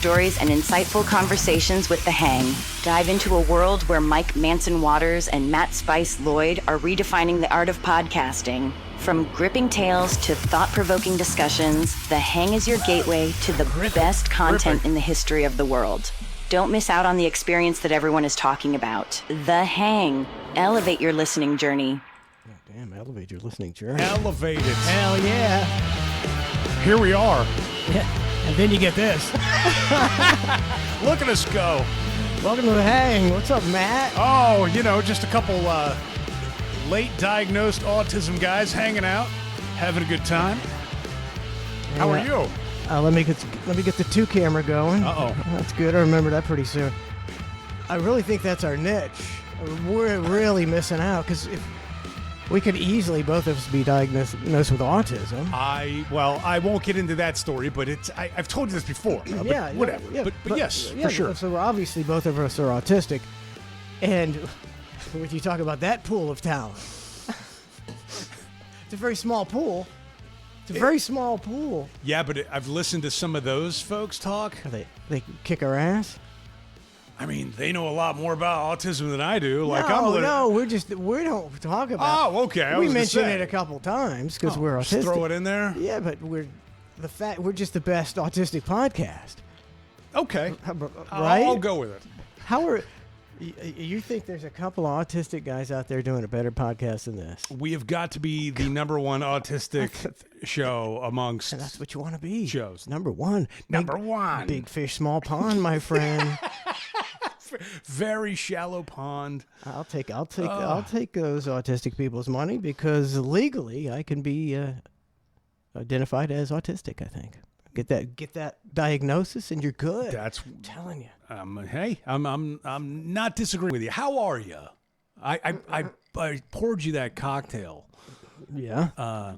stories and insightful conversations with The Hang. Dive into a world where Mike Manson Waters and Matt Spice Lloyd are redefining the art of podcasting. From gripping tales to thought-provoking discussions, The Hang is your gateway to the best content in the history of the world. Don't miss out on the experience that everyone is talking about. The Hang. Elevate your listening journey. Oh, damn, elevate your listening journey. Elevate it. Hell yeah. Here we are. Yeah. And then you get this. Look at us go. Welcome to The Hang. What's up, Matt? Oh, just a couple late diagnosed autism guys hanging out, having a good time. How are you? Let me get the two camera going. Uh-oh. That's good. I remember that pretty soon. I really think that's our niche. We're really missing out because if we could easily both of us be diagnosed with autism. I won't get into that story, but I've told you this before. Yeah, whatever. Yeah, but yes, for sure. So obviously both of us are autistic, and when you talk about that pool of talent, it's a very small pool. It's a very small pool. Yeah, but I've listened to some of those folks talk. They kick our ass. I mean, they know a lot more about autism than I do. We don't talk about. Oh, okay. We mentioned it a couple times because we're autistic. Just throw it in there. Yeah, but we're just the best autistic podcast. Okay, right? I'll go with it. How are you think there's a couple of autistic guys out there doing a better podcast than this? We have got to be the number one autistic show amongst. And that's what you want to be. Shows. Number one. Number one. Big fish, small pond, my friend. Very shallow pond. I'll take those autistic people's money because legally I can be identified as autistic. I think get that diagnosis and you're good. I'm telling you. Hey, I'm not disagreeing with you. How are you? I poured you that cocktail. Yeah.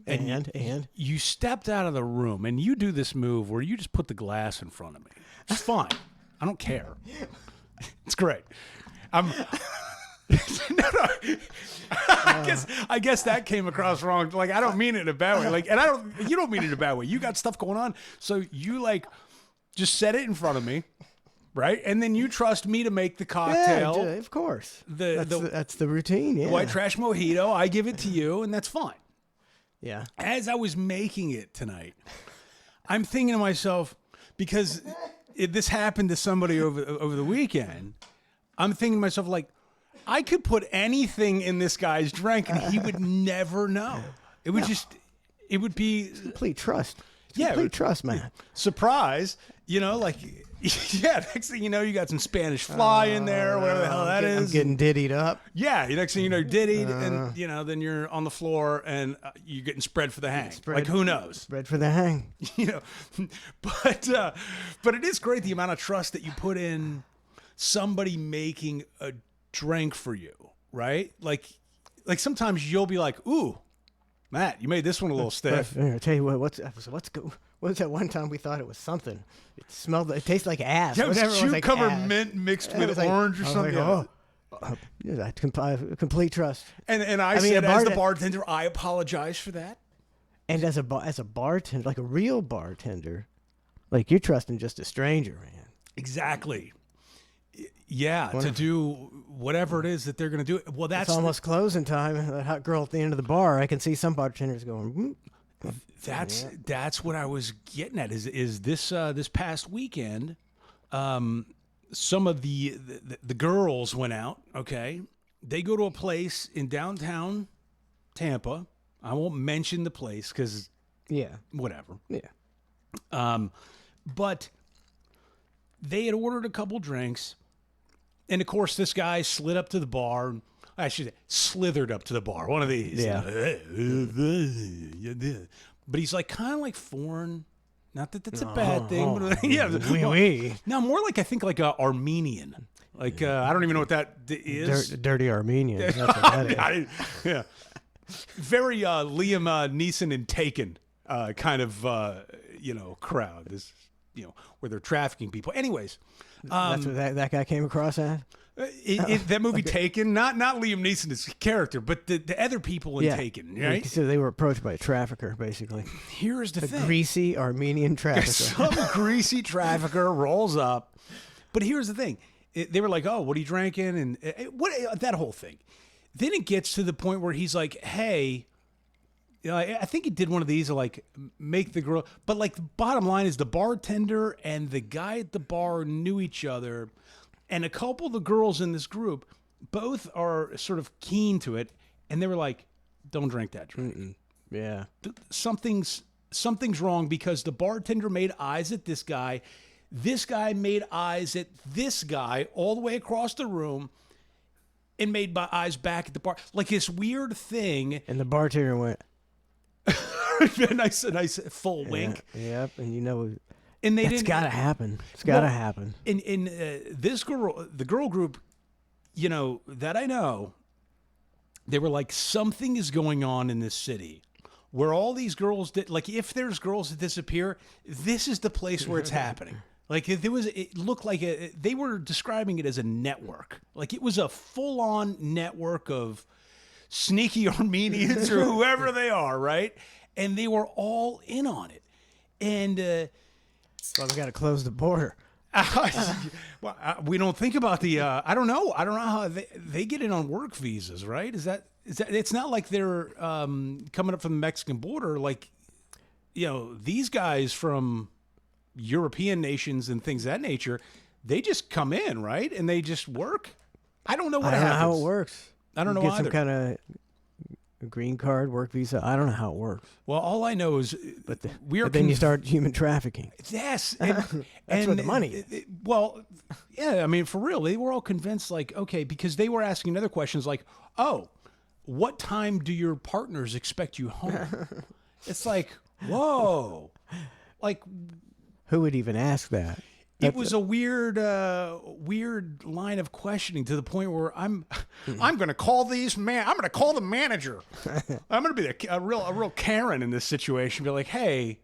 And you stepped out of the room and you do this move where you just put the glass in front of me. It's fine. I don't care. It's great. I guess that came across wrong. Like, I don't mean it in a bad way. Like, and you don't mean it in a bad way. You got stuff going on. So you just set it in front of me. Right. And then you trust me to make the cocktail. Yeah, of course. That's the routine. Yeah. The white trash mojito. I give it to you and that's fine. Yeah. As I was making it tonight, I'm thinking to myself, because this happened to somebody over the weekend, I'm thinking to myself, like, I could put anything in this guy's drink and he would never know. It would it would be complete trust. Complete trust, man. Surprise, yeah, next thing you know, you got some Spanish fly in there, whatever the hell that is. I'm getting diddied up. Yeah, next thing you know, diddied, and then you're on the floor and you're getting spread for the hang. Like, who knows? Spread for the hang. But it is great the amount of trust that you put in somebody making a drink for you, right? Like sometimes you'll be like, "Ooh, Matt, you made this one a little stiff." I'll tell you what. What was that one time we thought it was something? It tastes like ass. Yeah, it was cucumber like mint mixed with orange or something. Complete trust. And I said, as the bartender, I apologize for that. And as a bartender, like a real bartender, like you're trusting just a stranger, man. Exactly. Yeah, to do whatever it is that they're going to do. Well, it's almost closing time. That hot girl at the end of the bar, I can see some bartenders going. That's what I was getting at. Is this past weekend, some of the girls went out. Okay, they go to a place in downtown Tampa. I won't mention the place because whatever. Yeah. But they had ordered a couple drinks. And, of course, this guy slid up to the bar. I should say, slithered up to the bar. One of these. Yeah. But he's kind of like foreign. Not that that's a bad thing. But No, more like, I think, like a Armenian. I don't even know what that is. Dirty Armenian. That's what that is. Yeah. Very Liam Neeson and Taken kind of, crowd. where they're trafficking people. Anyways, That's what that guy came across at. that movie Taken, not Liam Neeson's character, but the other people in Taken, right? So they were approached by a trafficker, basically. Here's the thing. Greasy Armenian trafficker. Some greasy trafficker rolls up. But here's the thing. They were like, oh, what are you drinking? And that whole thing. Then it gets to the point where he's like, hey, I think he did one of these, like, make the girl. But, like, the bottom line is the bartender and the guy at the bar knew each other. And a couple of the girls in this group both are sort of keen to it. And they were like, don't drink that drink. Yeah. Something's wrong because the bartender made eyes at this guy. This guy made eyes at this guy all the way across the room and made eyes back at the bar. Like this weird thing. And the bartender went. a nice full wink. Yep. And and they that's didn't. gotta happen. It's gotta happen. In this girl, the girl group, that I know, they were like, something is going on in this city where all these girls if there's girls that disappear, this is the place where it's happening. Like it looked like they were describing it as a network. Like it was a full-on network of sneaky Armenians or whoever they are, right? And they were all in on it. And Well, we got to close the border. we don't think about the. I don't know how they get in on work visas, right? Is that? It's not like they're coming up from the Mexican border. Like, these guys from European nations and things of that nature, they just come in, right? And they just work. I don't know what happens. I don't know how it works. I don't know Get either. some kind of green card, work visa. I don't know how it works. Well, all I know is, But then you start human trafficking. Yes, That's where the money is. Well, yeah, I mean, for real, they were all convinced, like, okay, because they were asking other questions, like, oh, what time do your partners expect you home? It's like, whoa, like, Who would even ask that? it was a weird line of questioning to the point where I'm going to call I'm going to call the manager. I'm going to be a real Karen in this situation. Be like, hey,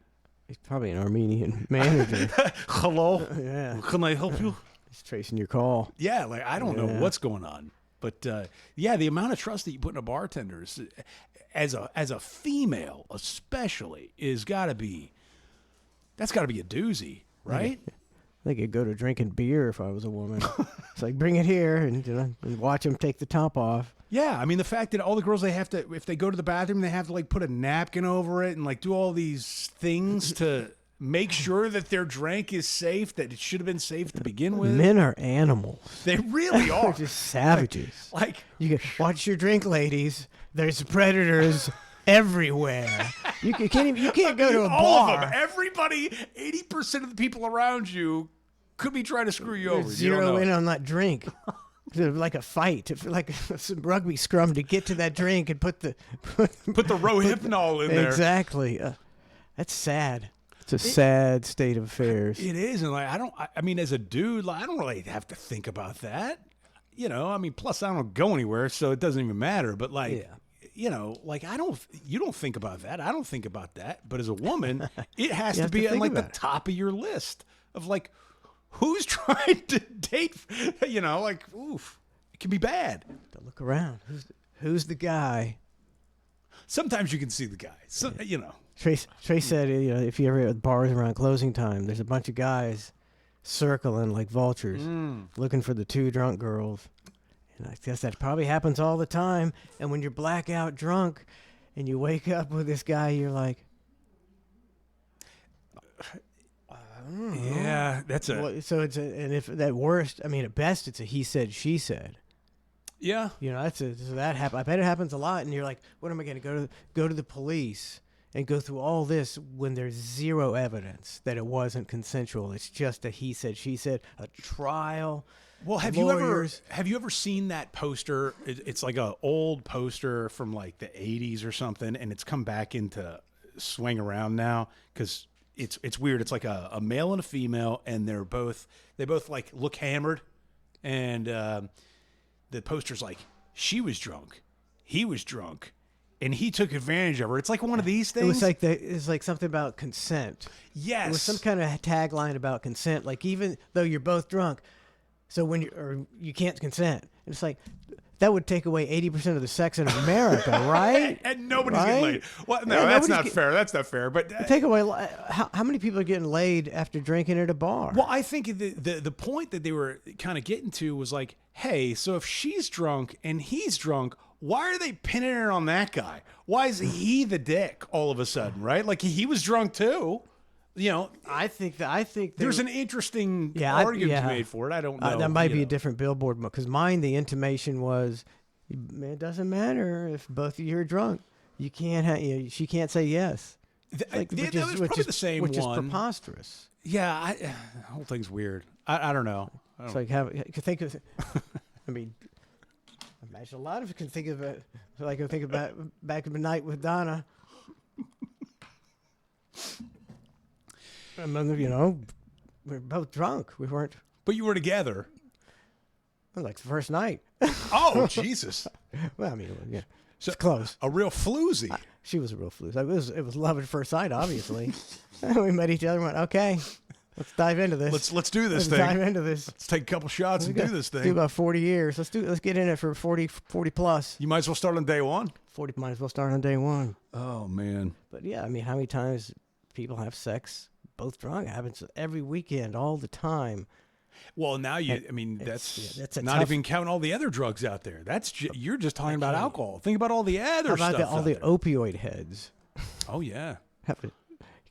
He's probably an Armenian manager. hello, Yeah. can I help you? He's tracing your call. Yeah, like I don't know what's going on, but the amount of trust that you put in a bartender as a female, especially, that's got to be a doozy, right? I think I'd go to drinking beer if I was a woman. It's like, bring it here and watch him take the top off. Yeah, I mean the fact that all the girls if they go to the bathroom, they have to like put a napkin over it and like do all these things to make sure that their drink is safe, that it should have been safe to begin with. Men are animals. They really are. They're just savages. Like You can watch your drink, ladies. There's predators everywhere. You can't go to a all bar. of them, everybody, 80% of the people around you could be trying to screw you over. You don't Zero know. in on that drink. Like a fight, like some rugby scrum to get to that drink and put the Rohypnol in there. Exactly. That's sad. It's a sad state of affairs. It is, and like I mean, as a dude, like, I don't really have to think about that. I mean, plus I don't go anywhere, so it doesn't even matter. But like, like you don't think about that. I don't think about that. But as a woman, it has to have be to on think like the about it. top of your list of like, who's trying to date? Like, oof, it can be bad. To look around. Who's the guy? Sometimes you can see the guy. So, Trace said, if you ever at bars around closing time, there's a bunch of guys circling like vultures, looking for the two drunk girls. And I guess that probably happens all the time. And when you're blackout drunk and you wake up with this guy, you're like, yeah, that's so and if at worst, I mean, at best, it's a he said, she said. yeah. So that happens. I bet it happens a lot. And you're like, what am I going to go to the police and go through all this when there's zero evidence that it wasn't consensual? It's just a he said, she said, a trial. Well, have you ever seen that poster? It's like an old poster from like the 80s or something, and it's come back into swing around now because it's weird. It's like a male and a female, and they both like look hammered, and the poster's like, she was drunk, he was drunk, and he took advantage of her. It's like one of these things. It was like something about consent. Yes. It was some kind of tagline about consent. Like even though you're both drunk, so when you can't consent, it's like that would take away 80% of the sex in America, right? And nobody's getting laid. Well, no, Yeah, that's not fair. That's not fair. But take away how many people are getting laid after drinking at a bar? well, I think the point that they were kind of getting to was like, hey, so if she's drunk and he's drunk, why are they pinning it on that guy? Why is he the dick all of a sudden, right? Like he was drunk too. You know, I think there's an interesting argument to be made for it. I don't know. That might be a different billboard because mine, the intimation was, it doesn't matter if both of you are drunk. You can't. She can't say yes. That was probably the same which one. Is preposterous. Yeah, the whole thing's weird. I don't know. It's like think of. I mean, imagine a lot of you can think of it. Like I think about back in the night with Donna. And then, we were both drunk. We weren't. But you were together. Like the first night. Oh, Jesus. Well, I mean, yeah, So, it's close. A real floozy. She was a real floozy. It was love at first sight, obviously. We met each other and went, okay, let's dive into this. Let's do this Let's thing. dive into this. Let's take a couple shots and do this thing. Do about 40 years. Let's get in it for 40 plus. You might as well start on day one. 40 might as well start on day one. Oh, man. But yeah, I mean, how many times people have sex both drunk? It happens every weekend, all the time. Well, now that's not tough, even counting all the other drugs out there. You're just talking about alcohol. Think about all the other how about stuff. all the opioid heads? Oh yeah.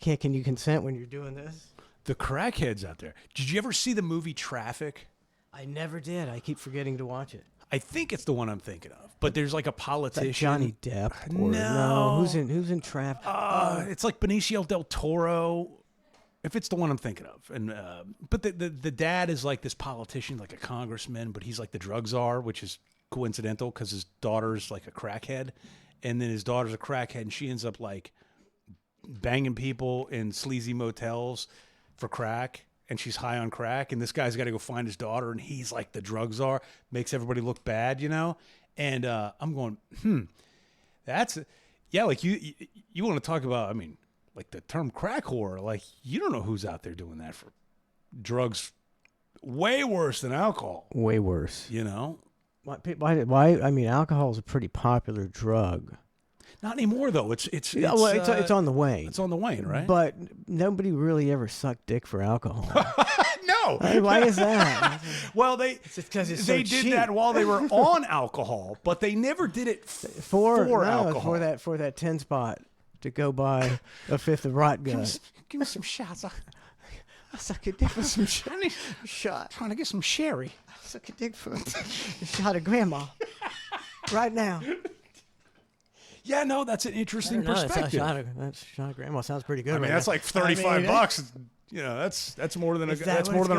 Can you consent when you're doing this? The crackheads out there. Did you ever see the movie Traffic? I never did. I keep forgetting to watch it. I think it's the one I'm thinking of. But there's like a politician. Johnny Depp? No. Who's in Traffic? It's like Benicio del Toro. If it's the one I'm thinking of, and but the dad is like this politician, like a congressman, but he's like the drug czar, which is coincidental because his daughter's like a crackhead, and then his daughter's a crackhead, and she ends up like banging people in sleazy motels for crack, and she's high on crack, and this guy's got to go find his daughter, and he's like the drug czar, makes everybody look bad, and I'm going, like you want to talk about, I mean. Like the term crack whore, like you don't know who's out there doing that for drugs way worse than alcohol. Way worse. Why? I mean, alcohol is a pretty popular drug. Not anymore, though. It's on the wane. It's on the wane, right? But nobody really ever sucked dick for alcohol. No. I mean, why is that? Well, they did cheap. that while they were on alcohol, but they never did it for alcohol. For that 10 spot. To go buy a fifth of rot gut. Give me some shots. I suck a dick for some shot. Trying to get some sherry. I suck a dick for a shot of grandma. Right now. Yeah, no, that's an interesting perspective. That shot of grandma sounds pretty good. I mean, that's like $35. That's more than a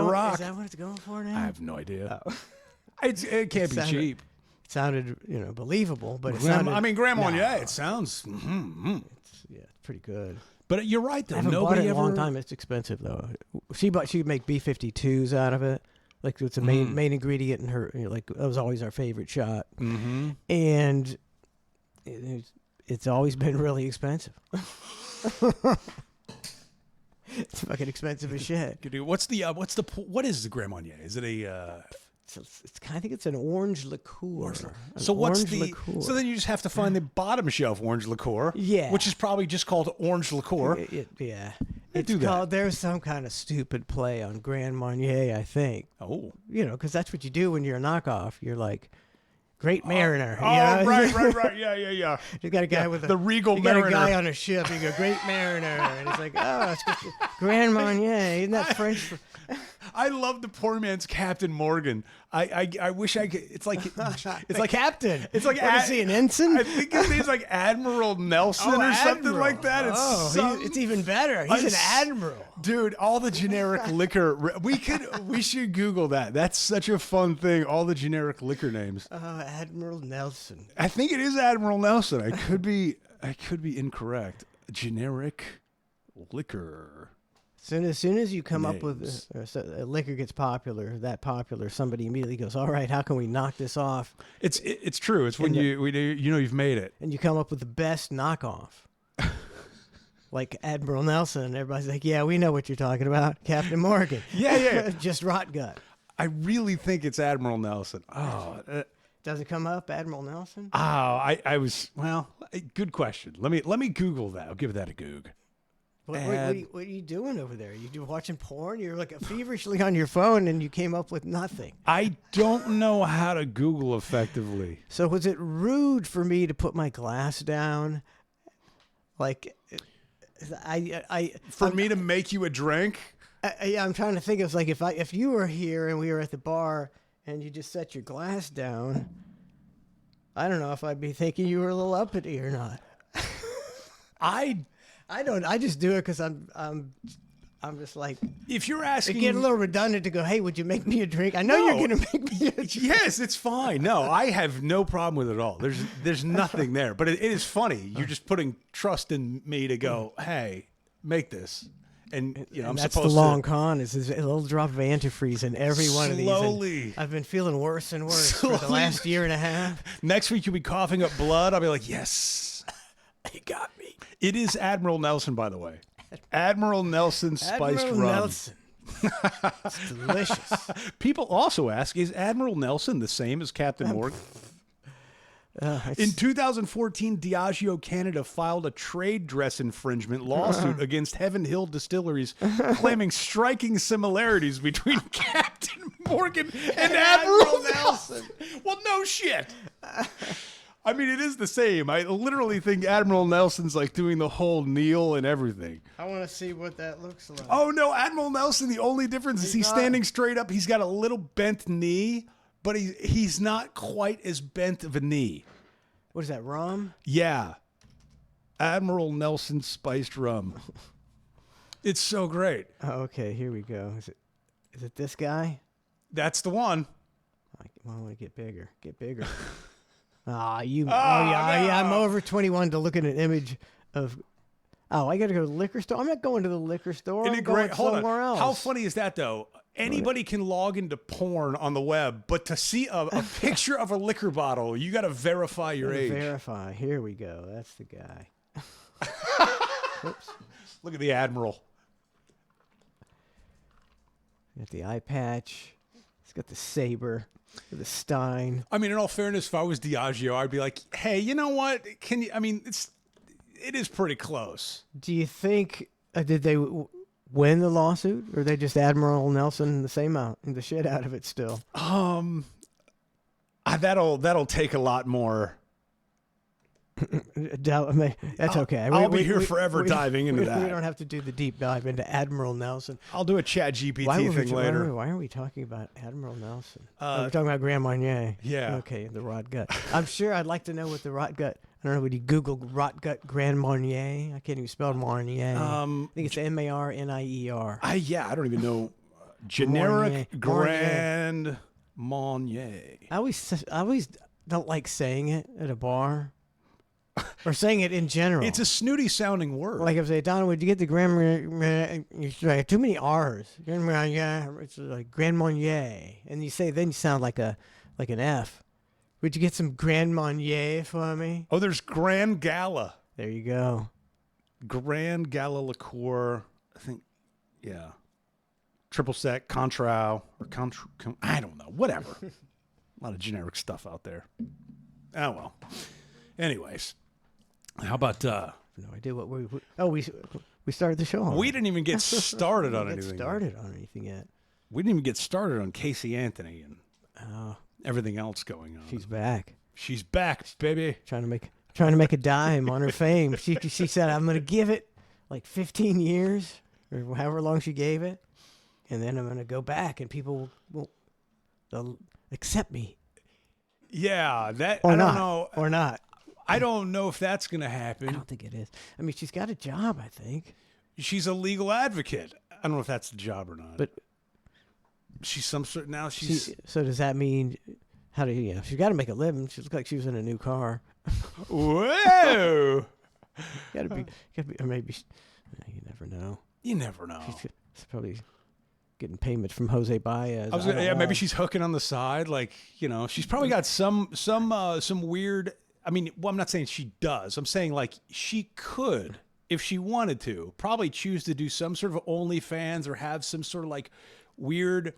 rock. Is that what it's going for now? I have no idea. Oh. It can't be cheap. It sounded, believable, but Grandma, yeah, it sounds. It's pretty good. But you're right, though. I haven't bought it in a long time. It's expensive, though. She could make B-52s out of it. Like, it's a main ingredient in her, that was always our favorite shot. Mm-hmm. And it's always been really expensive. It's fucking expensive as shit. What is the Grand Marnier? Is it a... I think it's an orange liqueur. So liqueur. So then you just have to find the bottom shelf orange liqueur. Yeah. Which is probably just called orange liqueur. Yeah. There's some kind of stupid play on Grand Marnier, I think. Oh. Because that's what you do when you're a knockoff. You're like, Great Mariner. Right. Yeah. You got a guy with the Regal Mariner. You got a guy on a ship. You go, Great Mariner. And it's like, it's just Grand Marnier. Isn't that French? I love the poor man's Captain Morgan. I wish I could. It's like Captain. It's like is he an ensign? I think his name's like Admiral Nelson or something like that. It's even better. He's an admiral, dude. All the generic liquor. We should Google that. That's such a fun thing. All the generic liquor names. Admiral Nelson. I think it is Admiral Nelson. I could be incorrect. Generic liquor. As soon as you come up with Names. a liquor gets that popular, somebody immediately goes, "All right, how can we knock this off?" It's true. It's when you've made it. And you come up with the best knockoff, like Admiral Nelson. And everybody's like, "Yeah, we know what you're talking about, Captain Morgan." Yeah. Just rot gut. I really think it's Admiral Nelson. Does it come up, Admiral Nelson? I was good question. Let me Google that. I'll give that a goog. What are you doing over there? You watching porn? You're like feverishly on your phone, and you came up with nothing. I don't know how to Google effectively. So was it rude for me to put my glass down? Like, For me to make you a drink? I'm trying to think. It was like if you were here and we were at the bar and you just set your glass down, I don't know if I'd be thinking you were a little uppity or not. I don't. I just do it because I'm just like. If you're It asking, get a little redundant to go, "Hey, would you make me a drink?" I know you're gonna make me a drink. Yes, it's fine. No, I have no problem with it at all. There's nothing there. But it is funny. You're just putting trust in me to go, "Hey, make this." And I'm That's supposed the long to con is a little drop of antifreeze in every one of these. Slowly. And I've been feeling worse and worse for the last year and a half. Next week you'll be coughing up blood. I'll be like, "Yes, he got me." It is Admiral Nelson, by the way. Admiral Nelson spiced Admiral rum. Nelson. It's delicious. People also ask, is Admiral Nelson the same as Captain Morgan? In 2014, Diageo Canada filed a trade dress infringement lawsuit against Heaven Hill Distilleries, claiming striking similarities between Captain Morgan and Admiral Nelson. Well, no shit. I mean, it is the same. I literally think Admiral Nelson's like doing the whole kneel and everything. I want to see what that looks like. Oh, no, Admiral Nelson, the only difference is he's standing straight up. He's got a little bent knee, but he's not quite as bent of a knee. What is that, rum? Yeah. Admiral Nelson spiced rum. It's so great. Oh, okay, here we go. Is it this guy? That's the one. I want to get bigger. Get bigger. Yeah, I'm over 21 to look at an image of. Oh, I got to go to the liquor store. I'm not going to the liquor store. I'm going somewhere else. How funny is that, though? Anybody can log into porn on the web, but to see a picture of a liquor bottle, you got to verify your age. Verify. Here we go. That's the guy. Oops. Look at the Admiral. Got the eye patch. He's got the saber. The Stein. I mean, in all fairness, if I was Diageo, I'd be like, "Hey, you know what? Can you? I mean, it is pretty close." Do you think did they win the lawsuit, or they just Admiral Nelson the same out the shit out of it still? That'll take a lot more. That's okay. I'll be here forever diving into that. We don't have to do the deep dive into Admiral Nelson. I'll do a Chat GPT thing later. Why are we talking about Admiral Nelson? We're talking about Grand Marnier. Yeah. Okay, the rot gut. I'm sure I'd like to know what the rot gut. I don't know. Would you Google rot gut Grand Marnier? I can't even spell Marnier. I think it's Marnier. I don't even know. Generic Marnier. Grand Marnier. I always don't like saying it at a bar. Or saying it in general. It's a snooty sounding word. Like if they, Donna, would you get the Grand Marnier? Like too many R's. Grand Marnier. It's like Grand Marnier, and then you sound like an F. Would you get some Grand Marnier for me? Oh, there's Grand Gala. There you go. Grand Gala liqueur. I think, yeah. Triple sec, Contrao, or I don't know. Whatever. A lot of generic stuff out there. Oh well. Anyways. How about no idea what we started the show on. We didn't even get started on anything. Yet. We didn't even get started on Casey Anthony and everything else going on. She's back. She's back, baby. Trying to make a dime on her fame. She said, "I'm going to give it like 15 years or however long she gave it, and then I'm going to go back and people they'll accept me." Yeah, that or I not, don't know. Or not. I don't know if that's going to happen. I don't think it is. I mean, she's got a job, I think. She's a legal advocate. I don't know if that's the job or not. But she's some sort now. She's so does that mean she's got to make a living? She looks like she was in a new car. Whoa! Gotta be, or maybe you never know. You never know. She's probably getting payments from Jose Baez. Maybe she's hooking on the side. Like, she's probably got some weird. I mean, well, I'm not saying she does. I'm saying like she could, if she wanted to, probably choose to do some sort of OnlyFans or have some sort of like weird,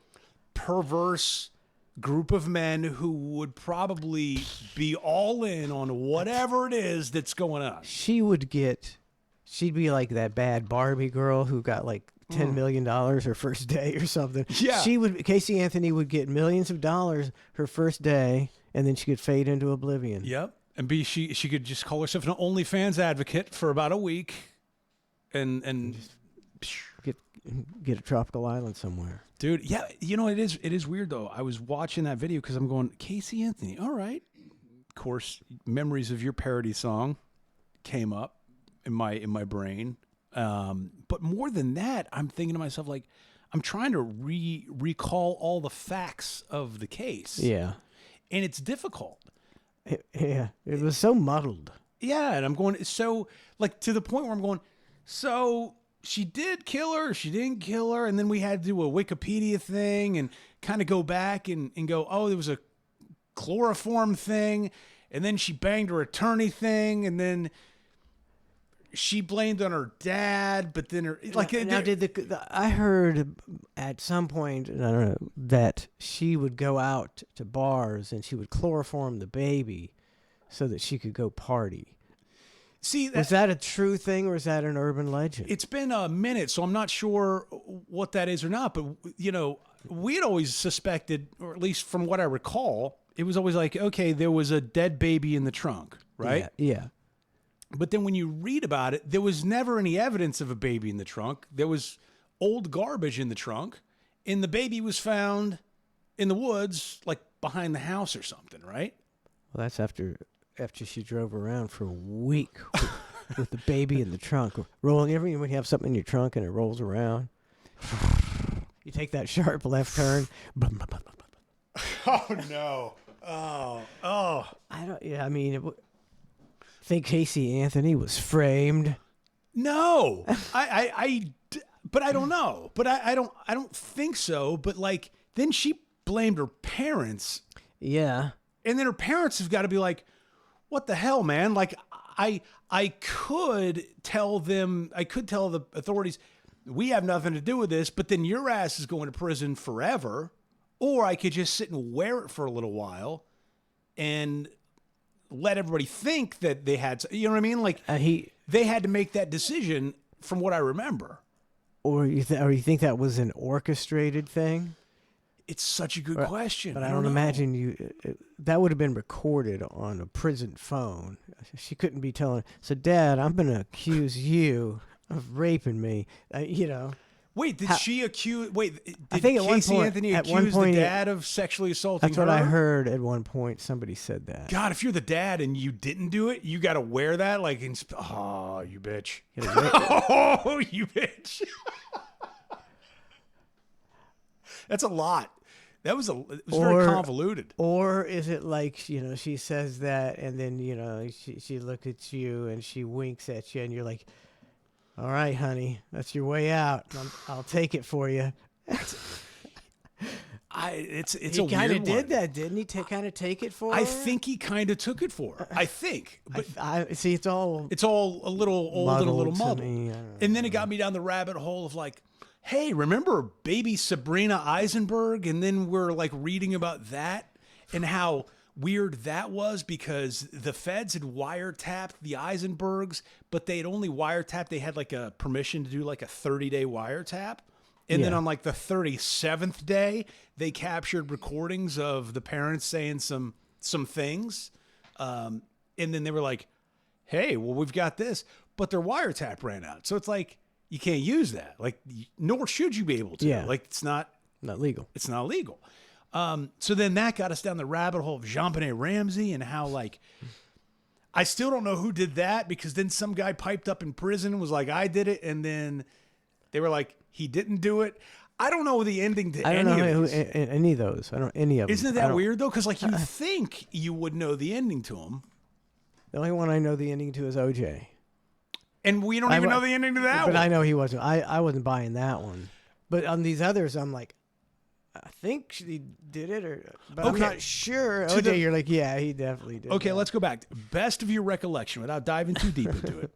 perverse group of men who would probably be all in on whatever it is that's going on. She'd be like that bad Barbie girl who got like $10 million her first day or something. Yeah. Casey Anthony would get millions of dollars her first day, and then she could fade into oblivion. Yep. And she could just call herself an OnlyFans advocate for about a week and get a tropical island somewhere. Dude, yeah, it is weird though. I was watching that video because I'm going, Casey Anthony, all right. Of course, memories of your parody song came up in my brain. But more than that, I'm thinking to myself, like, I'm trying to recall all the facts of the case. Yeah. And it's difficult. Yeah. It was so muddled. Yeah, and I'm going, so, like, to the point where I'm going, so she did kill her, she didn't kill her, and then we had to do a Wikipedia thing and kind of go back and go, oh, there was a chloroform thing, and then she banged her attorney thing, and then she blamed on her dad, but then I heard at some point, I don't know, that she would go out to bars and she would chloroform the baby so that she could go party. See, was that a true thing or is that an urban legend? It's been a minute, so I'm not sure what that is or not. But, we had always suspected, or at least from what I recall, it was always like, okay, there was a dead baby in the trunk, right? Yeah. But then when you read about it, there was never any evidence of a baby in the trunk. There was old garbage in the trunk, and the baby was found in the woods, like behind the house or something, right? Well, that's after she drove around for a week with the baby in the trunk, rolling. When you have something in your trunk and it rolls around, you take that sharp left turn. Oh no! Oh! I don't. Yeah, I mean, think Casey Anthony was framed? No, but I don't know. But I don't think so. But like, then she blamed her parents. Yeah. And then her parents have got to be like, what the hell, man? Like, I could tell the authorities, we have nothing to do with this, but then your ass is going to prison forever. Or I could just sit and wear it for a little while and let everybody think that they had, you know what I mean? Like, they had to make that decision from what I remember. Or you think that was an orchestrated thing? It's such a good question. But I don't imagine that would have been recorded on a prison phone. She couldn't be telling, so Dad, I'm going to accuse you of raping me. Wait, did she accuse? Wait, did I think Casey Anthony accuse the dad of sexually assaulting her? That's what I heard at one point. Somebody said that. God, if you're the dad and you didn't do it, you got to wear that. Like, oh, you bitch. Oh, you bitch. That's a lot. It was very convoluted. Or is it like, she says that and then, she looks at you and she winks at you and you're like, all right, honey, that's your way out. I'll take it for you. It's he a weird one. He kind of did that, didn't he? To kind of take it for her? I think he kind of took it for her. I think. But I see, it's all a little old and a little muddled. And then it got know. me down the rabbit hole of like, hey, remember baby Sabrina Eisenberg? And then we're like reading about that and how weird that was because the feds had wiretapped the Eisenbergs, but they had only wiretapped, they had like a permission to do like a 30-day wiretap. And then on like the 37th day, they captured recordings of the parents saying some things. And then they were like, hey, well, we've got this. But their wiretap ran out. So it's like, you can't use that. Like, nor should you be able to. Yeah. Like, it's not legal. It's not legal. So then that got us down the rabbit hole of JonBenet Ramsey and how, like, I still don't know who did that because then some guy piped up in prison and was like, I did it. And then they were like, he didn't do it. I don't know the ending to any of these. Any of those. I don't know any of them. Isn't that weird, though? Because, like, you think you would know the ending to them. The only one I know the ending to is OJ. And we don't even know the ending to that But one. I know he wasn't. I wasn't buying that one. But on these others, I'm like, I think she did it, but I'm Okay. not sure. To the- You're like, yeah, he definitely did. Okay, that. let's go back. Best of your recollection, without diving too deep into it.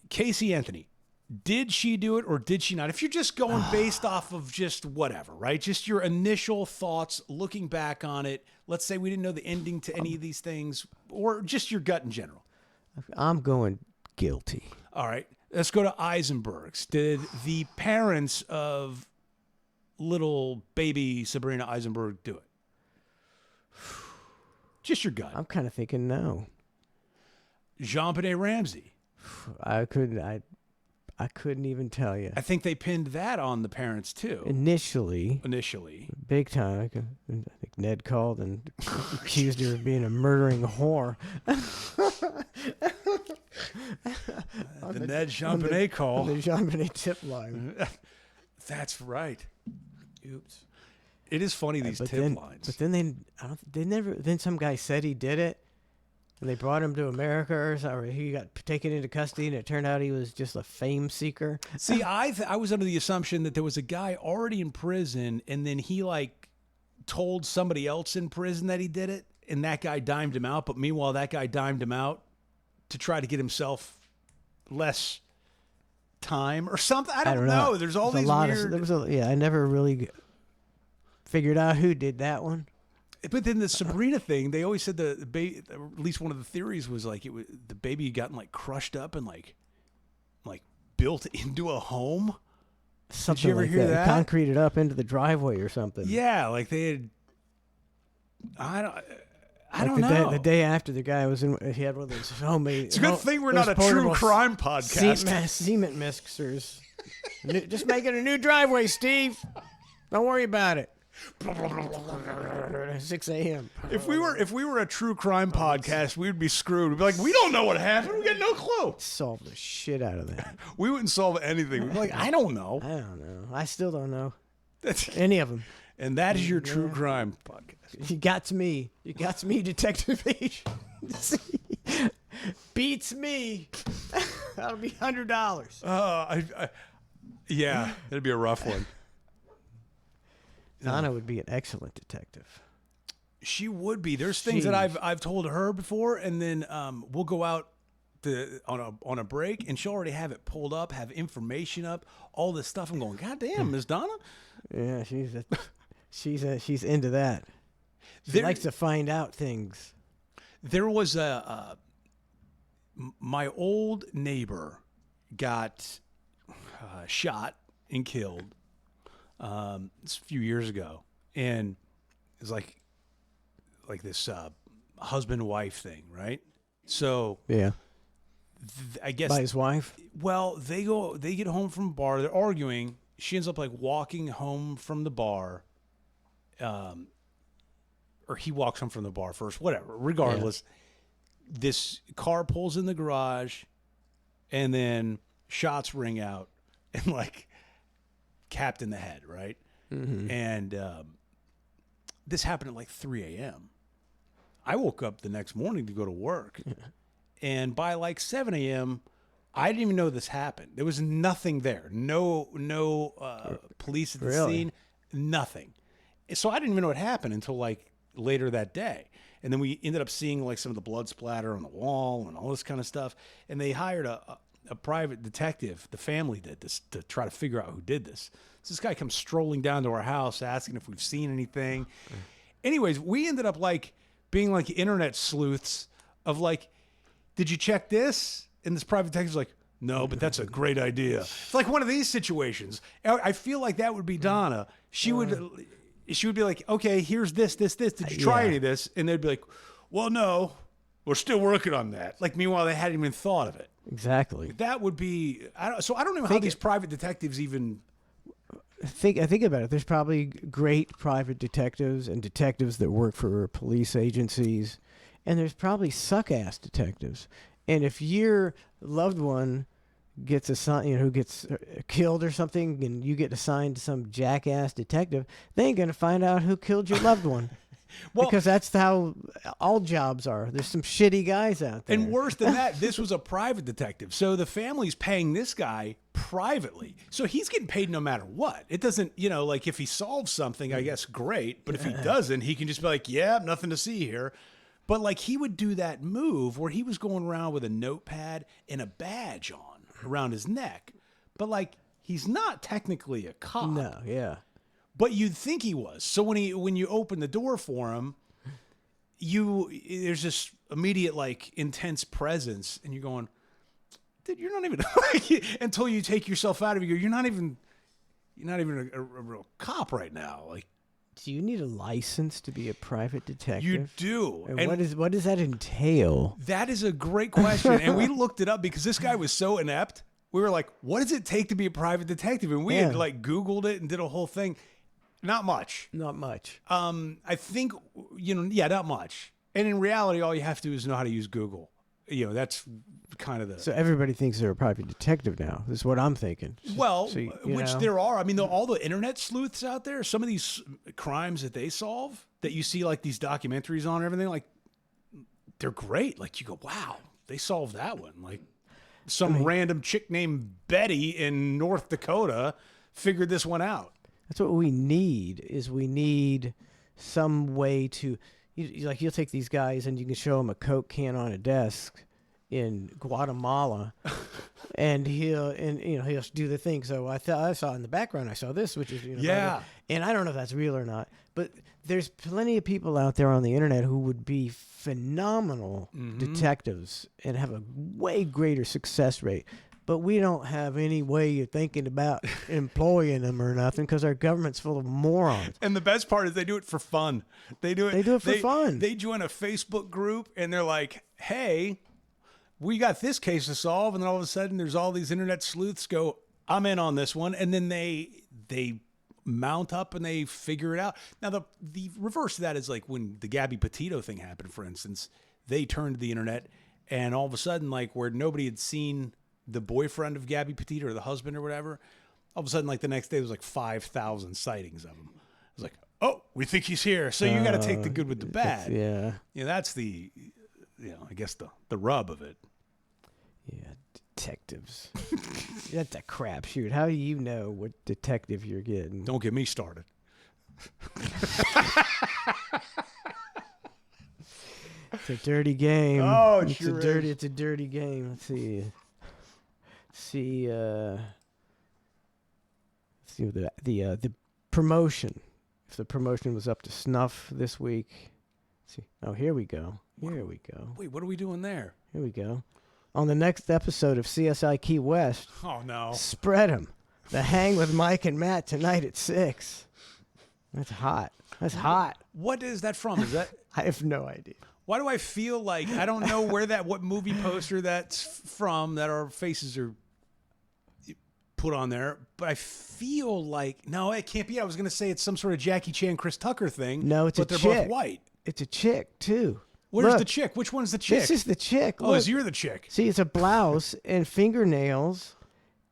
Casey Anthony, did she do it or did she not? If you're just going based off of just whatever, right? Just your initial thoughts, looking back on it. Let's say we didn't know the ending to any of these things, or just your gut in general. I'm going guilty. All right, let's go to Eisenberg's. Did the parents of little baby Sabrina Eisenberg do it? Just your gut. I'm kind of thinking no. Jean-Benet Ramsey. I couldn't even tell you. I think they pinned that on the parents too. Initially, big time. I think Ned called and accused her of being a murdering whore. The Ned Jean-Benet call. The Jean-Benet tip line. That's right. Oops. It is funny, these But tip then, lines. But then they never. Then some guy said he did it, and they brought him to America or something. Or he got taken into custody, and it turned out he was just a fame seeker. See, I was under the assumption that there was a guy already in prison, and then he like told somebody else in prison that he did it, and that guy dimed him out. But meanwhile, that guy dimed him out to try to get himself less time or something. I don't know. There's all There's these a lot weird. I never really figured out who did that one. But then the Sabrina thing, they always said the baby. At least one of the theories was like the baby had gotten like crushed up and like built into a home. Something Did you ever like hear that? Concreted up into the driveway or something. Yeah, like they had. I Like don't the know. the day after the guy was in, he had one of those homemade. It's a good thing we're not a true crime podcast. Cement mixers. Just making a new driveway, Steve. Don't worry about it. 6 a.m. If we were a true crime podcast, we'd be screwed. We'd be like, we don't know what happened. We got no clue. Solve the shit out of that. We wouldn't solve anything. We'd be like, I don't know. I don't know. I still don't know That's, any of them. and that is your true crime podcast. You got me. You got me, Detective H. Beats me. That'll be $100. Yeah, that'd be a rough one. Donna would be an excellent detective. She would be. There's things that I've told her before, and then we'll go out on a break, and she'll already have it pulled up, have information up, all this stuff. I'm going, God damn, Miss Donna. Yeah, she's into that. She likes to find out things. There was my old neighbor got shot and killed it's a few years ago, and it's like this husband-wife thing, right? So Yeah. I guess By his wife? well, they get home from a bar, they're arguing. She ends up like walking home from the bar, or he walks home from the bar first, whatever. Regardless, this car pulls in the garage, and then shots ring out, and like capped in the head, right? Mm-hmm. And this happened at like 3 a.m. I woke up the next morning to go to work, and by like 7 a.m., I didn't even know this happened. There was nothing there. No police at the Really? scene. Nothing. So I didn't even know what happened until like later that day. And then we ended up seeing like some of the blood splatter on the wall and all this kind of stuff. And they hired a private detective, the family did this, to try to figure out who did this. So this guy comes strolling down to our house asking if we've seen anything. Anyways, we ended up like being like internet sleuths of like, did you check this? And this private detective's like, no, but that's a great idea. It's like one of these situations. I feel like that would be Donna. She would be like, okay, here's this. Did you try any of this? And they'd be like, well, no, we're still working on that. Like, meanwhile, they hadn't even thought of it. Exactly. That would be, I don't know how these private detectives even. Think about it. There's probably great private detectives and detectives that work for police agencies, and there's probably suck-ass detectives. And if your loved one gets assigned, who gets killed or something, and you get assigned to some jackass detective, they ain't gonna find out who killed your loved one. Well, because that's how all jobs are. There's some shitty guys out there. and worse than that, this was a private detective. So the family's paying this guy privately. So he's getting paid no matter what. It doesn't, like if he solves something, I guess great. But if he doesn't, he can just be like, yeah, nothing to see here. But like he would do that move where he was going around with a notepad and a badge on around his neck. But like he's not technically a cop. No, yeah. But you'd think he was. So when you open the door for him, there's this immediate like intense presence, and you're going, dude, you're not even until you take yourself out of it. You're not even a real cop right now. Like, Do you need a license to be a private detective? you do. And what does that entail? That is a great question, and we looked it up because this guy was so inept. We were like, what does it take to be a private detective? And we had like Googled it and did a whole thing. Not much. Not much. I think, not much. And in reality, all you have to do is know how to use Google. That's kind of the... So everybody thinks they're a private detective now. This is what I'm thinking. Well, So, which there are. I mean, all the internet sleuths out there, some of these crimes that they solve, that you see like these documentaries on and everything, like, they're great. Like, you go, wow, they solved that one. Like, some random chick named Betty in North Dakota figured this one out. That's what we need. We need some way to, you'll take these guys and you can show them a Coke can on a desk in Guatemala, and he'll do the thing. So I saw in the background, I saw this, which is Yeah. and I don't know if that's real or not, but there's plenty of people out there on the internet who would be phenomenal detectives and have a way greater success rate. But we don't have any way of thinking about employing them or nothing because our government's full of morons. And the best part is they do it for fun. They do it for fun. They join a Facebook group and they're like, hey, we got this case to solve. And then all of a sudden there's all these internet sleuths go, I'm in on this one. And then they mount up and they figure it out. Now, the reverse of that is like when the Gabby Petito thing happened, for instance, they turned to the internet and all of a sudden, like where nobody had seen the boyfriend of Gabby Petito or the husband or whatever, all of a sudden, like the next day, there was like 5,000 sightings of him. It was like, oh, we think he's here. So you got to take the good with the bad. Yeah. That's the, I guess the rub of it. Yeah, detectives. That's a crapshoot. How do you know what detective you're getting? Don't get me started. It's a dirty game. Oh, it it's sure a dirty. is. It's a dirty game. Let's see. The promotion. If the promotion was up to snuff this week. Let's see. Oh, here we go. Here we go. Wait, what are we doing there? Here we go. On the next episode of CSI Key West, Oh, no. spread 'em. The Hang with Mike and Matt tonight at 6. That's hot. That's hot. What is that from? Is that... I have no idea. Why do I feel like I don't know what movie poster that's from that our faces are put on there, but I feel like no, it can't be. I was going to say it's some sort of Jackie Chan, Chris Tucker thing. No, it's but a they're chick. both white. It's a chick too. Where's Look, the chick? Which one's the chick? This is the chick. Oh, Look. you're the chick. See, it's a blouse and fingernails,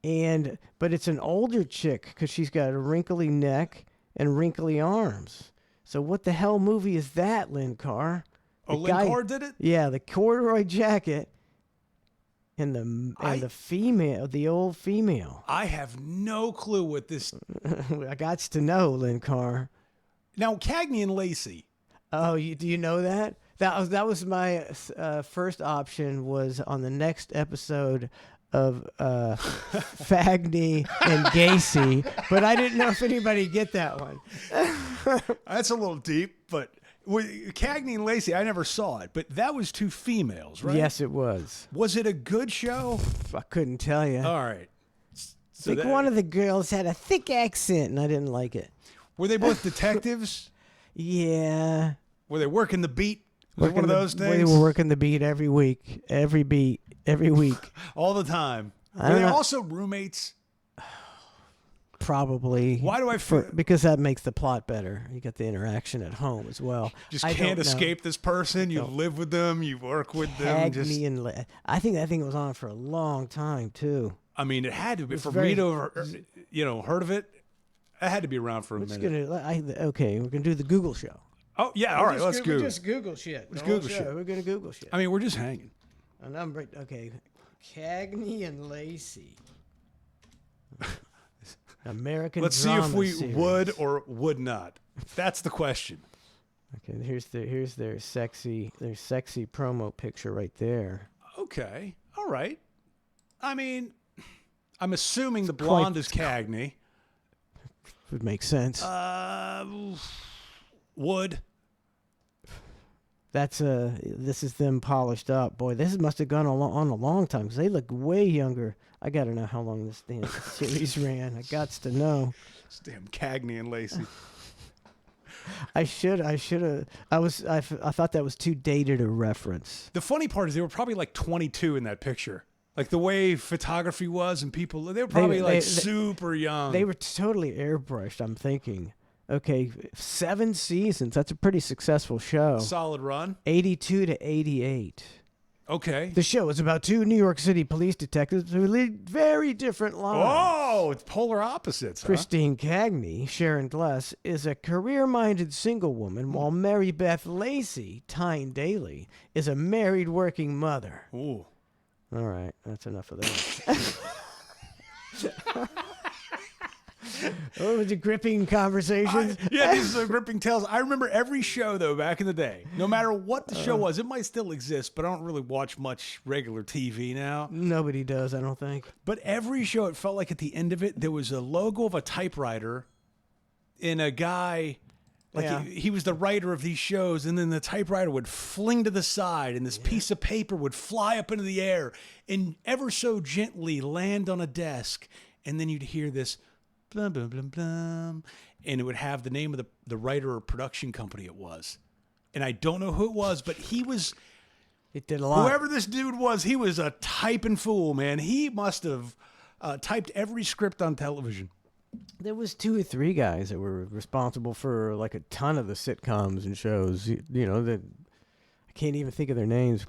but it's an older chick because she's got a wrinkly neck and wrinkly arms. So what the hell movie is that, Lynn Carr? Oh, Lynn Carr did it? Yeah, the corduroy jacket and the female, the old female. I have no clue what this. I got to know, Lynn Carr. Now, Cagney and Lacey. Oh, do you know that? That was my first option was on the next episode of Fagny and Gacy, but I didn't know if anybody get that one. That's a little deep, but Cagney and Lacey, I never saw it, but that was two females, right? Yes, it was. Was it a good show? I couldn't tell you. All right. So One of the girls had a thick accent, and I didn't like it. Were they both detectives? Yeah. Were they working the beat? Was it one of those things? They were working the beat every week, every beat, every week. All the time. I Were they don't know. also roommates? Probably. Why do I feel because that makes the plot better. You got the interaction at home as well. just I can't don't know. escape this person? You live with them, you work with them. Cagney and I think that thing was on for a long time too. I mean, it had to be for very- me to have heard of it. It had to be around for a We're just minute. okay, we're gonna do the Google show. Oh yeah, all right. Let's Google. Google. Just Google shit. Let's The whole Google show. shit. We're gonna Google shit. I mean, we're just hanging. And I'm okay. Cagney and Lacey. American. Let's see if drama we series. would or would not. That's the question. Okay, here's their sexy promo picture right there. Okay. All right. I mean, I'm assuming the blonde is Cagney. Would make sense. Would. That's this is them polished up. Boy, this must have gone on a long time because they look way younger. I gotta know how long this damn series ran. I gots to know. It's damn Cagney and Lacey. I should have. I thought that was too dated a reference. The funny part is they were probably like 22 in that picture. Like the way photography was and people, they were probably super young. They were totally airbrushed. I'm thinking. Okay, 7 seasons. That's a pretty successful show. Solid run. 82 to 88. Okay. The show is about 2 New York City police detectives who lead very different lives. Oh, it's polar opposites, huh? Christine Cagney, Sharon Gless, is a career-minded single woman, while Mary Beth Lacey, Tyne Daly, is a married working mother. Ooh. All right, that's enough of that. Oh, was it gripping conversations? Yeah, these are gripping tales. I remember every show, though, back in the day. No matter what the show was, it might still exist, but I don't really watch much regular TV now. Nobody does, I don't think. But every show, it felt like at the end of it, there was a logo of a typewriter and a guy, like Yeah. he was the writer of these shows, and then the typewriter would fling to the side, and this piece of paper would fly up into the air and ever so gently land on a desk, and then you'd hear this blum, blum, blum, blum, and it would have the name of the writer or production company it was. And I don't know who it was, but he was, It did a lot. whoever this dude was, he was a typing fool, man. He must have typed every script on television. There was 2 or 3 guys that were responsible for like a ton of the sitcoms and shows. You know, that I can't even think of their names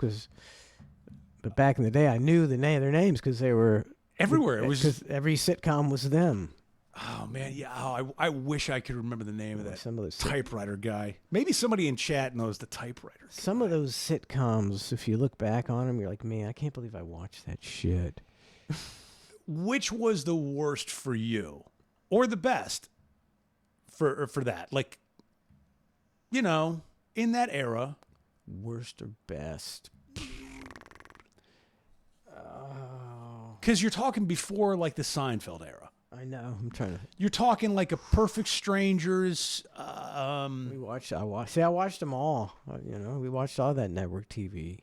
but back in the day, I knew their names because they were Everywhere. It was because every sitcom was them. Oh man, yeah. Oh, I wish I could remember the name of that Some of those typewriter guy. Maybe somebody in chat knows the typewriter. Some of those sitcoms, if you look back on them, you're like, man, I can't believe I watched that shit. Which was the worst for you, or the best for that? Like, you know, in that era, Worst or best? Oh, because you're talking before like the Seinfeld era. I know. I'm trying to. You're talking like a Perfect Strangers. I watched them all. You know, we watched all that network TV.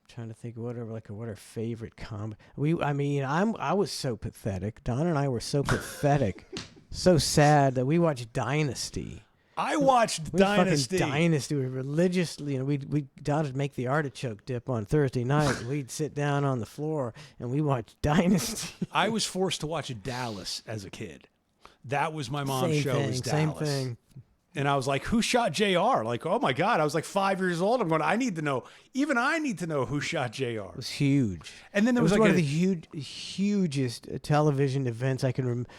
Trying to think what our favorite I was so pathetic. Don and I were so pathetic, so sad that we watched Dynasty. I watched Dynasty. Fucking Dynasty. We religiously, Don would make the artichoke dip on Thursday night. We'd sit down on the floor and we watched Dynasty. I was forced to watch Dallas as a kid. That was my mom's show. Was Dallas. Same thing. And I was like, who shot JR? Like, oh my God. I was like 5 years old. I'm going, I need to know. Even I need to know who shot JR. It was huge. And then there was one like of the hugest television events I can remember.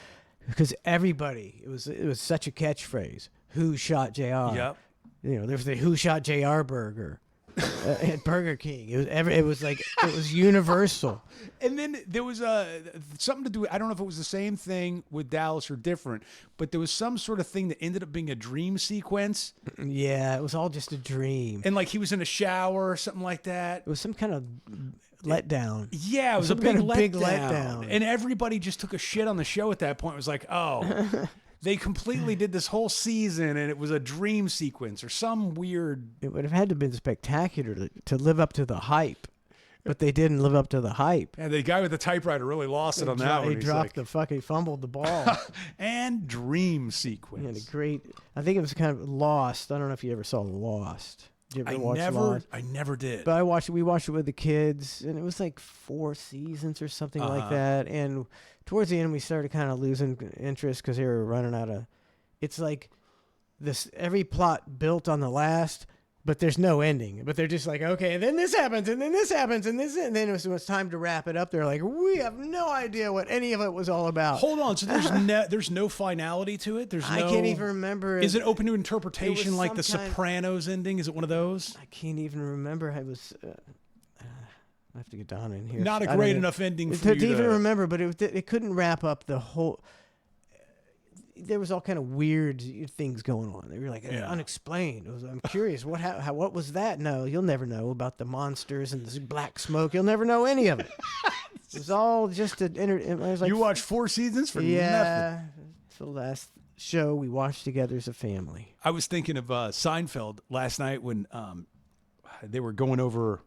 Because everybody, it was such a catchphrase. Who shot JR? Yep. You know, there was the Who Shot JR burger at Burger King. It was universal. And then there was something to do. I don't know if it was the same thing with Dallas or different, but there was some sort of thing that ended up being a dream sequence. Yeah, it was all just a dream. And like he was in a shower or something like that. It was some kind of letdown. Yeah, it was a Some kind of big big letdown. letdown. And everybody just took a shit on the show at that point. It was like, oh, they completely did this whole season and it was a dream sequence or some weird. It would have had to have been spectacular to live up to the hype. But they didn't live up to the hype. And the guy with the typewriter really lost it on that one. He fumbled the ball. And dream sequence. And I think it was kind of Lost. I don't know if you ever saw Lost. Did you ever watch Lost? I never did. But we watched it with the kids, and it was like 4 seasons or something like that. And towards the end, we started kind of losing interest because they were running out of. It's like this every plot built on the last. but there's no ending. But they're just like, okay, and then this happens, and then this happens, and this, and then when it's time to wrap it up, they're like, we have no idea what any of it was all about. Hold on, so there's no finality to it. There's no. I can't even remember. Is it open to interpretation like the sometime- Sopranos ending? Is it one of those? I can't even remember. I was. I have to get Donna in here. Not a I don't great know. enough ending to for you even to remember, but it couldn't wrap up the whole. There was all kind of weird things going on. They were like unexplained. I'm curious. What was that? No, you'll never know about the monsters and the black smoke. You'll never know any of it. It was all just it was like You watched 4 seasons for nothing. yeah. It's the last show we watched together as a family. I was thinking of Seinfeld last night when they were going over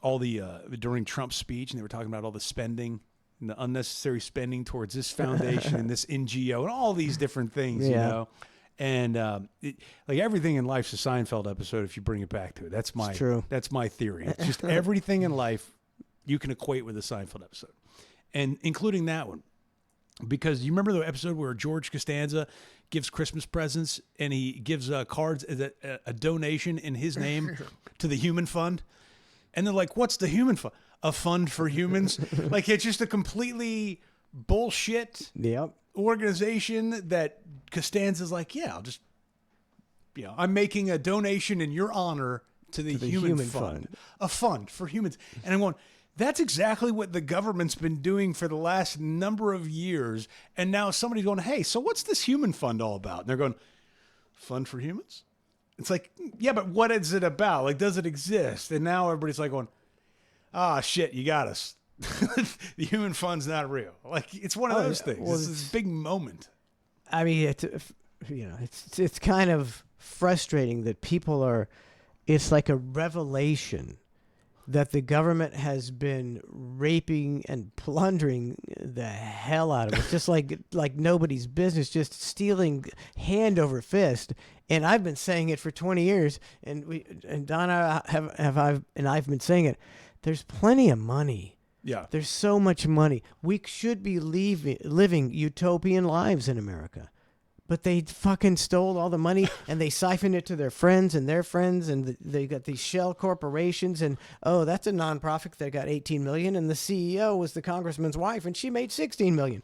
all the during Trump's speech, and they were talking about all the spending and the unnecessary spending towards this foundation and this NGO and all these different things, you know. And like everything in life's a Seinfeld episode if you bring it back to it. That's my true. That's my theory. It's just everything in life you can equate with a Seinfeld episode, and including that one. Because you remember the episode where George Costanza gives Christmas presents and he gives cards as a donation in his name to the Human Fund? And they're like, what's the Human Fund? A fund for humans? Like, it's just a completely bullshit organization that Costanza's like, yeah, I'll just, I'm making a donation in your honor to the Human Fund. A fund for humans. And I'm going, that's exactly what the government's been doing for the last number of years. And now somebody's going, hey, so what's this Human Fund all about? And they're going, fund for humans? It's like, yeah, but what is it about? Like, does it exist? And now everybody's like going, shit, you got us. The Human Fund's not real. Like, it's one of those things. Well, it's this big moment. I mean, it's kind of frustrating that people are. It's like a revelation that the government has been raping and plundering the hell out of it, just like nobody's business, just stealing hand over fist. And I've been saying it for 20 years, and Donna I've been saying it. There's plenty of money. Yeah. There's so much money. We should be living utopian lives in America. But they fucking stole all the money and they siphoned it to their friends, and they got these shell corporations, and that's a nonprofit that got 18 million, and the CEO was the congressman's wife and she made 16 million.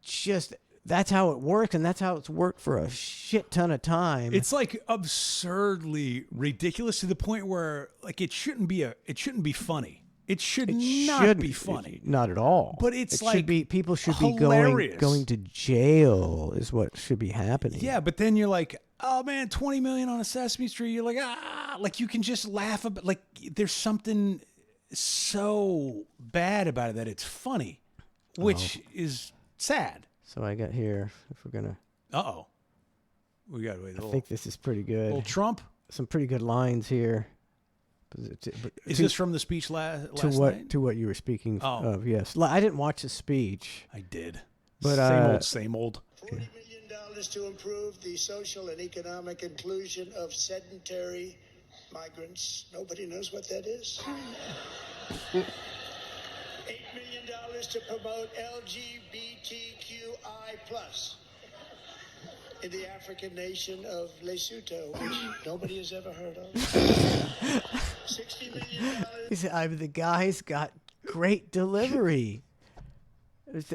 Just that's how it works, and that's how it's worked for a shit ton of time. It's like absurdly ridiculous to the point where like it shouldn't be funny. It should not be funny. Not at all. But it should be people should hilarious. be going to jail is what should be happening. Yeah, but then you're like, oh man, 20 million on a Sesame Street. You're like, like you can just laugh about, like there's something so bad about it that it's funny, which is sad. So I got here, if we're gonna. We got to wait. I think this is pretty good. Little Trump. Some pretty good lines here. Is this from the speech last night? To what you were speaking of? Yes, I didn't watch the speech. I did. But same old. $40 million to improve the social and economic inclusion of sedentary migrants. Nobody knows what that is. $8 million to promote LGBTQI+ in the African nation of Lesotho, which nobody has ever heard of. $60 million. The guy's got great delivery.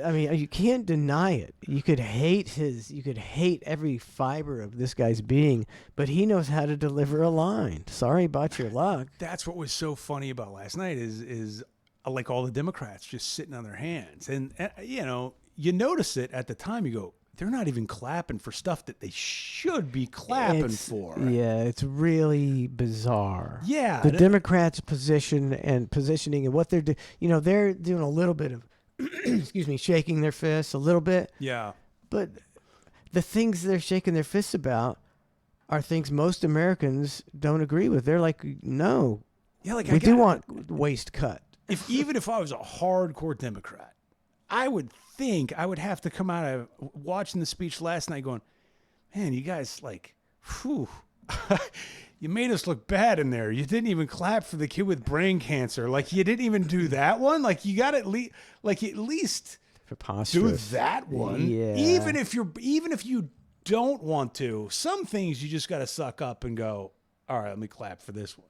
I mean, you can't deny it. You could hate every fiber of this guy's being, but he knows how to deliver a line. Sorry about your luck. That's what was so funny about last night is like all the Democrats just sitting on their hands. And you notice it at the time, you go, they're not even clapping for stuff that they should be clapping for. Yeah, it's really bizarre. Yeah. The Democrats' positioning and what they're doing, they're doing a little bit of, excuse me, shaking their fists a little bit. Yeah. But the things they're shaking their fists about are things most Americans don't agree with. They're like, no. Yeah, like we do want waste cut. Even if I was a hardcore Democrat, I would think I would have to come out of watching the speech last night going, man, you guys whew, you made us look bad in there. You didn't even clap for the kid with brain cancer. Like you didn't even do that one. Like you got at least preposterous. Do that one. Yeah. Even if you don't want to, some things you just got to suck up and go, all right, let me clap for this one.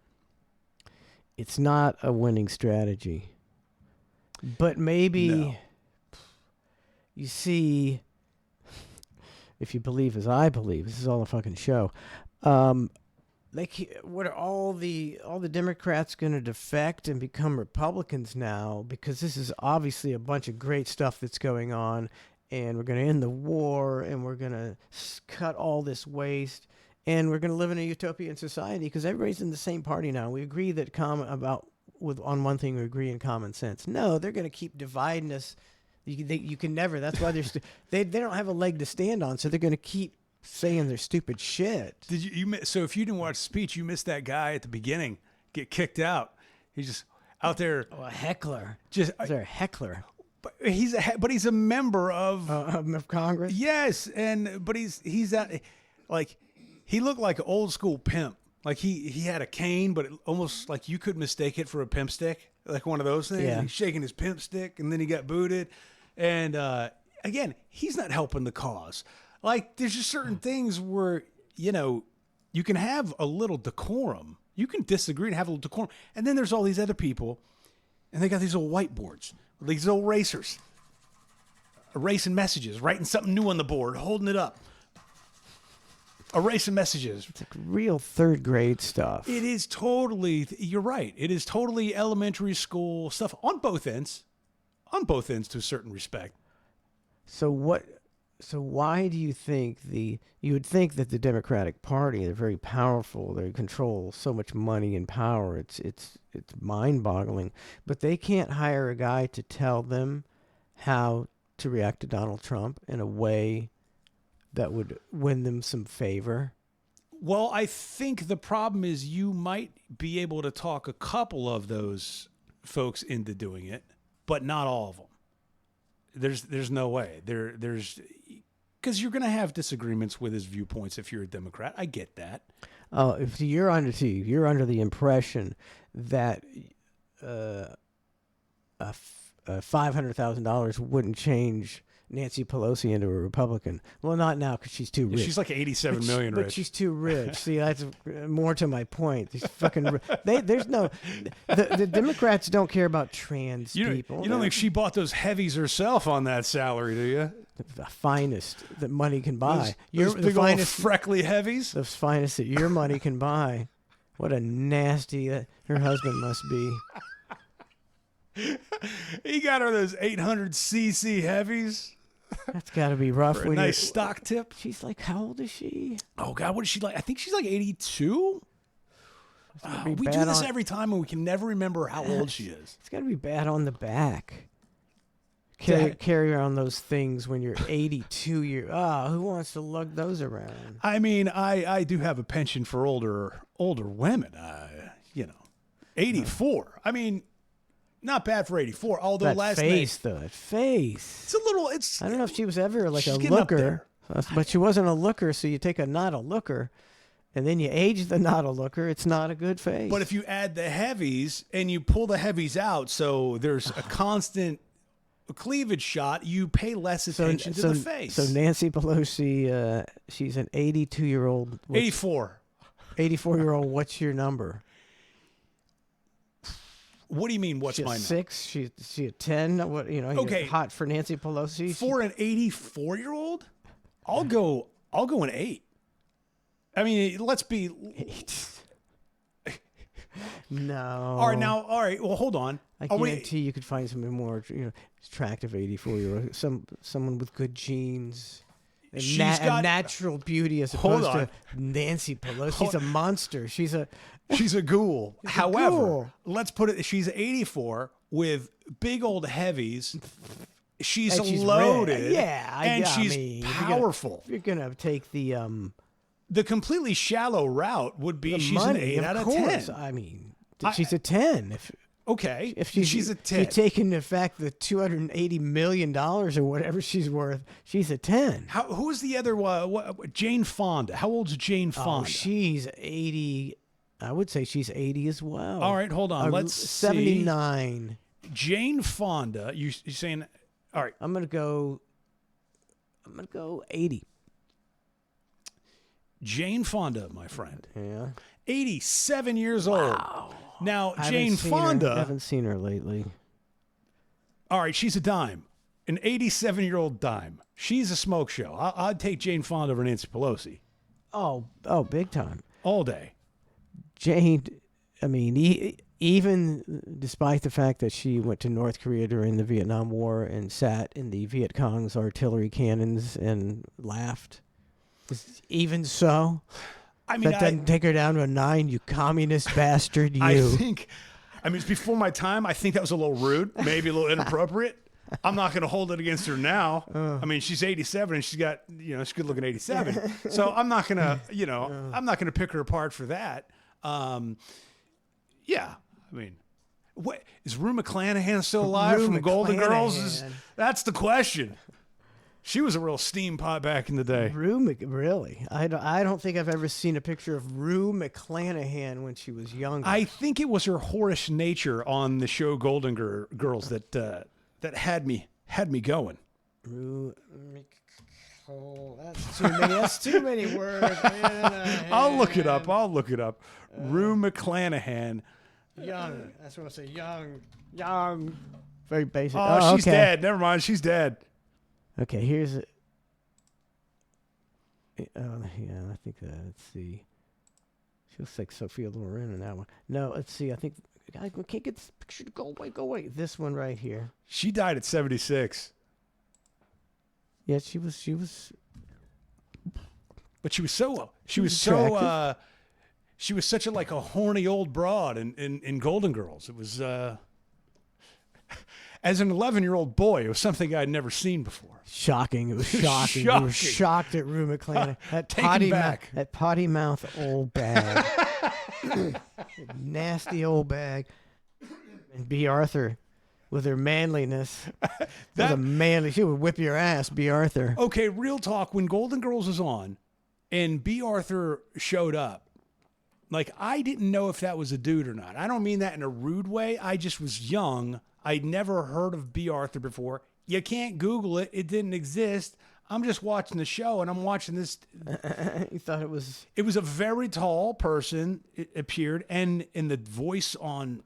It's not a winning strategy. But maybe No. you see, if you believe as I believe, this is all a fucking show. What are all the Democrats going to defect and become Republicans now? Because this is obviously a bunch of great stuff that's going on, and we're going to end the war, and we're going to cut all this waste, and we're going to live in a utopian society because everybody's in the same party now. We agree that on one thing we agree in common sense. No, they're going to keep dividing us. You can never. That's why they don't have a leg to stand on, so they're going to keep saying their stupid shit. Did you so if you didn't watch the speech, you missed that guy at the beginning get kicked out. He's just out there. Oh, a heckler. Just Is there a heckler but he's a member of Congress? Yes, but he's out, like he looked like an old school pimp. Like he had a cane, but almost like you could mistake it for a pimp stick, like one of those things. Yeah. He's shaking his pimp stick, and then he got booted. And again, he's not helping the cause. Like there's just certain things where you can have a little decorum. You can disagree and have a little decorum. And then there's all these other people, and they got these old whiteboards, these old racers, erasing messages, writing something new on the board, holding it up. Erasing messages. It's like real third grade stuff. It is totally, you're right. It is totally elementary school stuff on both ends to a certain respect. So why do you think you would think that the Democratic Party, they're very powerful, they control so much money and power, it's mind-boggling, but they can't hire a guy to tell them how to react to Donald Trump in a way that would win them some favor? Well, I think the problem is you might be able to talk a couple of those folks into doing it, but not all of them. There's no way. There's because you're going to have disagreements with his viewpoints if you're a Democrat. I get that. Oh, if you're under the impression that $500,000 wouldn't change Nancy Pelosi into a Republican. Well, not now because she's too rich. She's like 87 million rich. But she's too rich. See, that's more to my point. These fucking there's no the Democrats don't care about trans people. You don't think she bought those heavies herself on that salary, do you? The finest that money can buy. Those big old freckly heavies. The finest that your money can buy. What a nasty her husband must be. He got her those 800cc heavies. That's got to be rough. For a nice stock tip. She's like, how old is she? Oh, God, what is she like? I think she's like 82. We do this every time, and we can never remember how old she is. It's got to be bad on the back. Carry around those things when you're 82 years. Who wants to lug those around? I mean, I do have a penchant for older women. 84. I mean, not bad for 84. Although that last face, night, though, that face. It's a little. It's. I don't know if she was ever like a getting up looker, there. but she wasn't a looker. So you take a not a looker, and then you age the not a looker. It's not a good face. But if you add the heavies and you pull the heavies out, so there's a constant cleavage shot, you pay less attention to the face. So Nancy Pelosi, she's an 82-year-old. 84. 84-year-old. What's your number? What do you mean? What's she my a 6? She a 10? What Okay. Hot for Nancy Pelosi. For an 84-year-old, I'll go an 8. I mean, let's be 8. No. All right. Well, hold on. I guarantee you could find somebody more, attractive 84-year-old, someone with good genes. And natural beauty as opposed to Nancy Pelosi. She's a monster. She's a ghoul. However, ghoul. let's put it, she's 84 with big old heavies. She's loaded. loaded. Yeah. And she's powerful. If you're going to take the completely shallow route would be she's money, an 8 out of course. 10. I mean, she's a 10. Okay. If she's a 10. If you take into fact the $280 million or whatever she's worth, she's a 10. Who's the other Jane Fonda? How old's Jane Fonda? Oh, she's 80. I would say she's 80 as well. All right, hold on. Let's 79. See. Jane Fonda, you're saying, all right. I'm gonna go 80. Jane Fonda, my friend. Yeah. 87 years old. Now, I Jane Fonda. haven't seen her lately. All right, she's a dime. An 87-year-old dime. She's a smoke show. I'd take Jane Fonda over Nancy Pelosi Oh, big time. all day. Jane, I mean, even despite the fact that she went to North Korea during the Vietnam War and sat in the Viet Cong's artillery cannons and laughed, even so, I mean, that doesn't take her down to a 9, you communist bastard, you. I mean, it's before my time. I think that was a little rude, maybe a little inappropriate. I'm not going to hold it against her now. I mean, she's 87 and she's got, she's good looking 87. So I'm not going to, I'm not going to pick her apart for that. Yeah. I mean, what is Rue McClanahan still alive Rue from Golden Girls? McClanahan. That's the question. She was a real steam pot back in the day. Really? I don't think I've ever seen a picture of Rue McClanahan when she was younger. I think it was her whorish nature on the show Golden Girls that had me going. Rue that's too many. That's too many words. I'll look it up. Rue McClanahan. Young. That's what I say. Young. Very basic. Oh, she's okay. dead. Never mind. She's dead. Okay, here's it. Yeah, I think let's see. She looks like Sophia Loren in that one. No, let's see. I think I can't get this picture to go away. This one right here. She died at 76. Yeah, she was. But she was so she was such a like a horny old broad in Golden Girls. It was as an 11-year-old boy, it was something I'd never seen before. Shocking. It was shocking. We were shocked at Rue McClanahan. That potty mouth old bag. Nasty old bag. And B. Arthur with her manliness. She would whip your ass, B. Arthur. Okay, real talk. When Golden Girls was on and B. Arthur showed up, like, I didn't know if that was a dude or not. I don't mean that in a rude way. I just was young. I'd never heard of B. Arthur before. You can't Google it. It didn't exist. I'm just watching the show, and I'm watching this. You thought it was... It was a very tall person. It appeared, and in the voice on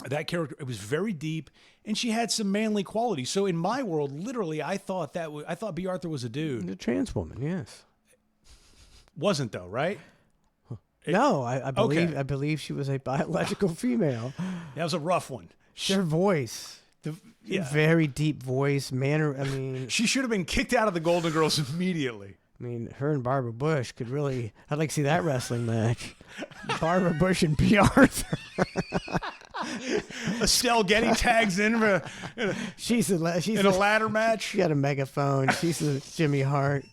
that character, it was very deep, and she had some manly qualities. So in my world, literally, I thought B. Arthur was a dude. A trans woman, yes. Wasn't though, right? No, I believe she was a biological female. That was a rough one. Her voice. Very deep voice, manner. I mean, she should have been kicked out of the Golden Girls immediately. I mean, her and Barbara Bush could really. I'd like to see that wrestling match. Barbara Bush and B. Arthur. Estelle Getty tags in she's in a ladder match. She got a megaphone. She's a Jimmy Hart.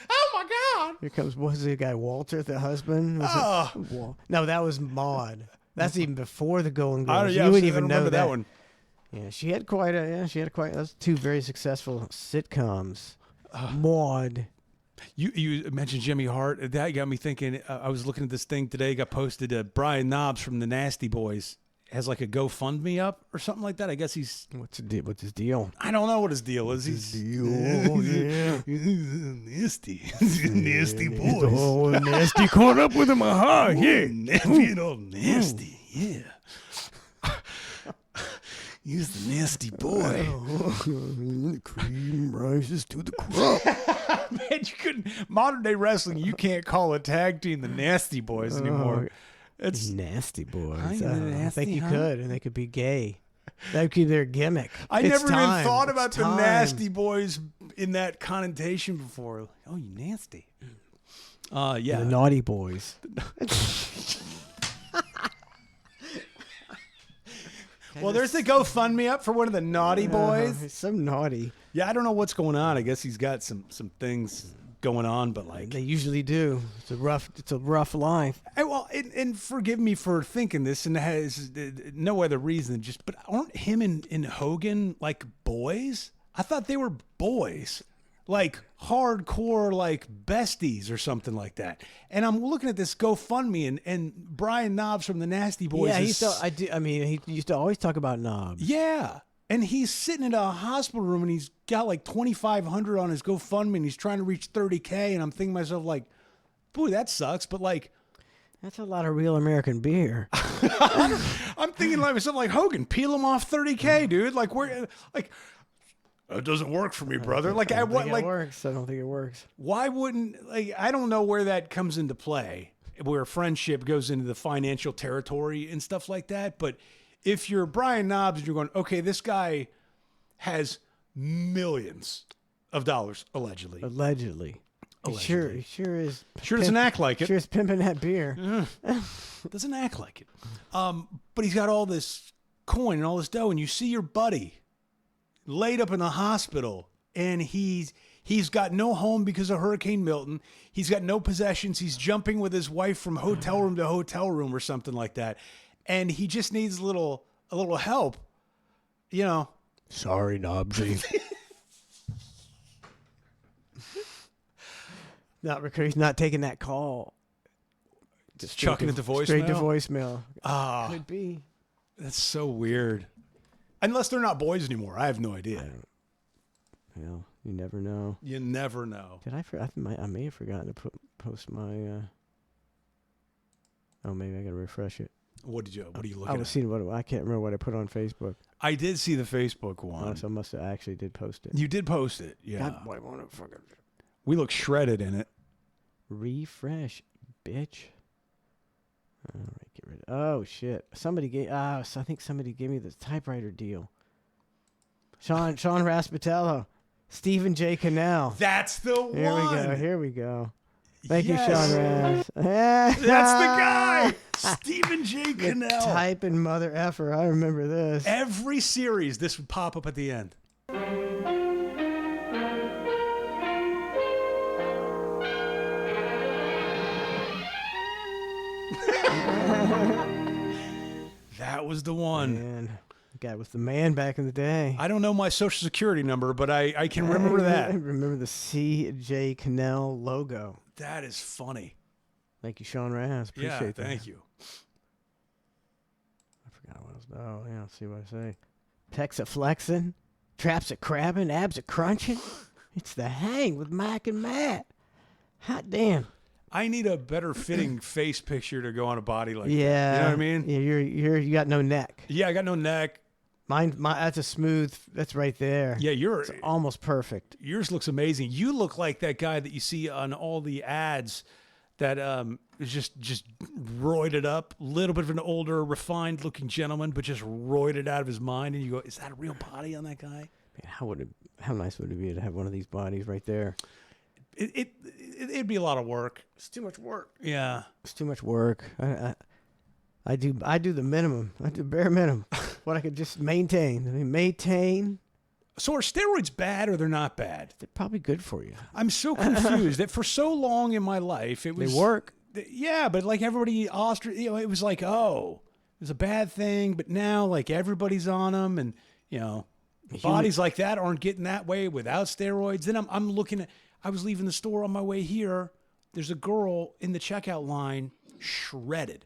Oh my God! Here comes what's the guy? Walter, the husband. No, that was Maude. That's even before the Golden Girls. You wouldn't even know that one. Yeah, she had quite. Those two very successful sitcoms. Maude. You mentioned Jimmy Hart. That got me thinking. I was looking at this thing today. Got posted. Brian Knobs from the Nasty Boys has like a GoFundMe up or something like that. I guess he's what's his deal? I don't know what his deal is. Nasty, nasty boys. Oh, nasty caught up with him. Aha, yeah, nasty, yeah. He's the nasty boy. The cream rises to the crop. Man, you couldn't. Modern day wrestling, you can't call a tag team the Nasty Boys anymore. It's Nasty Boys. Nasty, I think you could, and they could be gay. That would be their gimmick. I never even thought about the Nasty Boys in that connotation before. Oh, you nasty. Yeah. The Naughty Boys. Well, there's the GoFundMe up for one of the Naughty Boys. He's so naughty. Yeah, I don't know what's going on. I guess he's got some things going on, but like they usually do. It's a rough life. And forgive me for thinking this, and has no other reason. But aren't him and Hogan like boys? I thought they were boys, like hardcore, like besties or something like that. And I'm looking at this GoFundMe, and Brian Knobs from the Nasty Boys. Yeah, he used to always talk about Knobs. Yeah. And he's sitting in a hospital room, and he's got like $2,500 on his GoFundMe, and he's trying to reach $30K. And I'm thinking to myself, like, boy, that sucks. But like, That's a lot of real American beer. I'm thinking like something like Hogan, peel him off 30K, dude. Like where, like it doesn't work for me, brother. Like I don't what, think like it works. I don't think it works. why wouldn't like I don't know where that comes into play, where friendship goes into the financial territory and stuff like that. But if you're Brian Knobs and you're going, okay, this guy has millions of dollars allegedly. Allegedly. He sure is. Sure doesn't act like it. Sure is pimping that beer. Doesn't act like it. But he's got all this coin and all this dough, and you see your buddy laid up in the hospital, and he's got no home because of Hurricane Milton. He's got no possessions. He's jumping with his wife from hotel room to hotel room or something like that, and he just needs a little help. You know. Sorry, Nobsy. He's not taking that call. Just chucking it to voicemail. Straight to voicemail. Ah, Could be. that's so weird. Unless they're not boys anymore, I have no idea. Well, you never know. You never know. Did I may have forgotten to post my. Oh, maybe I gotta refresh it. What are you looking I was at? seeing I can't remember what I put on Facebook. I did see the Facebook one. Oh, so I must have actually did post it. You did post it, yeah. God, why won't it fucking We look shredded in it. refresh, bitch? All right, get rid of. Oh shit! Somebody gave. I think somebody gave me the typewriter deal. Sean Raspatello, Stephen J. Cannell. That's the one. Here we go. Thank Yes. you, Sean Ras. That's the guy, Stephen J. The Cannell. typing mother effer. I remember this. Every series, this would pop up at the end. That was the one. Man, the guy was the man back in the day. I don't know my social security number, but I can remember I that. remember the C.J. Cannell logo. That is funny. Thank you, Sean Ras. Appreciate Yeah, that. thank you. I forgot what else. Oh, yeah, let's see what I say. Pecs a flexing, traps a crabbing, abs a crunching. It's the hang with Mike and Matt. Hot damn. I need a better fitting face picture to go on a body like Yeah. that. You know what I mean? Yeah, you got no neck. Yeah, I got no neck. Mine, that's a smooth. That's right there. Yeah, It's almost perfect. yours looks amazing. You look like that guy that you see on all the ads that is just roided up, a little bit of an older, refined looking gentleman, but just roided out of his mind. And you go, is that a real body on that guy? Man, how nice would it be to have one of these bodies right there? It'd be a lot of work. It's too much work. Yeah. It's too much work. I do the minimum. I do bare minimum. What I could just maintain. I mean, maintain. So are steroids bad or they're not bad? They're probably good for you. I'm so confused that for so long in my life it was They work. Yeah, but like everybody, it was like, oh, it was a bad thing, but now like everybody's on them, and bodies like that aren't getting that way without steroids. Then I'm looking at. I was leaving the store on my way here. There's a girl in the checkout line, shredded,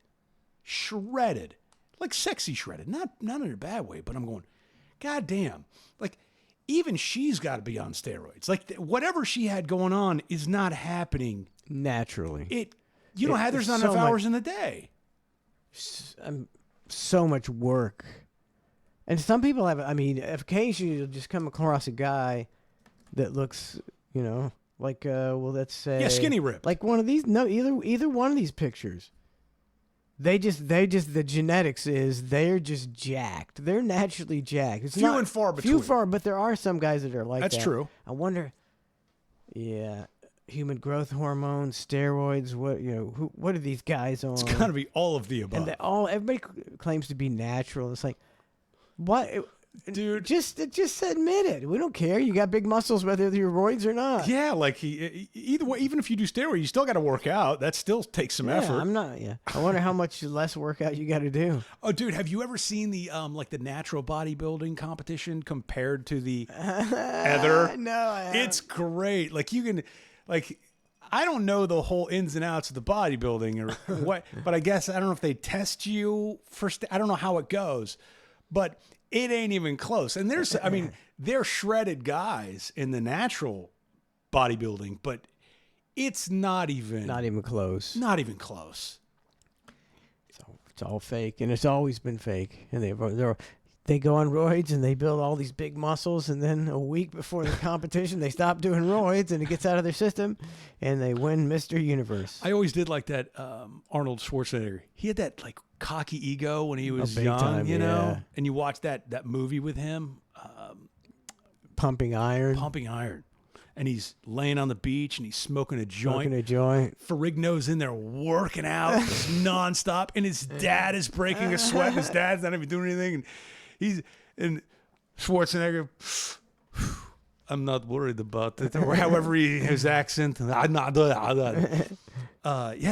like sexy shredded, not in a bad way, but I'm going, God damn, like even she's got to be on steroids. Like whatever she had going on is not happening Naturally. there's not enough hours in the day. So much work. And some people have, occasionally you'll just come across a guy that looks, like, let's say. Yeah, skinny ripped. Like one of these, no, either one of these pictures. The genetics is they're just jacked. They're naturally jacked. It's Few and far between. But there are some guys that are like that. That's true. I wonder, human growth hormones, steroids, what are these guys on? It's got to be all of the above. And everybody claims to be natural. It's like, what, Dude. Just admit it. We don't care. You got big muscles whether you're roids or not. Yeah, like either way, even if you do steroids, you still got to work out. That still takes some effort. I'm not. Yeah. I wonder how much less workout you got to do. Oh, dude, have you ever seen the the natural bodybuilding competition compared to the other? No, I haven't. It's great. Like you can, I don't know the whole ins and outs of the bodybuilding or what, but I guess I don't know if they test you first. I don't know how it goes, but it ain't even close. And they're shredded guys in the natural bodybuilding, but It's not even close. Not even close. It's all fake, and it's always been fake. And they go on roids and they build all these big muscles, and then a week before the competition, they stop doing roids, and it gets out of their system, and they win Mr. Universe. I always did like that Arnold Schwarzenegger. He had that like cocky ego when he was big young, time, you know. yeah. And you watch that movie with him, Pumping iron. Pumping Iron, and he's laying on the beach and he's smoking a joint. Smoking a joint. Ferrigno's in there working out just nonstop, and his dad is breaking a sweat. And his dad's not even doing anything, and Schwarzenegger. I'm not worried about it, or however his accent. Yeah,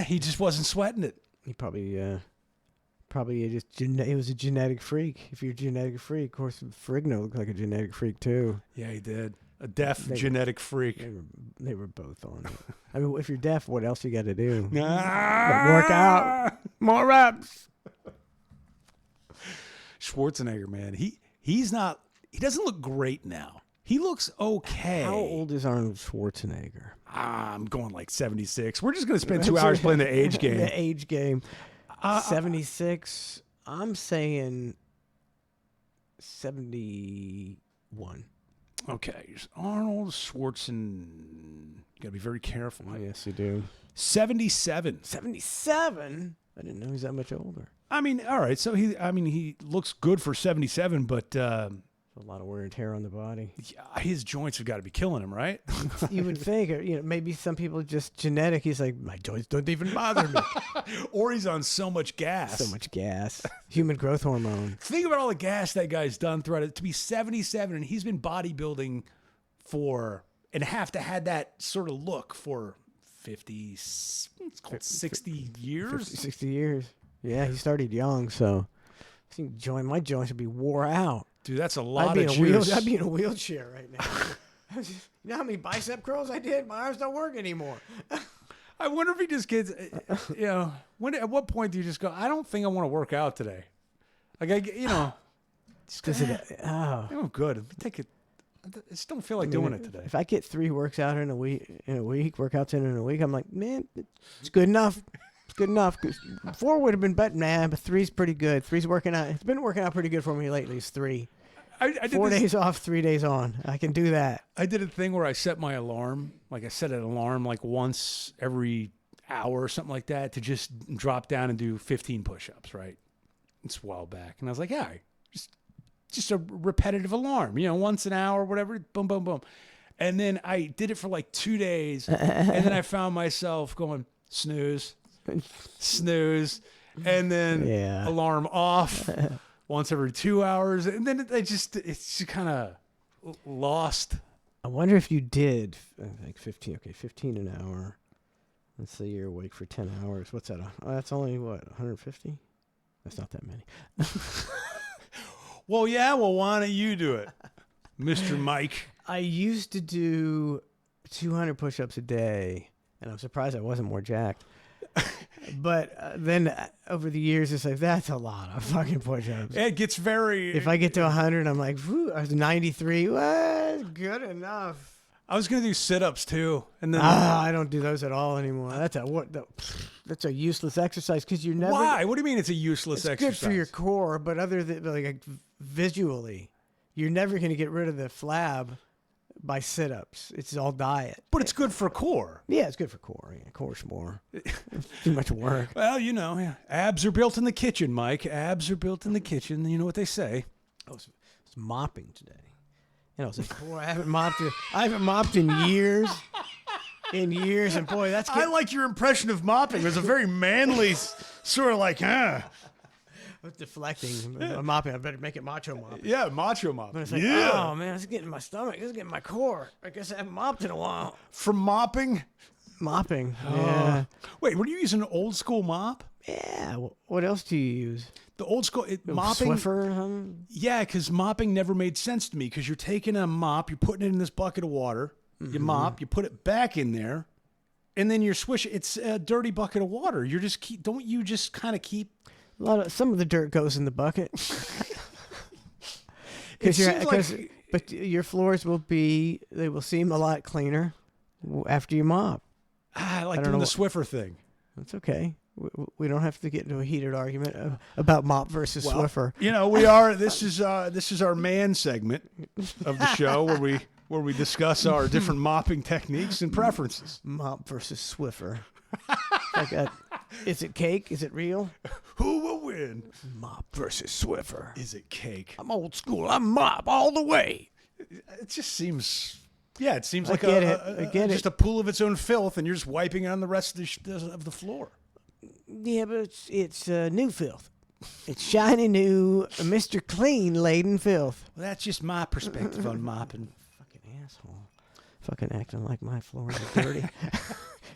he just wasn't sweating it. He probably he was a genetic freak. If you're a genetic freak, of course, Ferrigno looked like a genetic freak too. Yeah, he did. A deaf genetic freak. They were both on it. I mean, if you're deaf, what else you got to do? Ah! Work out, more reps. Schwarzenegger, man, he doesn't look great now. He looks okay. How old is Arnold Schwarzenegger? I'm going like 76. We're just going to spend 2 hours playing the age game. The age game. 76. I'm saying 71. Okay, Arnold Schwarzenegger. You got to be very careful. Yes, you do. 77. 77? I didn't know he was that much older. I mean, all right. So he looks good for 77, but A lot of wear and tear on the body. his joints have got to be killing him, right? You would think, maybe some people just genetic. He's like, my joints don't even bother me. Or he's on so much gas. So much gas. Human growth hormone. Think about all the gas that guy's done throughout it. To be 77, and he's been bodybuilding and have to had that sort of look for 50, it's called 60 years? 50, 60 years. Yeah, he started young, so I think my joints would be wore out. Dude, that's a lot I'd of be juice. I'd be in a wheelchair right now. You know how many bicep curls I did? My arms don't work anymore. I wonder if he just gets, at what point do you just go, I don't think I want to work out today. Like, I'm good. Take it. I just don't feel like doing it today. If I get 3 workouts in a week, I'm like, man, it's good enough. It's good enough. 4 would have been better, but 3's pretty good. 3's working out. It's been working out pretty good for me lately. It's 3. I did 4 days off, 3 days on. I can do that. I did a thing where I set my alarm. Like I set an alarm like once every hour or something like that to just drop down and do 15 push-ups, right? It's a while back. And I was like, yeah, just a repetitive alarm, once an hour, whatever, boom, boom, boom. And then I did it for like 2 days. And then I found myself going, snooze, and then alarm off once every 2 hours. And then it's just kind of lost. I wonder if you did like 15. Okay, 15 an hour. Let's say you're awake for 10 hours. What's that? That's only 150? That's not that many. Well, yeah. Well, why don't you do it, Mr. Mike? I used to do 200 push-ups a day, and I'm surprised I wasn't more jacked. But then over the years, it's like, that's a lot of fucking push-ups. It gets very... If I get to 100, I'm like, whew, I was 93. Well, good enough. I was going to do sit-ups, too. And then I don't do those at all anymore. That's a useless exercise because you're never... Why? What do you mean it's a useless exercise? It's good for your core, but other than like visually, you're never going to get rid of the flab by sit-ups. It's all diet. But it's good for core. Yeah, it's good for core. Yeah, core's more. Too much work. Well, abs are built in the kitchen, Mike. Abs are built in the kitchen. You know what they say. I was mopping today. And I was like, boy, I haven't mopped in years. And boy, that's I like your impression of mopping. It was a very manly sort of like, I was deflecting. I'm mopping. I better make it macho mop. Yeah, macho mop. But it's like, oh, man, it's getting my stomach. It's getting my core. I guess I haven't mopped in a while. From mopping? Mopping, yeah. Wait, were you using an old school mop? Yeah. What else do you use? The old school mopping. Swiffer or something? Yeah, because mopping never made sense to me because you're taking a mop, you're putting it in this bucket of water, you mop, you put it back in there, and then you're swishing. It's a dirty bucket of water. You're just don't you just kind of keep... Some of the dirt goes in the bucket. But your floors will seem a lot cleaner after you mop. I like I don't doing know the Swiffer thing. It's okay. We don't have to get into a heated argument about Mop versus Swiffer. You know, we are. This is our man segment of the show where we discuss our different mopping techniques and preferences. Mop versus Swiffer. Like that. Is it cake? Is it real? Who will win? Mop versus Swiffer. Is it cake? I'm old school. I'm Mop all the way. It just seems. Yeah, it seems I like get it. I get just it. a pool of its own filth, and you're just wiping it on the rest of the floor. Yeah, but it's new filth. It's shiny new, Mr. Clean laden filth. Well, that's just my perspective on mopping. Fucking asshole. Fucking acting like my floors are dirty.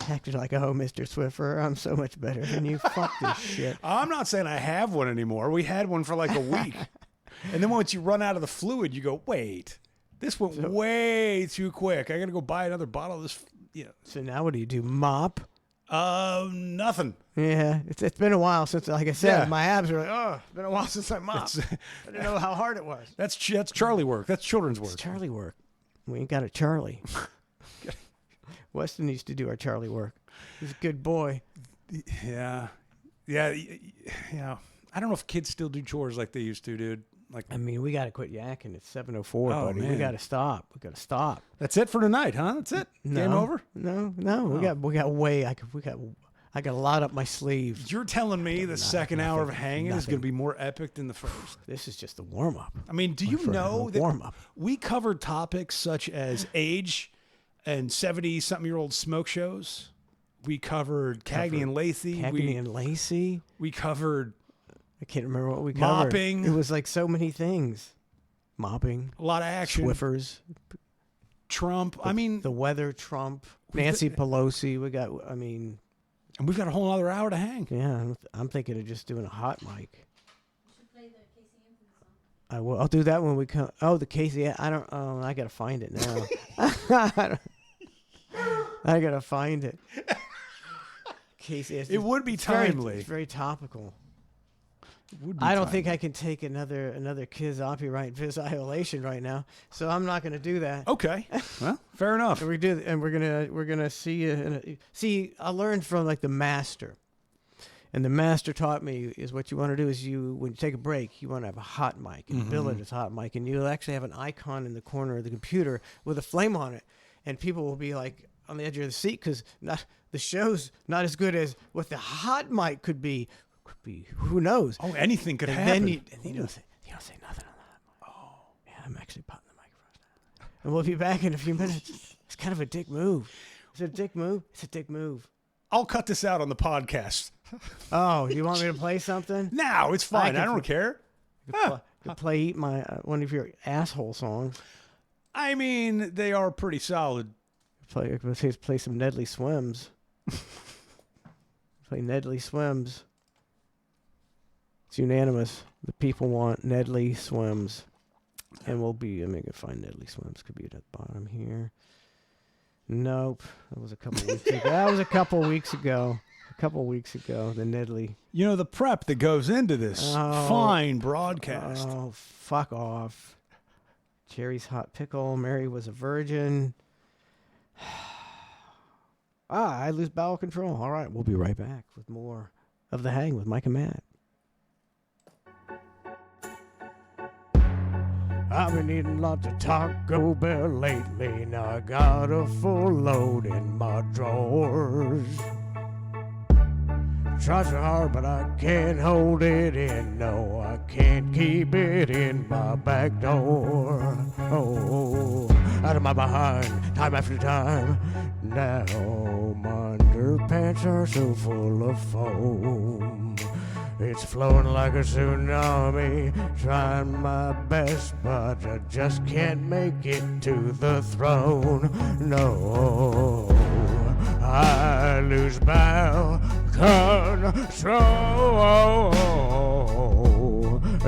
Acting like, oh, Mr. Swiffer, I'm so much better than you. Fuck this shit. I'm not saying I have one anymore. We had one for like a week. And then once you run out of the fluid, you go, wait, this went way too quick. I got to go buy another bottle of this. You know. So now what do? Mop? Nothing. Yeah, it's been a while since, like I said, Yeah. my abs are like, oh, it's been a while since I mopped. I didn't know how hard it was. That's Charlie work. That's children's work. It's Charlie work. We ain't got a Charlie. Weston used to do our Charlie work. He's a good boy. Yeah. I don't know if kids still do chores like they used to, dude. Like, I mean, we got to quit yakking. It's 7:04, buddy. man. We got to stop. We got to stop. that's it for tonight, huh? That's it. Game No, over. No. We got way. I got a lot up my sleeves. You're telling me the second hour of hanging is nothing. going to be more epic than the first? This is just a warm up. I mean, do you For a know that warm-up. we covered topics such as age and 70-something-year-old smoke shows? We covered Cagney and Lacey. Cagney and Lacey. We covered I can't remember what we covered. Mopping. It was like so many things. Mopping. a lot of action. Swiffers. Trump. I mean, The weather. Trump. Nancy Pelosi. We got. I mean. and we've got a whole other hour to hang. Yeah. I'm thinking of just doing a hot mic. I will. I'll do that when we come. Oh, the Casey. I don't. Oh, I gotta find it now. I gotta find it. Casey. It would be timely. It's very topical. It would be I don't timely. think I can take another copyright violation right now, so I'm not going to do that. Okay. Well, fair enough. And we're gonna see. See, I learned from like the master, and the master taught me is what you want to do is when you take a break, you want to have a hot mic and bill it as hot mic, and you'll actually have an icon in the corner of the computer with a flame on it, and people will be like on the edge of the seat because the show's not as good as what the hot mic could be. Who knows? Oh, anything could And happen. then you don't say nothing on that. Oh, yeah, I'm actually potting the microphone now. And we'll be back in a few minutes. It's kind of a dick move. Is it a dick move? It's a dick move. I'll cut this out on the podcast. Oh, you want me to play something? No, it's fine. I I can don't care. To play my one of your asshole songs. I mean, they are pretty solid. Play some Nedley Swims. Play Nedley Swims. It's unanimous. The people want Nedley Swims. And we'll be, I'm going to find Nedley Swims. Could be at the bottom here. Nope. That was a couple weeks ago. A couple weeks ago, the Nedley. You know, the prep that goes into this fine broadcast. Oh, fuck off. Jerry's Hot Pickle. Mary was a virgin. I lose bowel control. All right, we'll be right back with more of The Hang with Mike and Matt. I've been eating lots of Taco Bell lately. Now I got a full load in my drawers. Try so hard, but I can't hold it in. No, I can't keep it in my back door. Oh, out of my behind, time after time. Now my underpants are so full of foam. It's flowing like a tsunami, trying my best, but I just can't make it to the throne. No, I lose bowel control.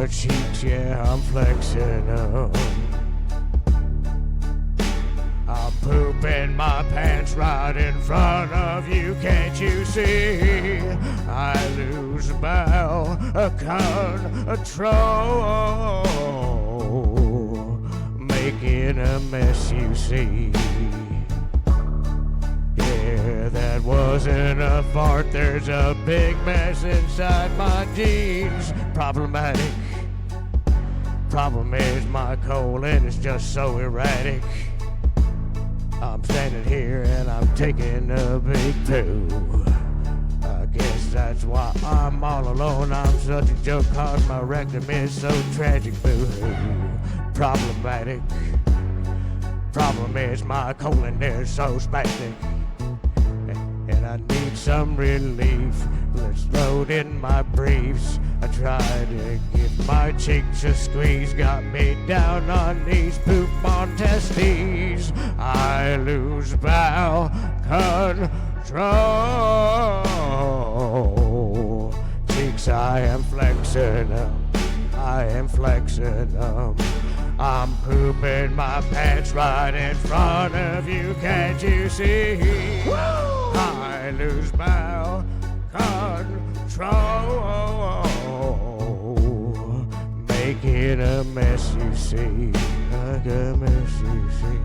Cheeks, yeah, I'm flexing them. I'm pooping my pants right in front of you, can't you see? I lose bowel control, making a mess, you see. Yeah, Yeah, that wasn't a fart. There's a big mess inside my jeans. Problematic. Problem is my colon is just so erratic. I'm standing here and I'm taking a big poo. I guess that's why I'm all alone. I'm such a joke cause my rectum is so tragic. Boo-hoo. Problematic. Problem is my colon is so spastic. And I need some relief. Let's load in my briefs. I tried to give my cheeks a squeeze. Got me down on knees, poop on testes. I lose bowel control. Cheeks I am flexing them. I am flexing them. I'm pooping my pants right in front of you. Can't you see? Woo! I lose bowel control. Making a mess, you see. Like a mess, you see.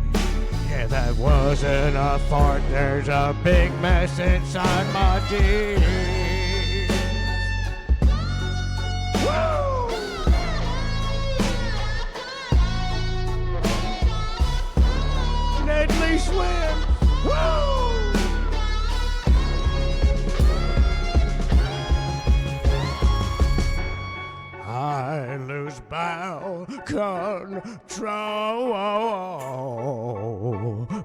Yeah, that wasn't a fart. There's a big mess inside my jeans. Woo! Deadly swim. Woo! I lose bowel control.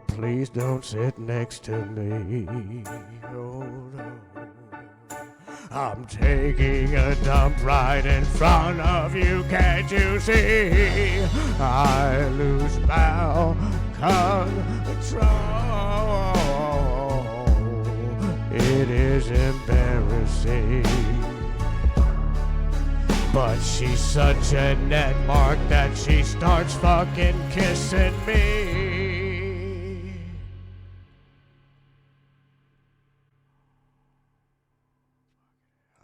Please don't sit next to me. Oh no. I'm taking a dump right in front of you, can't you see? I lose bowel control. It is embarrassing. But she's such a net mark that she starts fucking kissing me.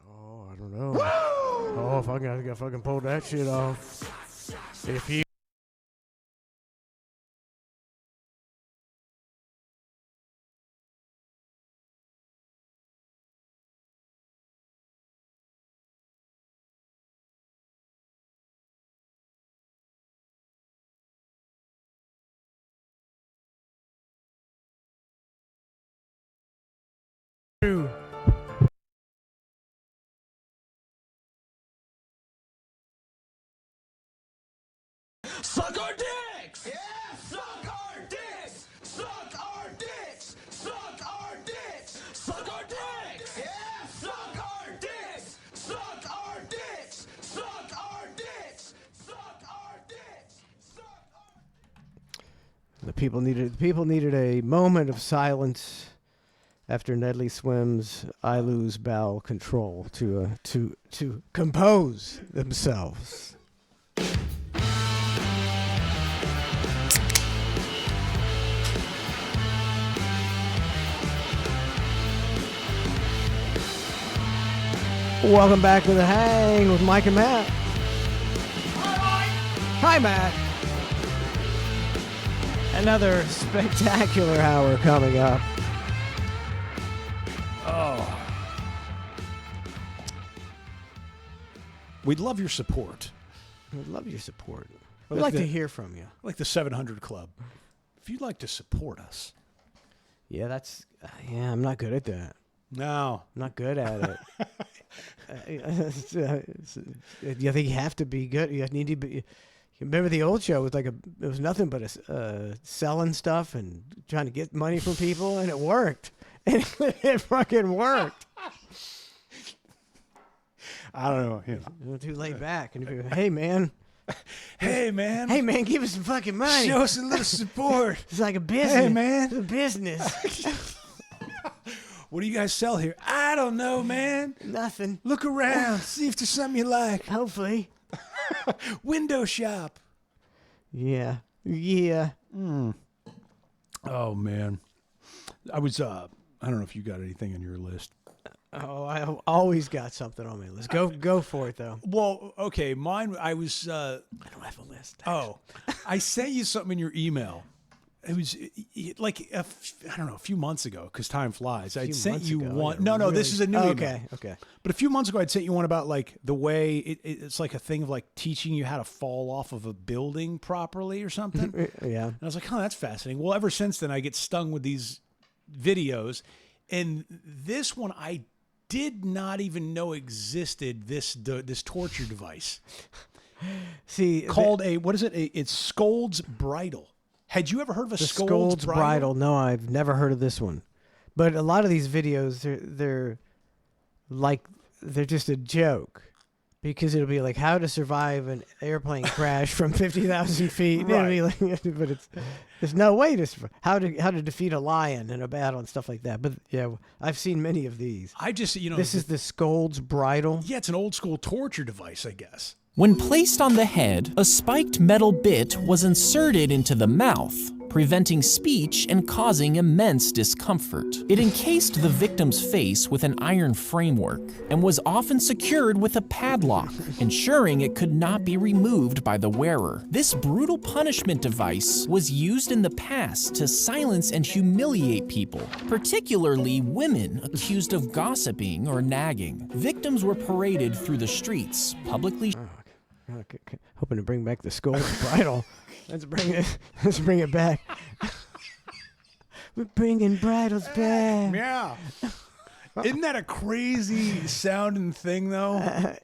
Oh, I don't know. Oh, if I gotta fucking pull that shit off. If you Suck our dicks! Yeah! Suck our dicks! Suck our dicks! Suck our dicks! Suck our dicks! Yeah! Suck our dicks! Suck our dicks! Suck our dicks! Suck our dicks! Suck our The people needed a moment of silence after Nedley Swim's "I Lose Bowel Control" to compose themselves. Welcome back to The Hang with Mike and Matt. Hi, Matt. Another spectacular hour coming up. Oh. We'd love your support. We'd love your support. We'd like to hear from you. Like the 700 Club. If you'd like to support us. Yeah, I'm not good at that. No. I'm not good at it. You think you have to be good? You need to be. You remember the old show was it was nothing but selling stuff and trying to get money from people, and it worked. And it fucking worked. I don't know. You're too laid back, and you're, hey man, hey man, give us some fucking money. show us a little support. It's like a business. Hey man, it's a business. What do you guys sell here? I don't know, man. Nothing. Look around. See if there's something you like. Hopefully. Window shop. Yeah. Oh, man. I was, I don't know if you got anything on your list. Oh, I always got something on my list. Go for it, though. Well, okay. Mine, I was... I don't have a list. I sent you something in your email. It was like I don't know, a few months ago, because time flies. I'd sent months you ago, one. yeah, No, this really- is a new Oh, email. okay. But a few months ago, I'd sent you one about like the way it's like a thing of like teaching you how to fall off of a building properly or something. And Yeah. I was like, oh, that's fascinating. Well, ever since then, I get stung with these videos. And this one, I did not even know existed, this torture device See, called what is it? It's Scold's Bridle. Had you ever heard of a the Scold's Bridle. No, I've never heard of this one. But a lot of these videos, they're just a joke. Because it'll be like how to survive an airplane crash from 50,000 feet. Right. It'll be like, but there's no way to how to defeat a lion in a battle and stuff like that. But yeah, I've seen many of these. I just, This is the Scold's Bridle. yeah, it's an old school torture device, I guess. When placed on the head, a spiked metal bit was inserted into the mouth, preventing speech and causing immense discomfort. It encased the victim's face with an iron framework and was often secured with a padlock, ensuring it could not be removed by the wearer. This brutal punishment device was used in the past to silence and humiliate people, particularly women accused of gossiping or nagging. Victims were paraded through the streets, publicly Okay. Hoping to bring back the Scold's Bridle. Let's bring it back. We're bringing bridles back. Yeah. Isn't that a crazy sounding thing, though?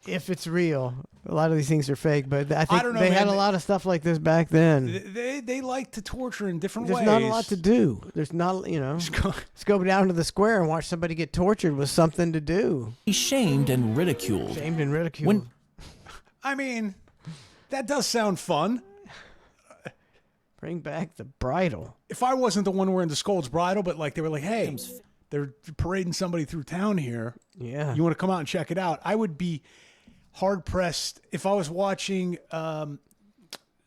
If it's real. A lot of these things are fake, but I think don't know, they had man. a lot of stuff like this back then. They like to torture in different There's ways. not a lot to do. There's not, let's go down to the square and watch somebody get tortured with something to do. shamed and ridiculed. Shamed and ridiculed. When- I mean, that does sound fun. Bring back the bridle. If I wasn't the one wearing the Scold's Bridle, but like they were like, hey, they're parading somebody through town here. Yeah. You want to come out and check it out? I would be hard pressed if I was watching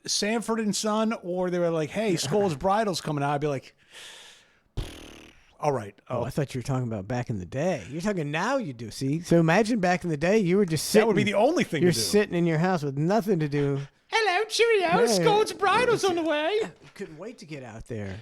Sanford and Son, or they were like, hey, Scold's Bridle's coming out. I'd be like, all right. Oh, I thought you were talking about back in the day. You're talking now you do, see? So imagine back in the day, you were just sitting. That would be the only thing You're to do. sitting in your house with nothing to do. Hello, Cheerio. Hey. Scold's Bridle's on the way. You couldn't wait to get out there.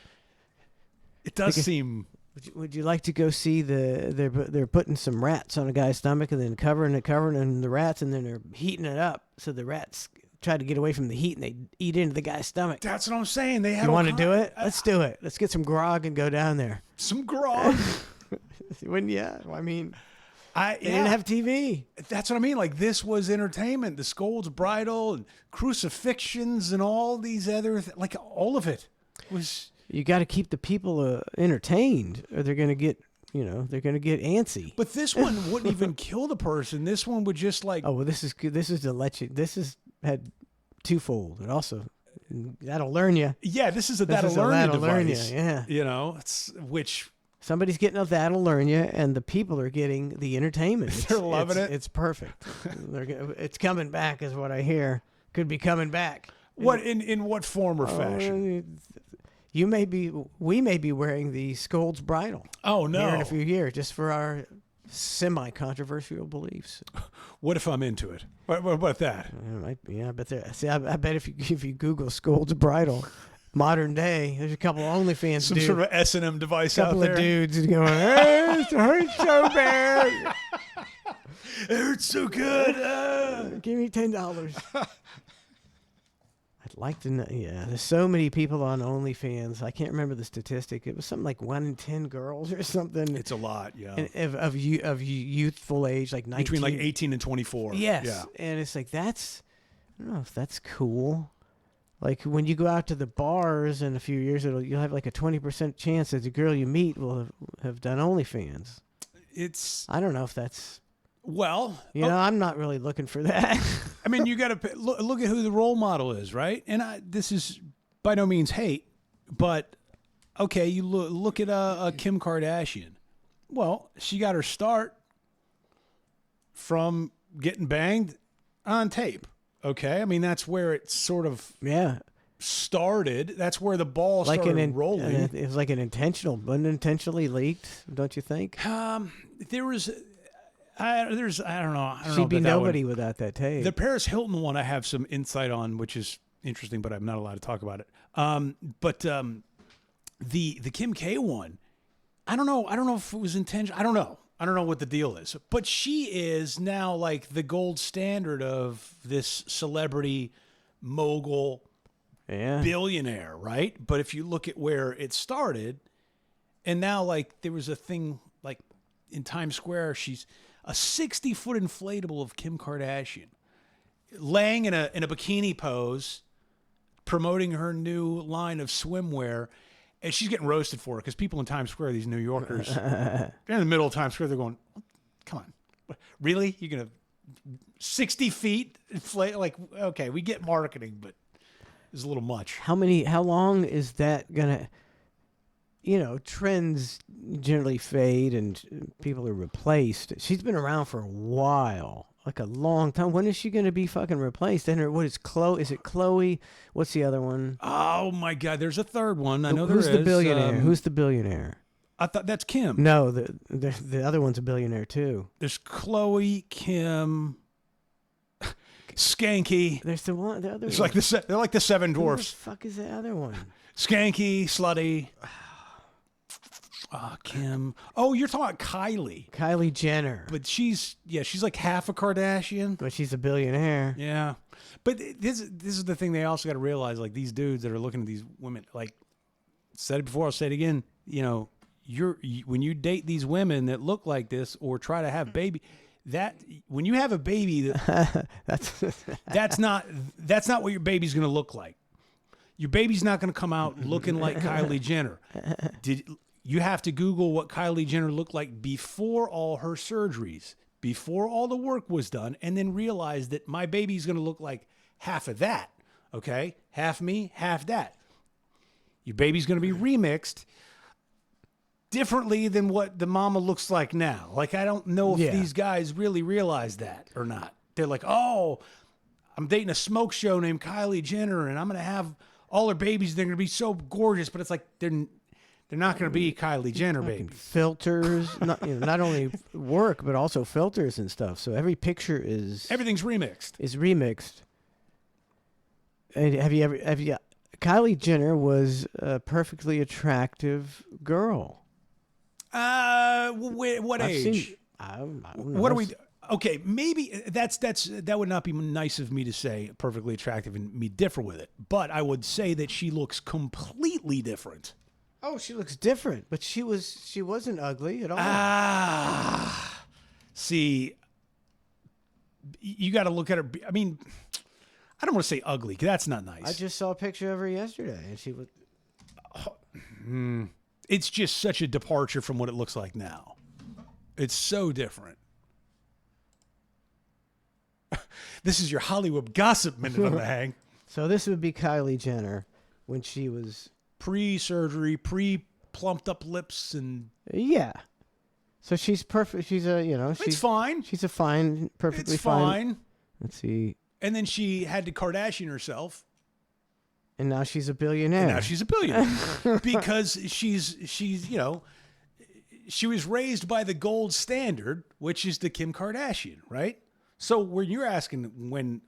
It does seem... Would you like to go see they're putting some rats on a guy's stomach and then covering in the rats and then they're heating it up so the rats try to get away from the heat and they eat into the guy's stomach. That's what I'm saying. They have You all want to kind- do it? Let's do it. Let's get some grog and go down there. Some grog. When I mean, They they didn't have TV. That's what I mean. Like, this was entertainment. The Scold's Bridle and crucifixions and all these other like all of it was. You got to keep the people entertained, or they're gonna get antsy. But this one wouldn't even kill the person. This one would just like. Oh well, this is good. This is to let you. This is had twofold. It also that'll learn you. Yeah, this is a This that'll is a learn you that'll learn device. you, yeah. You know, it's which. Somebody's getting a that'll learn you, and the people are getting the entertainment. They're loving it. It's perfect. It's coming back, is what I hear. Could be coming back. What in what form or fashion? We may be wearing the Scold's Bridle. Oh no! Here in a few years, just for our semi-controversial beliefs. What if I'm into it? What about that? It might be, yeah, but I bet if you Google Scold's Bridle, modern day, there's a couple of OnlyFans Some dudes, sort of S&M device couple out there. of dudes going, hey, it hurts so bad. It hurts so good. Give me $10. I'd like to know. Yeah, there's so many people on OnlyFans. I can't remember the statistic. It was something like 1 in 10 girls or something. It's a lot, yeah. And of youthful age, like 19. Between like 18 and 24. Yes. Yeah. And it's like, I don't know if that's cool. Like when you go out to the bars in a few years, you'll have like a 20% chance that the girl you meet will have done OnlyFans. I don't know if that's. Well, I'm not really looking for that. I mean, you got to look at who the role model is, right? And this is by no means hate, but okay, you look at Kim Kardashian. Well, she got her start from getting banged on tape. Okay, I mean that's where it sort of started. That's where the ball started rolling. It was like unintentionally leaked, don't you think? There was. I don't know. She'd be nobody without that tape. The Paris Hilton one I have some insight on, which is interesting, but I'm not allowed to talk about it. But the Kim K one, I don't know if it was intentional. I don't know what the deal is. But she is now like the gold standard of this celebrity mogul Yeah. billionaire, right? But if you look at where it started, and now like there was a thing like in Times Square, she's a 60-foot inflatable of Kim Kardashian laying in a bikini pose, promoting her new line of swimwear, and she's getting roasted for it because people in Times Square, these New Yorkers, they're in the middle of Times Square, they're going, "Come on, really? You're gonna 60 feet inflate? Like, okay, we get marketing, but it's a little much." How long is that gonna? Trends generally fade and people are replaced. She's been around for a while, like a long time. When is she gonna be fucking replaced? And what is Chloe? Is it Chloe? What's the other one? Oh my God, there's a third one. I know there Who's is. the billionaire? Who's the billionaire? I thought that's Kim. No, the other one's a billionaire too. There's Chloe, Kim, Skanky. There's the other It's one. like they're like the seven Who the dwarfs. fuck is the other one? Skanky, Slutty. Kim. Oh, you're talking about Kylie. Kylie Jenner. But she's like half a Kardashian. But she's a billionaire. Yeah. But this is the thing they also got to realize, like these dudes that are looking at these women, like said it before, I'll say it again, when you date these women that look like this or try to have baby, that when you have a baby, that's not what your baby's going to look like. Your baby's not going to come out looking like Kylie Jenner. You have to Google what Kylie Jenner looked like before all her surgeries, before all the work was done, and then realize that my baby's going to look like half of that, okay? Half me, half that. Your baby's going to be remixed differently than what the mama looks like now. Like, I don't know if these guys really realize that or not. They're like, oh, I'm dating a smoke show named Kylie Jenner, and I'm going to have all her babies. They're going to be so gorgeous, but it's like they're not going to be Kylie Jenner babies. Filters, not only work but also filters and stuff. So every picture Everything's remixed. is remixed. And have you? Kylie Jenner was a perfectly attractive girl. What I've age? seen- I don't know. What are we? Okay, maybe that would not be nice of me to say perfectly attractive and me differ with it. But I would say that she looks completely different. Oh, she looks different, but she wasn't ugly at all. See, you got to look at her. I mean, I don't want to say ugly, 'cause that's not nice. I just saw a picture of her yesterday, and she was. It's just such a departure from what it looks like now. It's so different. This is your Hollywood gossip minute on the hang. So this would be Kylie Jenner when she was. Pre-surgery, pre-plumped up lips, and Yeah. So she's perfect. She's a it's she's fine. She's a fine, perfectly It's fine. Let's see. And then she had to Kardashian herself. And now she's a billionaire. And now she's a billionaire because she's she was raised by the gold standard, which is the Kim Kardashian, right? So when you're asking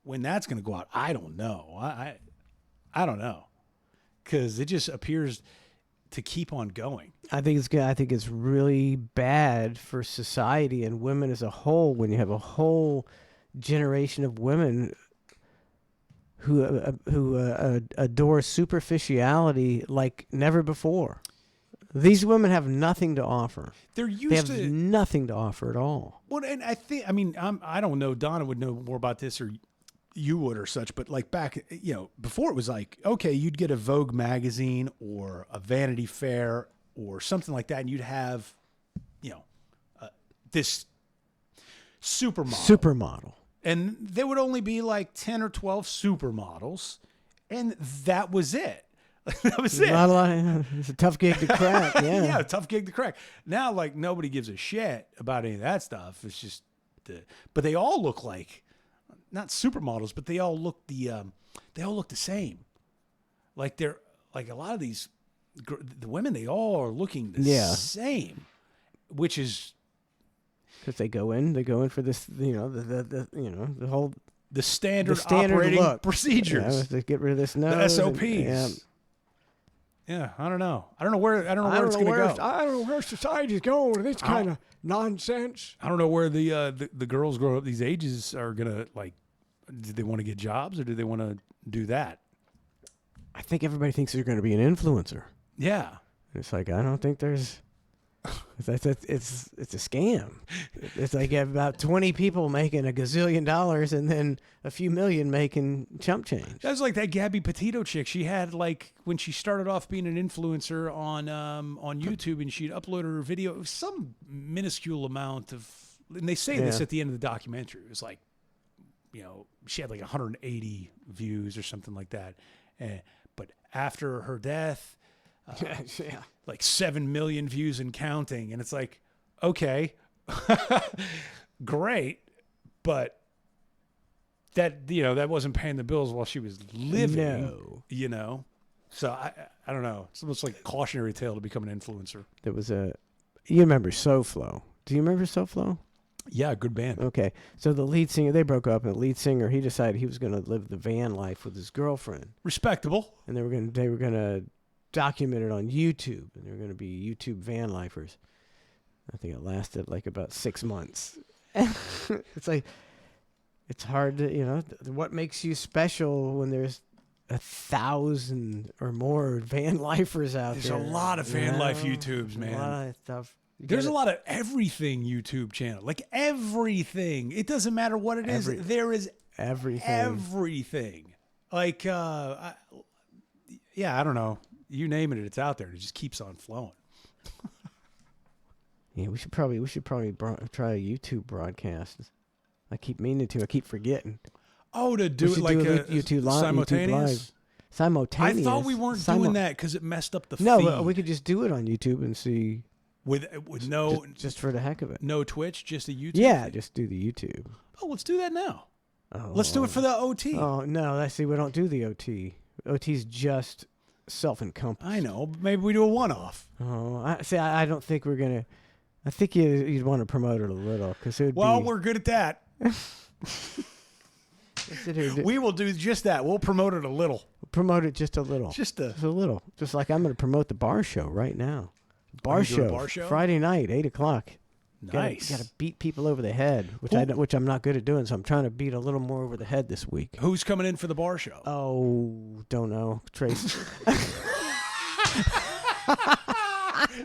when that's going to go out, I don't know. I don't know, because it just appears to keep on going. I think it's good. I think it's really bad for society and women as a whole when you have a whole generation of women who adore superficiality like never before. These women have nothing to offer. They're They used have to nothing to offer at all. Well, and I don't know. Donna would know more about this, or you would, or such. But like back, before it was like, okay, you'd get a Vogue magazine or a Vanity Fair or something like that, and you'd have, this Supermodel. and there would only be like 10 or 12 supermodels, and that was it. That was it. Not a lot. It's a tough gig to crack. Yeah. Yeah, tough gig to crack. Now, like, nobody gives a shit about any of that stuff. It's just, but they all look like, not supermodels, but they all look the same. Like they're like a lot of these, the women, they all are looking the same, which is Because they go in for this, the whole the standard standard operating look. procedures. To get rid of this nose. The SOPs. Yeah. Yeah, I don't know. I don't know where it's going to go. I don't know where society's going with this kind of nonsense. I don't know where the girls grow up these ages are going to, like, do they want to get jobs or do they want to do that? I think everybody thinks they're going to be an influencer. Yeah. It's like, I don't think there's... It's a scam. It's like you have about 20 people making $1 gazillion and then a few million making chump change. That's like that Gabby Petito chick. She had, like, when she started off being an influencer on YouTube, and she'd upload her video. It was some minuscule amount of, and they say this at the end of the documentary. It was like, you know, she had like 180 views or something like that. But after her death, like 7 million views and counting. And it's like, okay, great. But that, you know, that wasn't paying the bills while she was living, you know? So I don't know. It's almost like a cautionary tale to become an influencer. There was you remember SoFlo. Do you remember SoFlo? Yeah, good band. Okay. So the lead singer, they broke up, and the lead singer, he decided he was going to live the van life with his girlfriend. Respectable. And they were going to document it on YouTube, and they were going to be YouTube van lifers. I think it lasted like about 6 months. It's like, it's hard to, you know, what makes you special when there's 1,000 or more van lifers out There's there? a lot of van life YouTubes, man. A lot of stuff. There's a lot of everything YouTube channel. Like everything. It doesn't matter what it is. There is everything. Everything. Like, yeah, I don't know. You name it, it's out there. It just keeps on flowing. Yeah, we should probably try a YouTube broadcast. I keep meaning to. I keep forgetting. Oh, to do it like a YouTube live, simultaneous? Simultaneous. I thought we weren't doing that because it messed up the feed. No, we could just do it on YouTube and see. With no... Just for the heck of it. No Twitch, just a YouTube Yeah, feed? just do the YouTube. Oh, let's do that now. Oh, let's do it for the OT. Oh, no. I see. We don't do the OT. OT's just self-encompassed. I know. Maybe we do a one-off. Oh, I don't think we're going to... I think you'd want to promote it a little. Cause it would we're good at that. We will do just that. We'll promote it a little. Promote it just a little. Just a little. Just like I'm going to promote the bar show right now. Bar show Friday night, 8:00. Nice. Got to beat people over the head, which I'm not good at doing. So I'm trying to beat a little more over the head this week. Who's coming in for the bar show? Oh, don't know. Trace.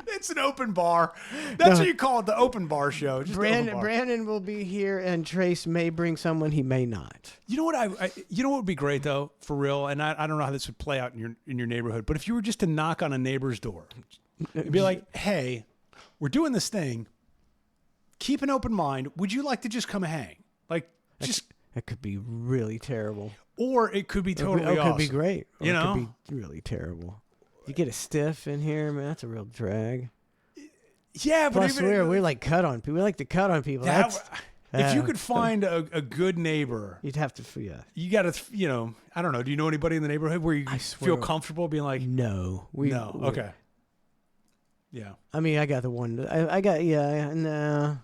It's an open bar. That's what you call it, the open bar show. Just Brandon will be here, and Trace may bring someone. He may not. You know what? You know what would be great though, for real. And I don't know how this would play out in your neighborhood, but if you were just to knock on a neighbor's door, you'd be like, "Hey, we're doing this thing. Keep an open mind. Would you like to just come hang? Like, just." That could be really terrible. Or it could be totally awesome. It could be great. Or you know? It could be really terrible. You get a stiff in here, man, that's a real drag. Yeah, but plus we like cut on people. We like to cut on people. If you could find a good neighbor, you'd have to, yeah. You got to, you know, I don't know. Do you know anybody in the neighborhood where you feel comfortable being like, no, okay, yeah. I mean, I got the one. I got no.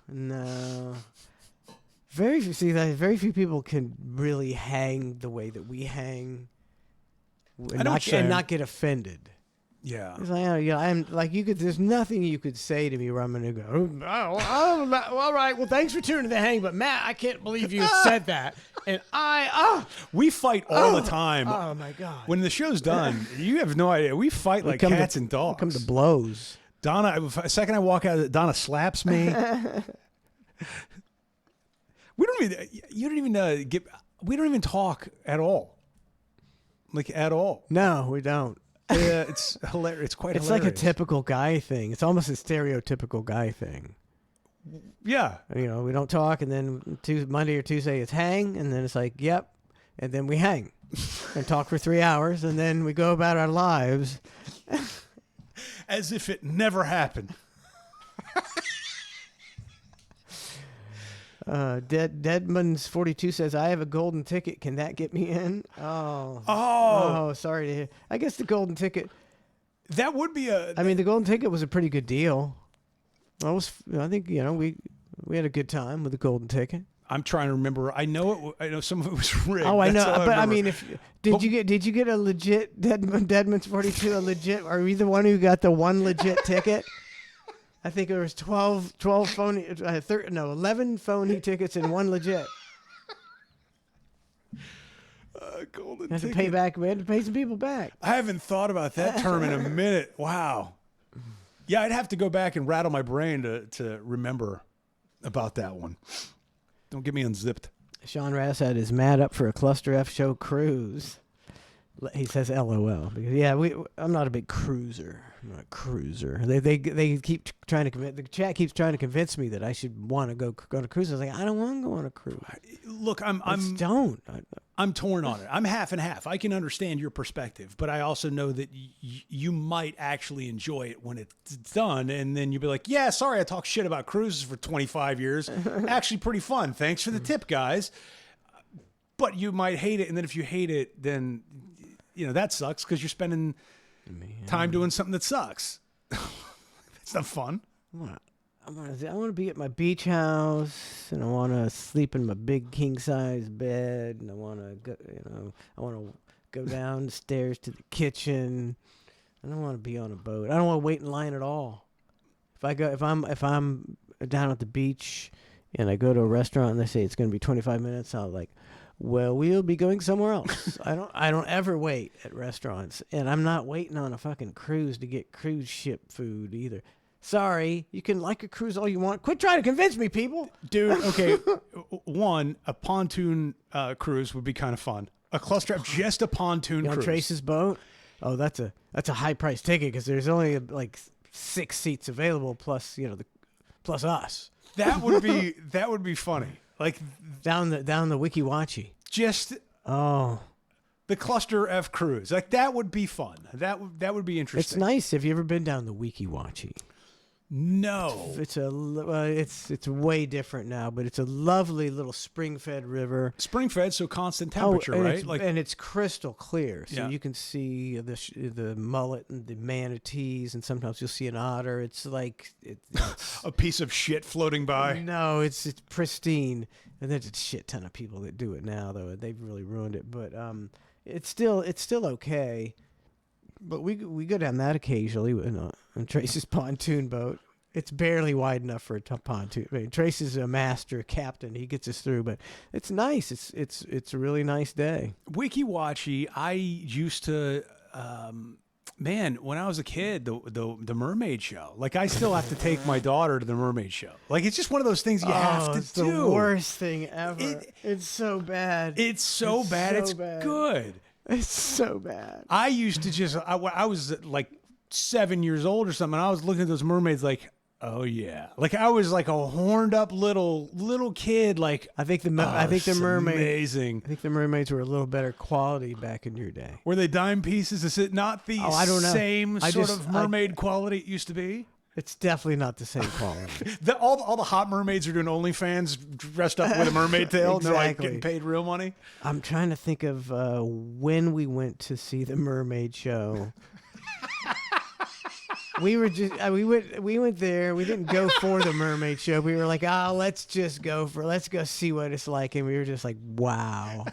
Very few people can really hang the way that we hang, and not get offended. Yeah. It's like, I'm like, there's nothing you could say to me where I'm going to go, all right, well, thanks for tuning the hang, but Matt, I can't believe you said that. And we fight all the time. Oh, my God. When the show's done, you have no idea. We fight like cats and dogs. Come to blows. Donna, the second I walk out, Donna slaps me. We don't even talk at all. Like, at all. No, we don't. Yeah, it's hilarious. It's quite hilarious. It's like a typical guy thing. It's almost a stereotypical guy thing. Yeah. You know, we don't talk, and then Monday or Tuesday it's hang, and then it's like, yep, and then we hang and talk for 3 hours, and then we go about our lives. As if it never happened. Deadman's 42 says, I have a golden ticket. Can that get me in? Oh, sorry to hear. I guess the golden ticket. That would be I mean, the golden ticket was a pretty good deal. I think, we had a good time with the golden ticket. I'm trying to remember. I know some of it was rigged. Oh, I That's know, all but I remember. mean, did you get a legit Deadman's 42 a legit? Are you the one who got the one legit ticket? I think there was 12 phony, 11 phony tickets and one legit. Golden Had to ticket. pay back. We had to pay some people back. I haven't thought about that term in a minute. Wow. Yeah, I'd have to go back and rattle my brain to remember about that one. Don't get me unzipped. Sean Rassad is mad up for a Cluster F show cruise. He says LOL because I'm not a big cruiser. I'm not a cruiser. They keep trying to the chat keeps trying to convince me that I should want to go to cruise. I was like, I don't want to go on a cruise. Look, I'm torn on it. I'm half and half. I can understand your perspective, but I also know that you might actually enjoy it when it's done, and then you'll be like, yeah, sorry I talked shit about cruises for 25 years. Actually pretty fun. Thanks for the tip, guys. But you might hate it, and then if you hate it, then that sucks because you're spending time doing something that sucks. It's not fun. I want to be at my beach house, and I want to sleep in my big king size bed, and I want to go downstairs to the kitchen. I don't want to be on a boat. I don't want to wait in line at all. If I'm down at the beach and I go to a restaurant and they say it's going to be 25 minutes, I'll like, well, we'll be going somewhere else. I don't ever wait at restaurants, and I'm not waiting on a fucking cruise to get cruise ship food either. Sorry, you can like a cruise all you want. Quit trying to convince me, people. Dude, okay. One, a pontoon cruise would be kind of fun. A cluster, just a pontoon You on cruise. Trace's boat? Oh, that's a high price ticket because there's only like 6 seats available plus plus us That would be funny. Like down the Wiki Wachi. just Oh, the Cluster F cruise. Like that would be fun. That would be it's interesting. nice. Have you ever been down the Wiki Wachi? No. It's way different now, but it's a lovely little spring-fed river. Spring-fed, so constant temperature, and right? It's crystal clear, so Yeah. you can see the mullet and the manatees, and sometimes you'll see an otter. It's like it's a piece of shit floating by. no, it's pristine, and there's a shit ton of people that do it now, though they've really ruined it. But it's still okay. But we go down that occasionally on Trace's pontoon boat. It's barely wide enough for a pontoon. I mean, Trace is a master captain. He gets us through, but it's nice. It's a really nice day. Wiki Wachi, I used to, when I was a kid, the mermaid show. Like I still have to take my daughter to the mermaid show. Like it's just one of those things you have to it's do. the worst thing ever. It's so bad. It's so bad. It's bad. good. It's so bad. I used to just, I was like 7 years old or something. And I was looking at those mermaids like, oh yeah. Like I was like a horned up little kid. Like I think the it's mermaid. amazing. I think the mermaids were a little better quality back in your day. Were they dime pieces? Is it not the I don't know. same I sort just- of mermaid quality it used to be? It's definitely not the same quality. All the hot mermaids are doing OnlyFans dressed up with a mermaid tail. And they're like Exactly. getting paid real money. I'm trying to think of when we went to see the mermaid show. We were just we went there. We didn't go for the mermaid show. We were like, let's go see what it's like, and we were just like, wow,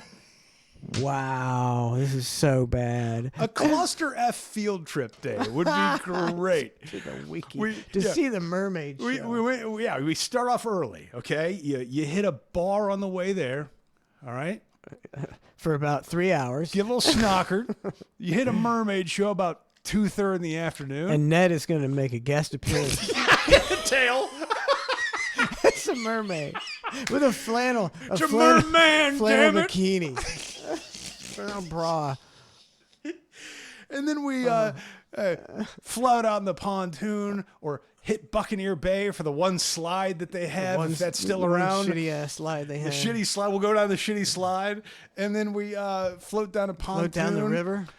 this is so bad. A Cluster F field trip day would be great. To the wiki yeah. see the mermaid show. We start off early, okay? You hit a bar on the way there, all right? For about 3 hours. Get a little snockered. You hit a mermaid show about 2:30 in the afternoon. And Ned is going to make a guest appearance. tail. It's a mermaid with a flannel. It's a merman, flannel damn it. bikini. Flannel bra. And then we float out in the pontoon or hit Buccaneer Bay for the one slide that they have, if that's still around. Shitty ass slide they The have. shitty slide. We'll go down the shitty slide, and then we float down a pontoon.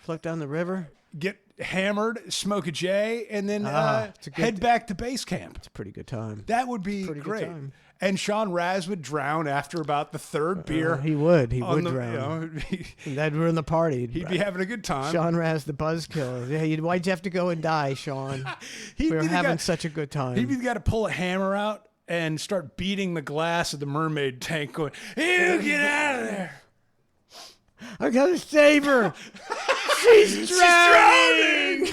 Float down the river. Get hammered, smoke a J, and then it's a good head back to base camp. It's a pretty good time. That would be Pretty good great. time. And Sean Raz would drown after about the third beer. He would on the- drown. you know, That'd ruin the party. he'd be having a good time. Sean Raz, the buzzkill. Yeah, why'd you have to go and die, Sean? He'd We were be the having guy- such a good time. He'd be the guy to pull a hammer out and start beating the glass of the mermaid tank, going, "You get out of there! I gotta save her. She's drowning.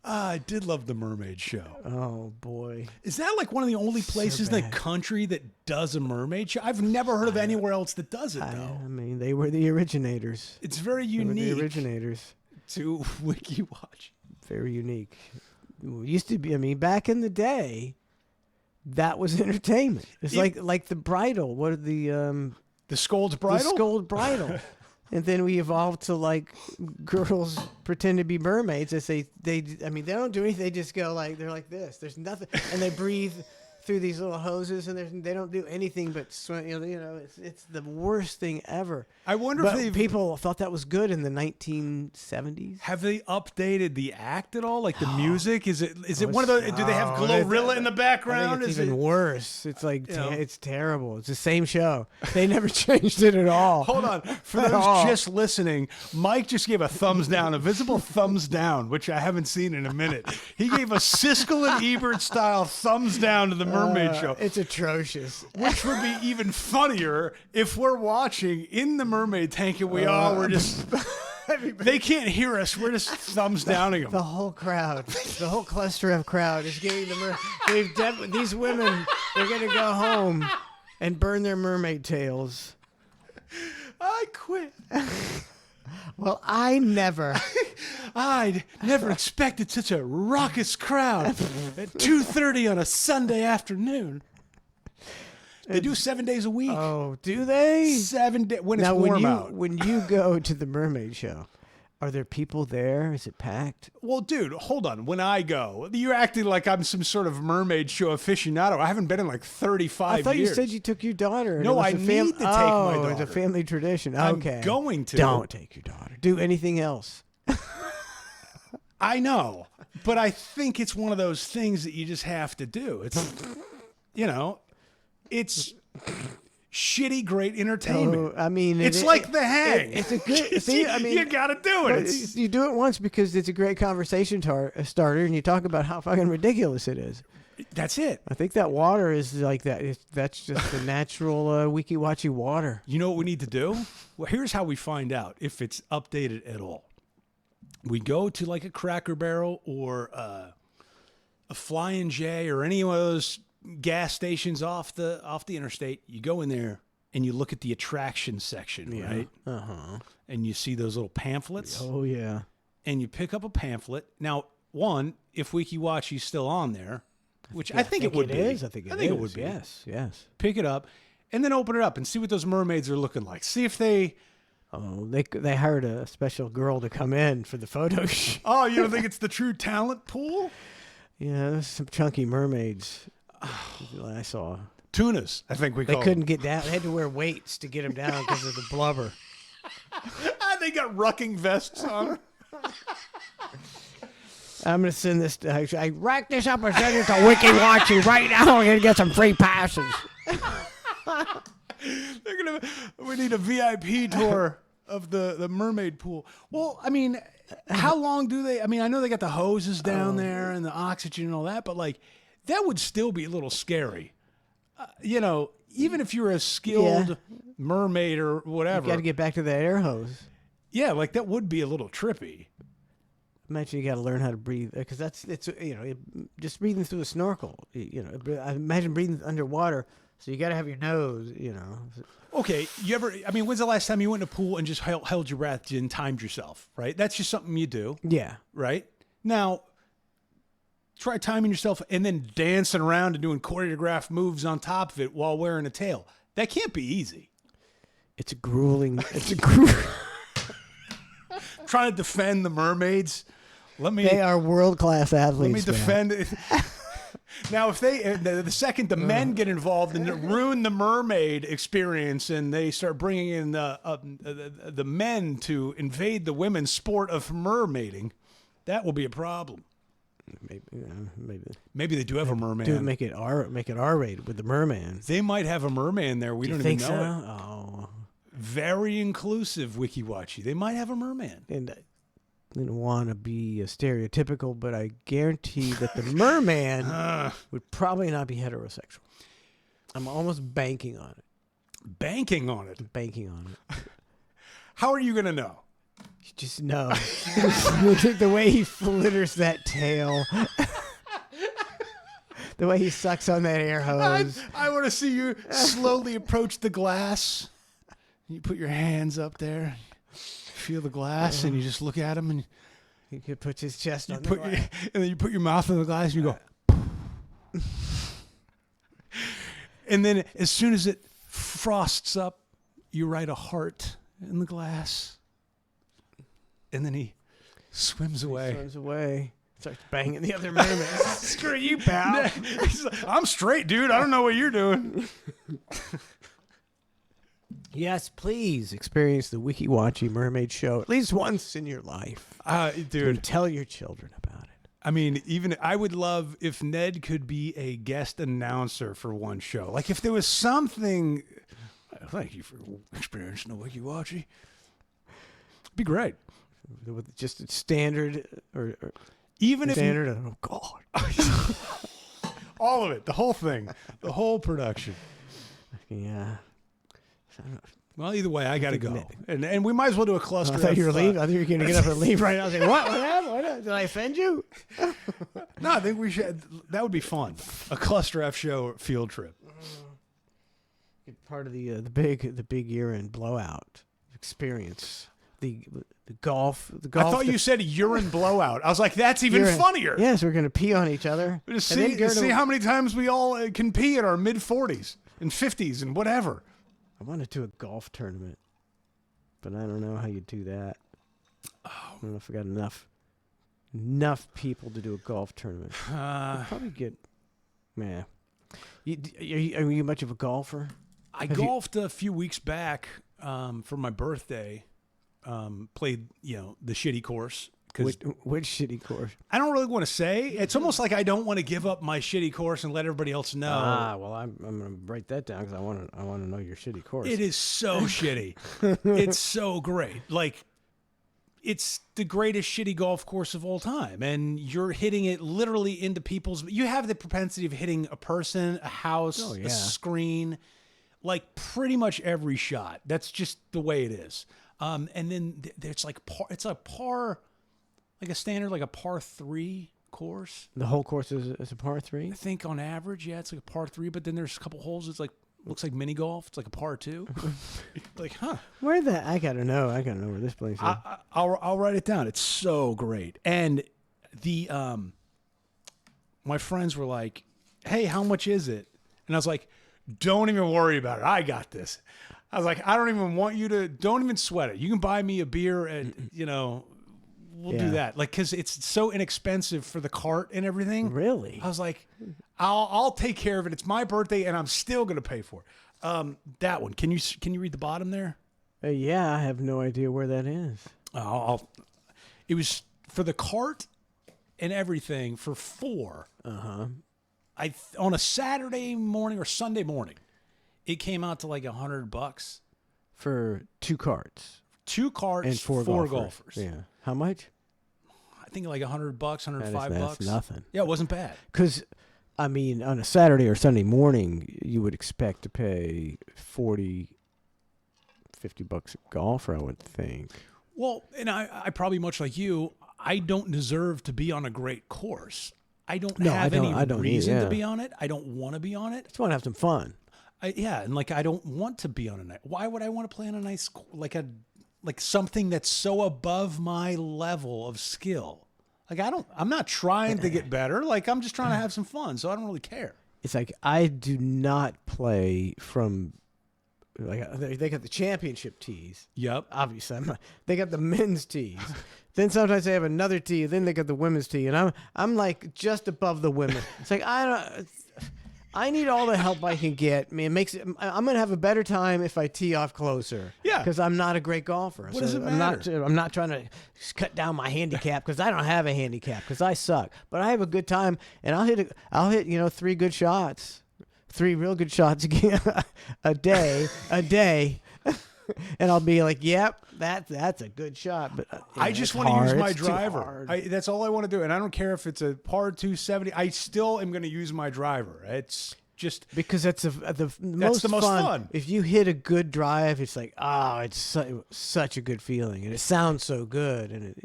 I did love the Mermaid Show. Oh boy. Is that like one of the only places in the bad. country that does a mermaid show? I've never heard of anywhere else that does it, though. I mean, they were the originators. It's very They were the unique originators. to WikiWatch. Very unique. It used to be. I mean, back in the day, that was entertainment. It's like the bridal. What are the Scold's Bridal? The Scold Bridal. And then we evolved to like girls pretend to be mermaids. They don't do anything. They just go like, they're like this. There's nothing, and they breathe through these little hoses, and they don't do anything but swim. You know, it's the worst thing ever. I wonder But if people thought that was good in the 1970s. have they updated the act at all? Like the music? Is it one of those? Do they have Glorilla in the I background? think it's Is even it? worse. It's like You know. it's terrible. It's the same show. They never changed it at all. Hold on. For At those all. just listening, Mike just gave a thumbs down, a visible thumbs down, which I haven't seen in a minute. He gave a Siskel and Ebert style thumbs down to the Mermaid Show, It's atrocious. which would be even funnier if we're watching in the mermaid tank and we all were just. They can't hear us. We're just thumbs downing them. The whole crowd, the whole cluster of crowd is giving these women, they're going to go home and burn their mermaid tails. I quit. Well, I never. I'd never expected such a raucous crowd at 2:30 on a Sunday afternoon. They do 7 days a week. Oh, do they? 7 days when it's Now, warm out. when you go to the mermaid show, are there people there? Is it packed? Well, dude, hold on. When I go, you're acting like I'm some sort of mermaid show aficionado. I haven't been in like 35 I thought years. you said you took your daughter. and No, it was I a need to take my Oh, daughter. it's a family tradition. I'm Okay. going to. Don't take your daughter. Do anything else. I know, but I think it's one of those things that you just have to do. It's, it's shitty great entertainment. Oh, I mean, It's like The Hang. It's a good. See, I mean, you got to do it. but It's, you do it once because it's a great conversation starter, and you talk about how fucking ridiculous it is. that's it. I think that water is like that. That's just the natural wiki-watchy water. You know what we need to do? Well, here's how we find out if it's updated at all. We go to like a Cracker Barrel or a Flying J or any of those gas stations off the interstate. You go in there and you look at the attraction section, right? And you see those little pamphlets, Oh yeah. and you pick up a pamphlet. Now, one, if WikiWatchy's still on there, which I think it would be. is. I think it it would be. Yes. Yes. Pick it up, and then open it up and see what those mermaids are looking like. See if they. Oh, they hired a special girl to come in for the photo shoot. Oh, you don't think it's the true talent pool? Yeah, there's some chunky mermaids. I saw. Tunas, I think we They call couldn't get down. They had to wear weights to get them down because of the blubber. them. They got rucking vests on. I'm gonna send this. I rack this up and send it to WikiWatchy right now. We're gonna get some free passes. We need a VIP tour of the mermaid pool. Well, I mean, how long do they? I mean, I know they got the hoses down there and the oxygen and all that, but like that would still be a little scary. Even if you're a skilled mermaid or whatever. Got to get back to that air hose. Yeah, like that would be a little trippy. Imagine you got to learn how to breathe because just breathing through a snorkel. I imagine breathing underwater. So you got to have your nose. Okay, when's the last time you went in a pool and just held your breath and timed yourself, right? That's just something you do, Yeah. right? Now, try timing yourself and then dancing around and doing choreographed moves on top of it while wearing a tail. That can't be easy. It's a grueling. Trying to defend the mermaids. They are world-class athletes. Let me man. defend it. Now, if the second the men get involved and ruin the mermaid experience, and they start bringing in the men to invade the women's sport of mermaiding, that will be a problem. Maybe they do have a merman. Do make it R-rated with the merman. They might have a merman there. We Do you don't even think know so? it. Oh. Very inclusive, WikiWatchy. They might have a merman. And didn't want to be stereotypical, but I guarantee that the merman would probably not be heterosexual. I'm almost banking on it. Banking on it. Banking on it. How are you going to know? You just know. The way he flitters that tail. The way he sucks on that air hose. I want to see you slowly approach the glass. You put your hands up there, feel the glass, and you just look at him, and He puts his chest on the put glass. and then you put your mouth in the glass, and you go. And then as soon as it frosts up, you write a heart in the glass. And then he swims away. Runs away. Starts banging the other merman. Screw you, pal. He's like, I'm straight, dude. I don't know what you're doing. Yes, please experience the Wiki Watchy Mermaid Show at least once in your life. Dude, And tell your children about it. I mean, even I would love if Ned could be a guest announcer for one show. Like if there was something. Thank you for experiencing the Wiki Watchy. It'd be great. With just a standard or Even if standard. Oh God. all of it, the whole thing, the whole production. Yeah. Well, either way, I got to go, and we might as well do a cluster. I thought you were of, leaving. I thought you were going to get up and leave right now. I was like, what? What happened? What happened? Did I offend you? No, I think we should. That would be fun. A cluster F show field trip. Part of the big year-end blowout experience. The golf. I thought you said urine blowout. I was like, that's even funnier. Yes, we're going to pee on each other. Just And then go see to- how many times we all can pee at our mid 40s and 50s and whatever. I want to do a golf tournament, but I don't know how you do that. I don't know if I got enough people to do a golf tournament. Probably get, man. Are you much of a golfer? I golfed a few weeks back for my birthday. Played, the shitty course. Which shitty course? I don't really want to say. It's almost like I don't want to give up my shitty course and let everybody else know. Well, I'm going to write that down because I want to know your shitty course. It is so shitty. It's so great. Like, it's the greatest shitty golf course of all time. And you're hitting it literally into people's... You have the propensity of hitting a person, a house, Oh, yeah. a screen, like pretty much every shot. That's just the way it is. And then there's like it's a par... Like a standard, like a par 3 course. The whole course is a par 3? I think on average, yeah, it's like a par 3. But then there's a couple holes. It's like looks like mini golf. It's like a par 2. Like, huh? Where the? I gotta know. I gotta know where this place is. I'll write it down. It's so great. And the my friends were like, "Hey, how much is it?" And I was like, "Don't even worry about it. I got this." I was like, "I don't even want you to. Don't even sweat it. You can buy me a beer and We'll do that, like, because it's so inexpensive for the cart and everything. Really? I was like, I'll take care of it. It's my birthday, and I'm still gonna pay for it. That one. Can you read the bottom there? Yeah, I have no idea where that is. It was for the cart and everything for 4. On a Saturday morning or Sunday morning, it came out to like $100 For 2 carts 2 carts and 4 golfers. Yeah. How much? I think like $100, $105. That's nothing. Yeah, it wasn't bad. Because, I mean, on a Saturday or Sunday morning, you would expect to pay $40, $50 a golfer, I would think. Well, and I probably, much like you, I don't deserve to be on a great course. I don't have any reason to be on it. I don't want to be on it. Just want to have some fun. And like I don't want to be on a night. Why would I want to play on a nice like something that's so above my level of skill? Like I'm not trying to get better. Like I'm just trying to have some fun. So I don't really care. It's like I do not play from. Like they got the championship tees. Yep. Obviously, they got the men's tees. Then sometimes they have another tee. Then they got the women's tee, and I'm like just above the women. It's like I need all the help I can get. I mean, I'm gonna have a better time if I tee off closer. Yeah. Because I'm not a great golfer. What does it matter? I'm not trying to cut down my handicap because I don't have a handicap because I suck. But I have a good time, and I'll hit 3 good shots. 3 real good shots again a day. and I'll be like, "Yep, that's a good shot." But I just want to use my driver. That's all I want to do, and I don't care if it's a par 270. I still am going to use my driver. It's just because that's the most fun. If you hit a good drive, it's like, it's such a good feeling, and it sounds so good. And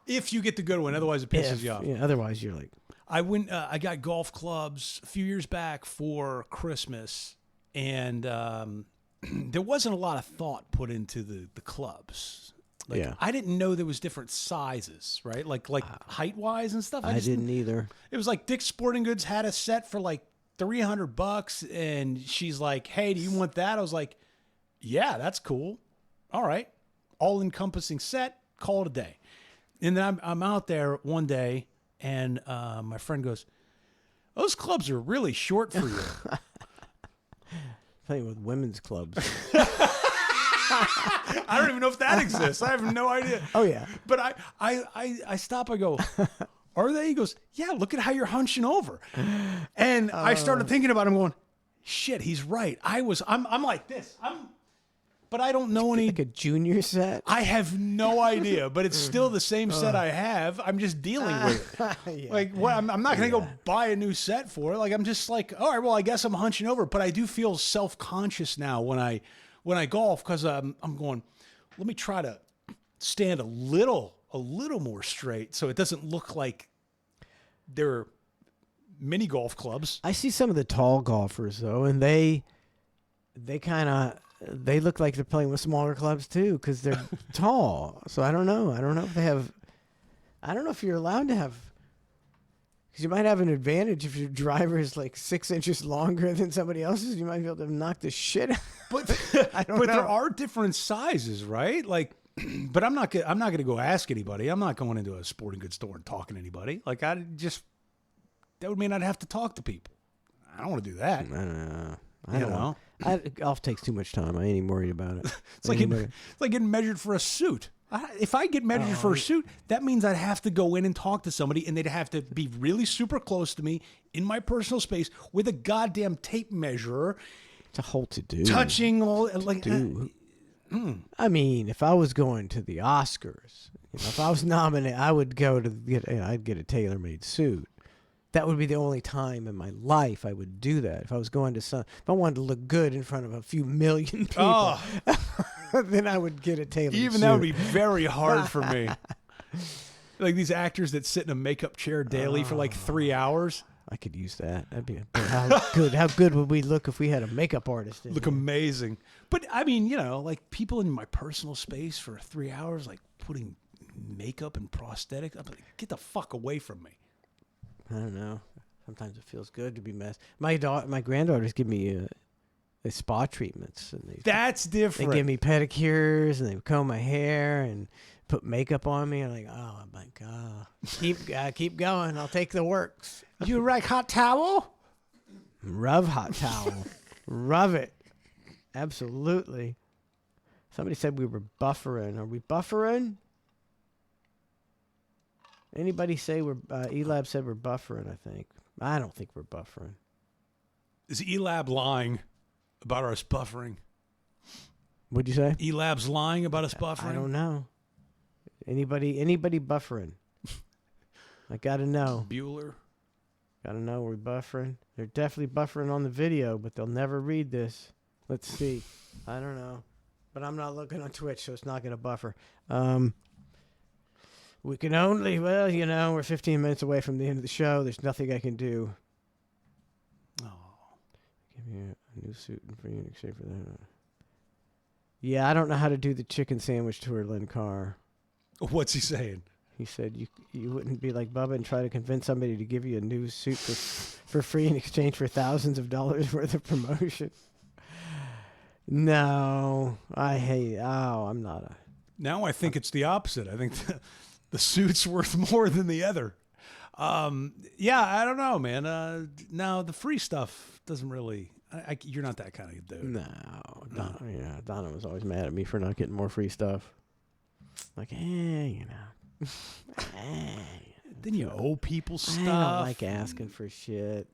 if you get the good one, otherwise it pisses you off. Yeah, otherwise you're like. I got golf clubs a few years back for Christmas, and there wasn't a lot of thought put into the clubs. Like, I didn't know there was different sizes, right? Like height wise and stuff. I didn't either. It was like Dick's Sporting Goods had a set for like $300, and she's like, "Hey, do you want that?" I was like, "Yeah, that's cool. All right, all encompassing set. Call it a day." And then I'm out there one day. And my friend goes, "Those clubs are really short for you." Playing with women's clubs. I don't even know if that exists. I have no idea. Oh, yeah. But I stop. I go, "Are they?" He goes, "Yeah, look at how you're hunching over." And I started thinking about him going, shit, he's right. I'm like this. But I don't know any. Like a junior set? I have no idea, but it's still the same set I have. I'm just dealing with it. Yeah. Like, what? I'm not going to go buy a new set for it. Like, I'm just like, all right, well, I guess I'm hunching over. But I do feel self-conscious now when I golf, because I'm going, let me try to stand a little more straight so it doesn't look like they're mini golf clubs. I see some of the tall golfers though, and they look like they're playing with smaller clubs too, because they're tall. So I don't know. I don't know if they have. I don't know if you're allowed to have. Because you might have an advantage if your driver is like 6 inches longer than somebody else's. You might be able to knock the shit out. But I don't know. There are different sizes, right? Like, but I'm not going to go ask anybody. I'm not going into a sporting goods store and talking to anybody. Like, that would mean I'd have to talk to people. I don't want to do that. I don't know. I don't know. Golf takes too much time. I ain't even worried about it. It's like getting measured for a suit. If I get measured for a suit, that means I'd have to go in and talk to somebody, and they'd have to be really super close to me in my personal space with a goddamn tape measure. It's a whole to-do. Touching all like. I mean, if I was going to the Oscars, if I was nominated, I would go to I'd get a tailor-made suit. That would be the only time in my life I would do that. If I was going to if I wanted to look good in front of a few million people, then I would get a tailored suit. Even that would be very hard for me. Like these actors that sit in a makeup chair daily for like 3 hours. I could use that. That'd be how good would we look if we had a makeup artist in Look here? amazing. But I mean, like people in my personal space for 3 hours, like putting makeup and prosthetics. I'm like, get the fuck away from me. I don't know. Sometimes it feels good to be messed. My granddaughters give me spa treatments, and that's different. They give me pedicures, and they comb my hair and put makeup on me. I'm like, oh my god, keep going. I'll take the works. You like hot towel? Rub hot towel. Rub it. Absolutely. Somebody said we were buffering. Are we buffering? Anybody say we're, Elab said we're buffering, I think. I don't think we're buffering. Is Elab lying about us buffering? What'd you say? Elab's lying about us buffering? I don't know. Anybody buffering? I gotta know. Bueller? Gotta know we're buffering. They're definitely buffering on the video, but they'll never read this. Let's see. I don't know. But I'm not looking on Twitch, so it's not gonna buffer. We can only, we're 15 minutes away from the end of the show. There's nothing I can do. Oh. Give me a new suit and free in exchange for that. Yeah, I don't know how to do the chicken sandwich tour, Lynn Carr. What's he saying? He said you wouldn't be like Bubba and try to convince somebody to give you a new suit for free in exchange for thousands of dollars worth of promotion. No, I'm not a... Now I think it's the opposite. I think the suit's worth more than the other. Yeah, I don't know, man. Now the free stuff doesn't really. You're not that kind of dude. No. Donna was always mad at me for not getting more free stuff. Like, Then you owe people stuff. I don't like asking for shit.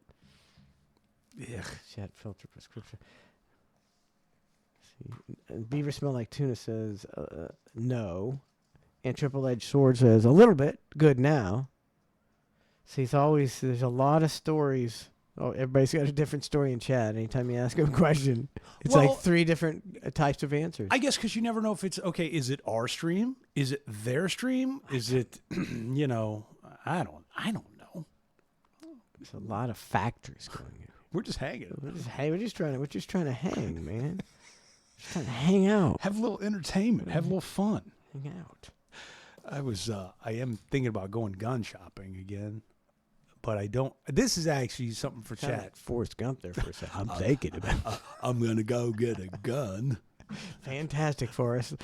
Yeah. Chat filter prescription. And Beaver Smell Like Tuna says no. And Triple Edged Sword says a little bit. Good now. See, there's a lot of stories. Oh, everybody's got a different story in chat. Anytime you ask them a question, it's Well, like 3 different types of answers. I guess because you never know if it's okay. Is it our stream? Is it their stream? Is it, I don't know. There's a lot of factors going in. We're just hanging. We're just trying to hang, man. Just trying to hang out. Have a little entertainment. Have a little fun. Hang out. I am thinking about going gun shopping again, but I don't. This is actually something for Kinda chat. like Forrest Gump there for a second. I'm thinking about I'm gonna go get a gun. Fantastic, Forrest.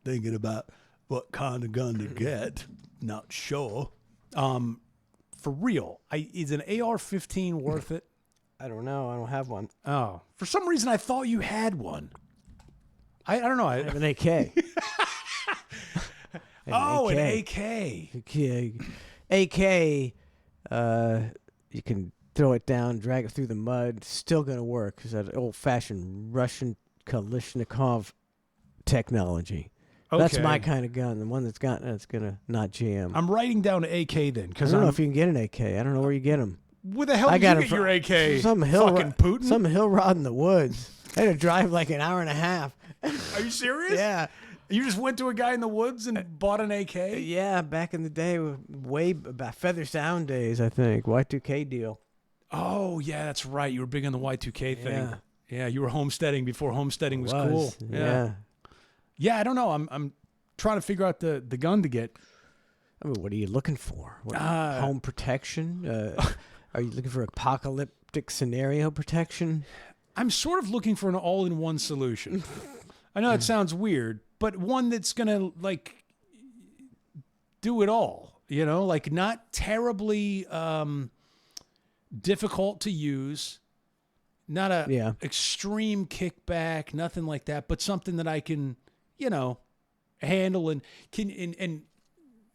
Thinking about what kind of gun to get. Not sure. For real, is an AR-15 worth it? I don't know. I don't have one. Oh, for some reason I thought you had one. I don't know. I have an AK. An AK. AK. You can throw it down, drag it through the mud. Still gonna work because that old-fashioned Russian Kalashnikov technology. That's Okay. my kind of gun. The one that's gonna not jam. I'm writing down AK then, I because don't know I'm. if you can get an AK. I don't know where you get them. Where the hell I did got you it get from your AK? some hill fucking Putin. Some hill rod in the woods. I had to drive like an hour and a half. Are you serious? Yeah. You just went to a guy in the woods and bought an AK? Yeah, back in the day, way about Feather Sound days, I think. Y2K deal. Oh yeah, that's right. You were big on the Y2K thing. Yeah. Yeah, you were homesteading before homesteading was cool. Yeah. Yeah, I don't know. I'm trying to figure out the gun to get. I mean, what are you looking for? Home protection? Are you looking for apocalyptic scenario protection? I'm sort of looking for an all-in-one solution. I know that sounds weird, but one that's gonna like do it all. Like not terribly difficult to use, not a extreme kickback, nothing like that, but something that I can, handle and and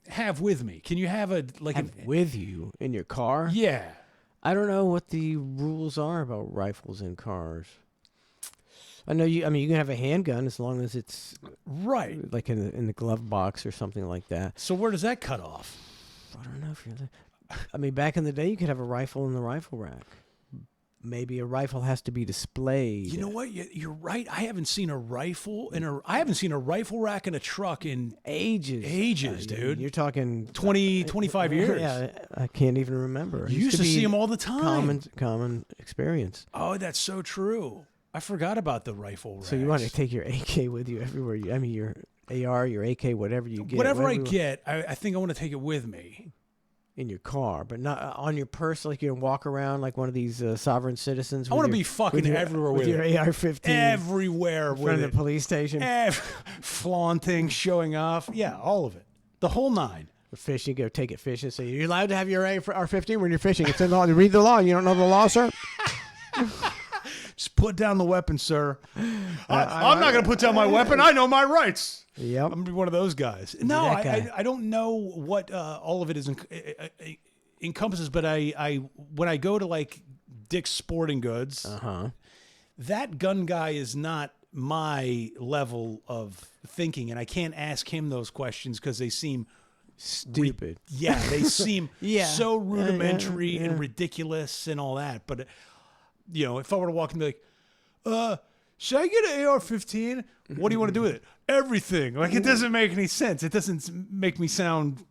have with me. Can you have With you in your car? Yeah. I don't know what the rules are about rifles in cars. I know you can have a handgun as long as it's Right. like in the glove box or something like that. So where does that cut off? I don't know if you're. Back in the day, you could have a rifle in the rifle rack. Maybe a rifle has to be displayed. You know what? You're right. I haven't seen a rifle I haven't seen a rifle rack in a truck in ages, dude. You're talking 20, 25 years. Yeah, I can't even remember. You used to be see them all the time. Common experience. Oh, that's so true. I forgot about the rifle racks. So you want to take your AK with you everywhere? Your AR, your AK, whatever you get. Whatever I get, I think I want to take it with me. In your car, but not on your purse, like you can walk around like one of these sovereign citizens. I want to be fucking everywhere with your it. AR-15. Everywhere in front with of the police station. Flaunting, showing off. Yeah, all of it. The whole nine. Fishing, go take it fishing. So you're allowed to have your AR-15 when you're fishing. It's in the law. You read the law. You don't know the law, sir? Just put down the weapon, sir. I'm not going to put down my weapon. I know my rights. Yep. I'm going to be one of those guys. No, that guy. I don't know what all of it is encompasses, but I when I go to like Dick's Sporting Goods, that gun guy is not my level of thinking, and I can't ask him those questions because they seem stupid. They seem Yeah. so rudimentary Yeah. and ridiculous and all that. But if I were to walk in and be like, should I get an AR-15? What do you want to do with it? Everything. Like, it doesn't make any sense. It doesn't make me sound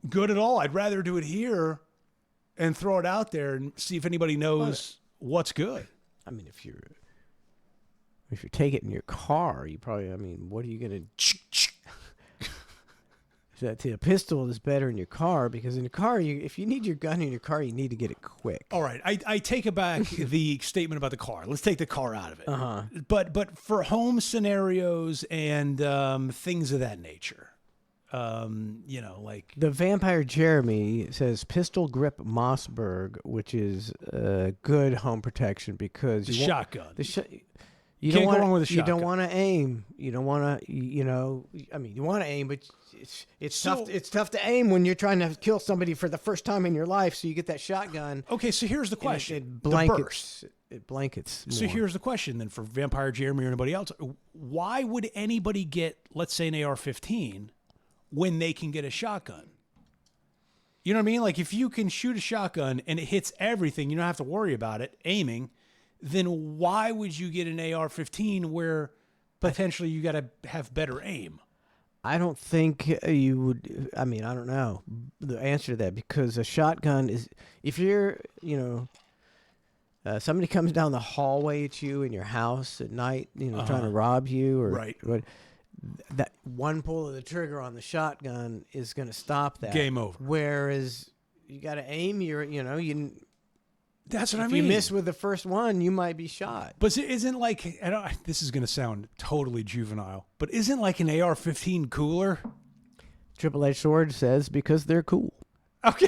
good at all. I'd rather do it here and throw it out there and see if anybody knows what's good. I mean, if you take it in your car, you probably. What are you gonna? A pistol is better in your car because in the car, if you need your gun in your car, you need to get it quick. All right, I take back the statement about the car. Let's take the car out of it. But for home scenarios and things of that nature, like The Vampire Jeremy says pistol grip Mossberg, which is good home protection because the shotgun. You Can't don't go wanna, wrong with a You don't shotgun. want to aim. You don't want to. I mean, you want to aim, but it's tough. It's tough to aim when you're trying to kill somebody for the first time in your life. So you get that shotgun. Okay, so here's the and question. It The blankets. burst. It blankets. So more. here's the question then for Vampire Jeremy or anybody else. Why would anybody get, let's say, an AR-15 when they can get a shotgun? You know what I mean? Like if you can shoot a shotgun and it hits everything, you don't have to worry about it aiming, then why would you get an AR-15 where potentially you got to have better aim? I don't think you would. I mean, I don't know the answer to that because a shotgun is if you're, somebody comes down the hallway at you in your house at night, trying to rob you or Right. what. That one pull of the trigger on the shotgun is going to stop that. Game over. Whereas you got to aim. That's what I If mean. you miss with the first one, you might be shot. But isn't like, this is going to sound totally juvenile, but isn't like an AR-15 cooler? Triple Edged Sword says because they're cool. Okay.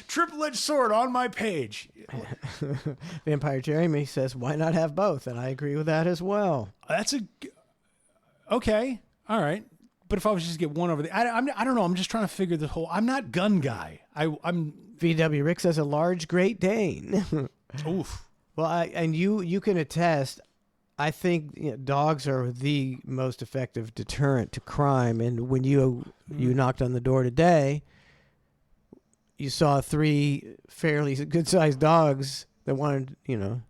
Triple-edged sword on my page. Vampire Jeremy says why not have both, and I agree with that as well. That's okay. All right. But if I was just to get one over the, I don't know. I'm just trying to figure the whole. I'm not gun guy. I'm. VW Rick says a large Great Dane. Oof. Well, and you can attest. I think dogs are the most effective deterrent to crime. And when you knocked on the door today, you saw 3 fairly good-sized dogs that wanted,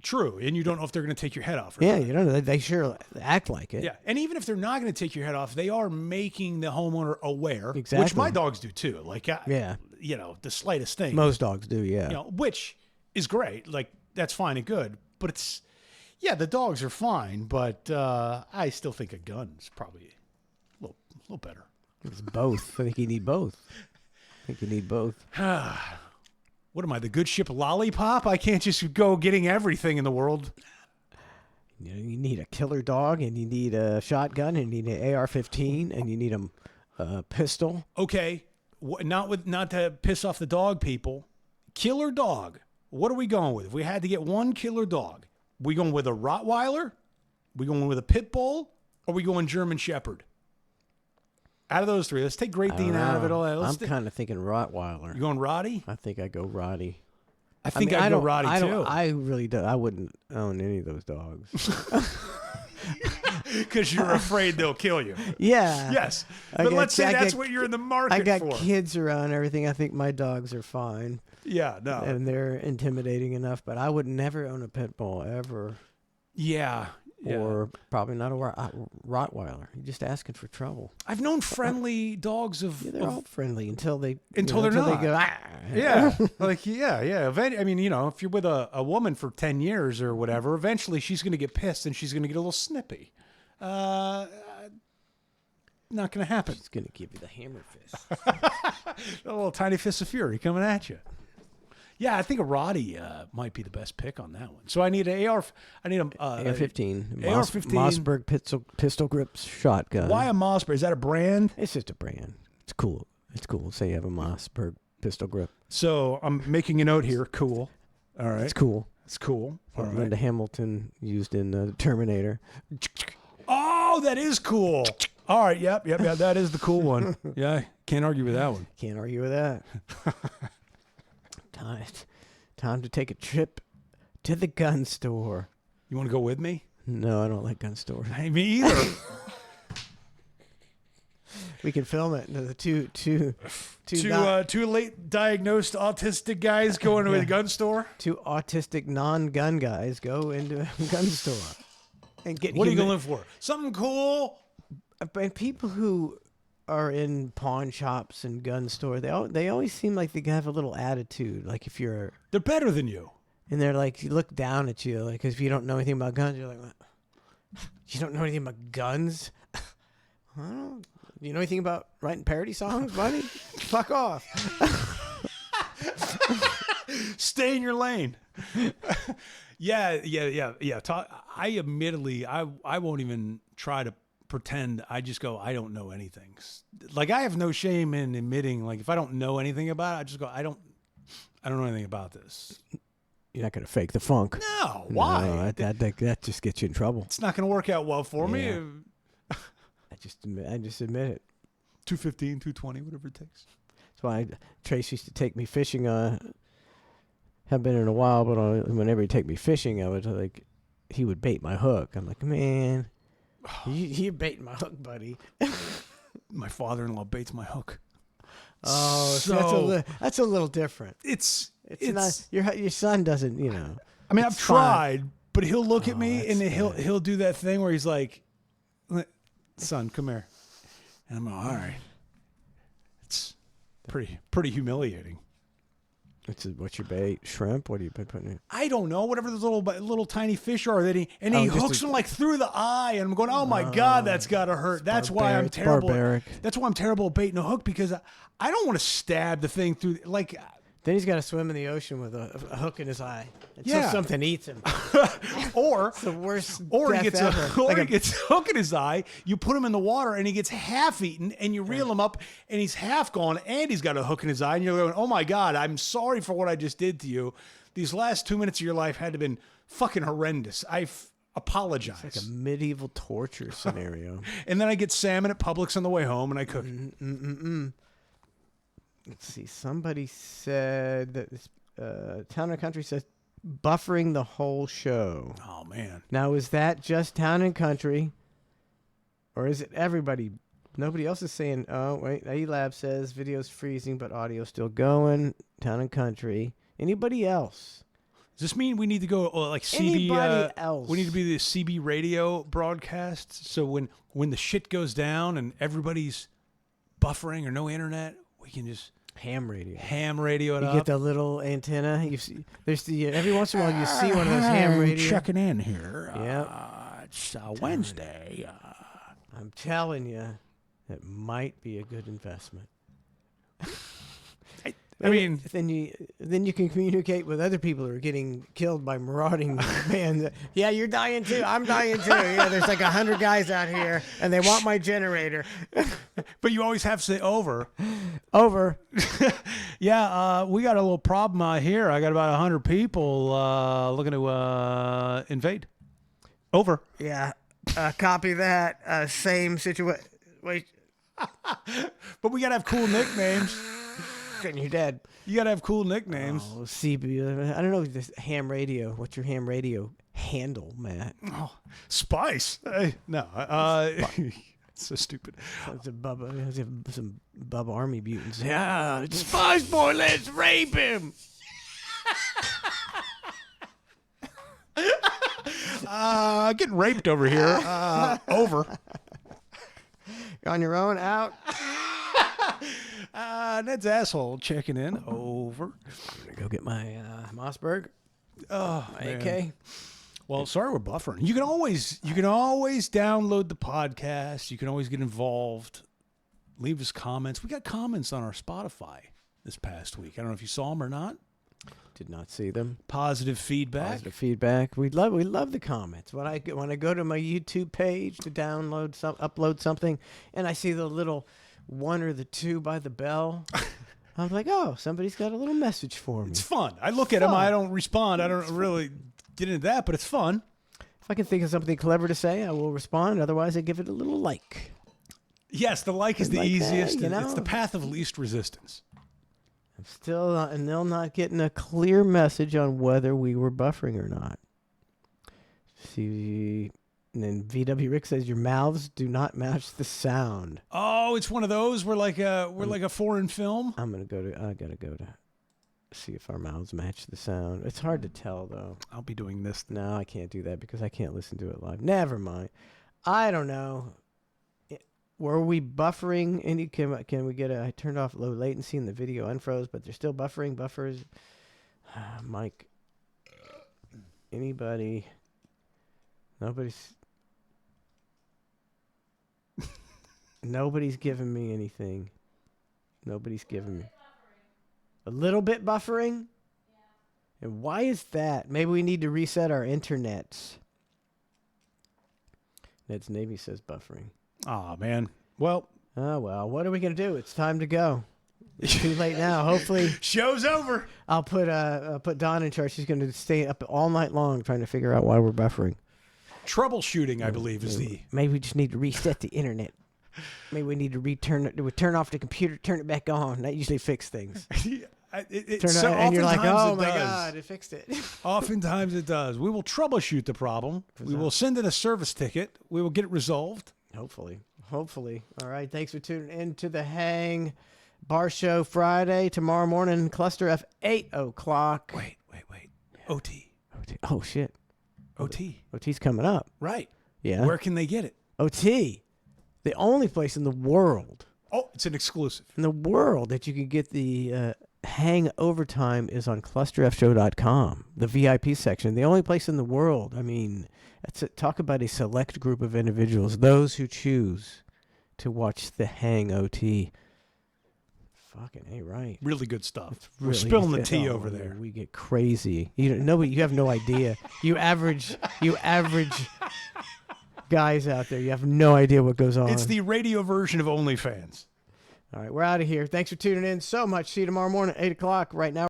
True, and you don't know if they're going to take your head off. Or Yeah, not. you don't know. They sure act like it. Yeah, and even if they're not going to take your head off, they are making the homeowner aware, which Exactly. my dogs do too. Like, Yeah. the slightest thing. Most dogs do, yeah. Which is great. Like, that's fine and good. But it's, the dogs are fine. But I still think a gun's probably a little better. It's both. I think you need both. What am I, the good ship lollipop? I can't just go getting everything in the world. You need a killer dog, and you need a shotgun, and you need an AR-15, and you need a pistol. Okay, not to piss off the dog people. Killer dog. What are we going with? If we had to get one killer dog, we going with a Rottweiler? We going with a Pit Bull? Or we going German Shepherd? Out of those 3, let's take Great Dane out of it all. I'm kind of thinking Rottweiler. You going Roddy? I think I go Roddy. I think I'd go Roddy too. I really don't. I wouldn't own any of those dogs. Because you're afraid they'll kill you. Yeah. Yes. I But got- let's say I that's got- what you're in the market I got for. kids around and everything. I think my dogs are fine. Yeah, no. And they're intimidating enough, but I would never own a pit bull ever. Yeah. Or probably not a Rottweiler. You're just asking for trouble. I've known friendly dogs of... Yeah, they're all friendly until they Until they're they not. go, ah. Yeah. Like, yeah. I mean, if you're with a woman for 10 years or whatever, eventually she's going to get pissed and she's going to get a little snippy. Not going to happen. It's going to give you the hammer fist. A little tiny fist of fury coming at you. Yeah, I think a Roddy might be the best pick on that one. So I need an AR. I need a AR-15. AR-15. Mossberg pistol grip shotgun. Why a Mossberg? Is that a brand? It's just a brand. It's cool. Say you have a Mossberg pistol grip. So I'm making a note here. Cool. All right. It's cool. It's cool. All right. Linda Hamilton used in Terminator. Oh, that is cool. All right. Yep. That is the cool one. Yeah. Can't argue with that one. Can't argue with that. Time to take a trip to the gun store. You want to go with me? No, I don't like gun stores. Hey, me either. We can film it. The two Two late diagnosed autistic guys going to a gun store. two autistic non-gun guys go into a gun store and get. What are you going for? Something cool? And people who are in pawn shops and gun store, they always seem like they have a little attitude. Like if you're, They're better than you. and they're like, you look down at you, like if you don't know anything about guns, you're like, what? You don't know anything about guns? I don't. You know anything about writing parody songs, buddy? Fuck off. Stay in your lane. Yeah. I admittedly, I won't even try to pretend. I just go, I don't know anything. Like I have no shame in admitting, like if I don't know anything about it, I just go, I don't know anything about this. You're not gonna fake the funk. No, why? No, that just gets you in trouble. It's not going to work out well for me. Yeah. I just admit it. 215, 220, whatever it takes. That's why Trace used to take me fishing. Haven't been in a while, but whenever he'd take me fishing, I would he would bait my hook. I'm like, man, you're baiting my hook, buddy. My father-in-law baits my hook. Oh, so that's a little different. It's not your son doesn't, I mean, I've it's fine. tried, but he'll look at me and that's he'll do that thing where he's like, "Son, come here," and I'm like, "All right." It's pretty humiliating. What's your bait? Shrimp? What are you putting in? I don't know, whatever those little tiny fish are that he hooks them like through the eye, and I'm going, "Oh my God, that's gotta hurt." That's why I'm terrible. Barbaric. That's why I'm terrible at baiting a hook, because I don't want to stab the thing through like. Then he's got to swim in the ocean with a hook in his eye until Yeah. something eats him. Or It's the worst. Or he death gets ever. he gets a hook in his eye. You put him in the water, and he gets half eaten. And you reel him up, and he's half gone, and he's got a hook in his eye. And you're going, "Oh my God, I'm sorry for what I just did to you. These last 2 minutes of your life had to have been fucking horrendous. I apologize." It's like a medieval torture scenario. And then I get salmon at Publix on the way home, and I cook it. Let's see. Somebody said that this, Town and Country says buffering the whole show. Oh man, Now, is that just Town and Country, or is it everybody? Nobody else is saying. Oh wait, A-Lab says video's freezing, but audio's still going. Town and Country. Anybody else? does this mean we need to go like CB? Anybody else? We need to be the CB radio broadcast. So when the shit goes down and everybody's buffering or no internet, we can just Ham radio. ham radio it You up. get the little antenna. You see, there's the every once in a while you see one of those ham radio. Checking in here. Yep. It's Wednesday. I'm telling you, it might be a good investment. I mean, then you can communicate with other people who are getting killed by marauding bands. Yeah, you're dying too. I'm dying too. Yeah, there's like 100 guys out here, and they want my generator. but you always have to say over. Over. Yeah, we got a little problem here. I got about 100 people looking to invade. Over. Yeah. Copy that. Same situation. Wait. But we got to have cool nicknames. And you're dead. You got to have cool nicknames. Oh, CB. I don't know. This ham radio. What's your ham radio handle, Matt? Oh, Spice. No. It's so stupid. It's a Bubba. It's some Bubba Army mutants. Yeah, it's Spice Boy. Let's rape him. Getting raped over here. Over. You're on your own. Out. Ned's asshole checking in. Over. I'm gonna go get my Mossberg. Oh, My man. AK. Well, sorry we're buffering. You can always download the podcast. You can always get involved. Leave us comments. We got comments on our Spotify this past week. I don't know if you saw them or not. Did not see them. Positive feedback. Positive feedback. We love the comments. When I go to my YouTube page to upload something, and I see the little 1 or the 2 by the bell, I'm like, oh, somebody's got a little message for me. It's fun. I look at them. I don't respond. I don't really get into that, but it's fun. If I can think of something clever to say, I will respond. Otherwise, I give it a little like. Yes, the like is the Like that, easiest. you know? It's the path of least resistance. I'm still not getting a clear message on whether we were buffering or not. See, and then VW Rick says your mouths do not match the sound. Oh, it's one of those. We're like a foreign film. I gotta go to see if our mouths match the sound. It's hard to tell though. I'll be doing this. No, I can't do that because I can't listen to it live. Never mind. I don't know. Were we buffering? Any can we get I turned off low latency and the video unfroze, but they're still buffering. Buffers. Mike. Anybody? Nobody's giving me anything. Nobody's giving me. A little bit buffering? Yeah. And why is that? Maybe we need to reset our internets. Ned's Navy says buffering. Oh man. Well, Oh, well, what are we going to do? It's time to go. It's too late now. Hopefully, Show's over. I'll put Dawn in charge. She's going to stay up all night long trying to figure out why we're buffering. Troubleshooting, I believe, is the. Maybe we just need to reset the internet. Maybe we need to turn off the computer, turn it back on. That usually fixes things. And you're like, oh my God, it fixed it. Oftentimes it does. We will troubleshoot the problem. We will send in a service ticket. We will get it resolved. Hopefully. All right. Thanks for tuning in to the Hang Bar Show Friday. Tomorrow morning, Cluster F, 8 o'clock. Wait. OT. Oh, shit. OT. OT's coming up. Right. Yeah. Where can they get it? OT. The only place in the world. Oh, it's an exclusive. In the world that you can get the Hang Overtime is on clusterfshow.com, the VIP section. The only place in the world. I mean, talk about a select group of individuals, those who choose to watch the Hang OT. Fucking ain't right. Really good stuff. We're Really, spilling the tea over there. We get crazy. You have no idea. You average guys out there, you have no idea what goes on. It's the radio version of OnlyFans. All right, we're out of here. Thanks for tuning in so much. See you tomorrow morning, 8 o'clock. Right now.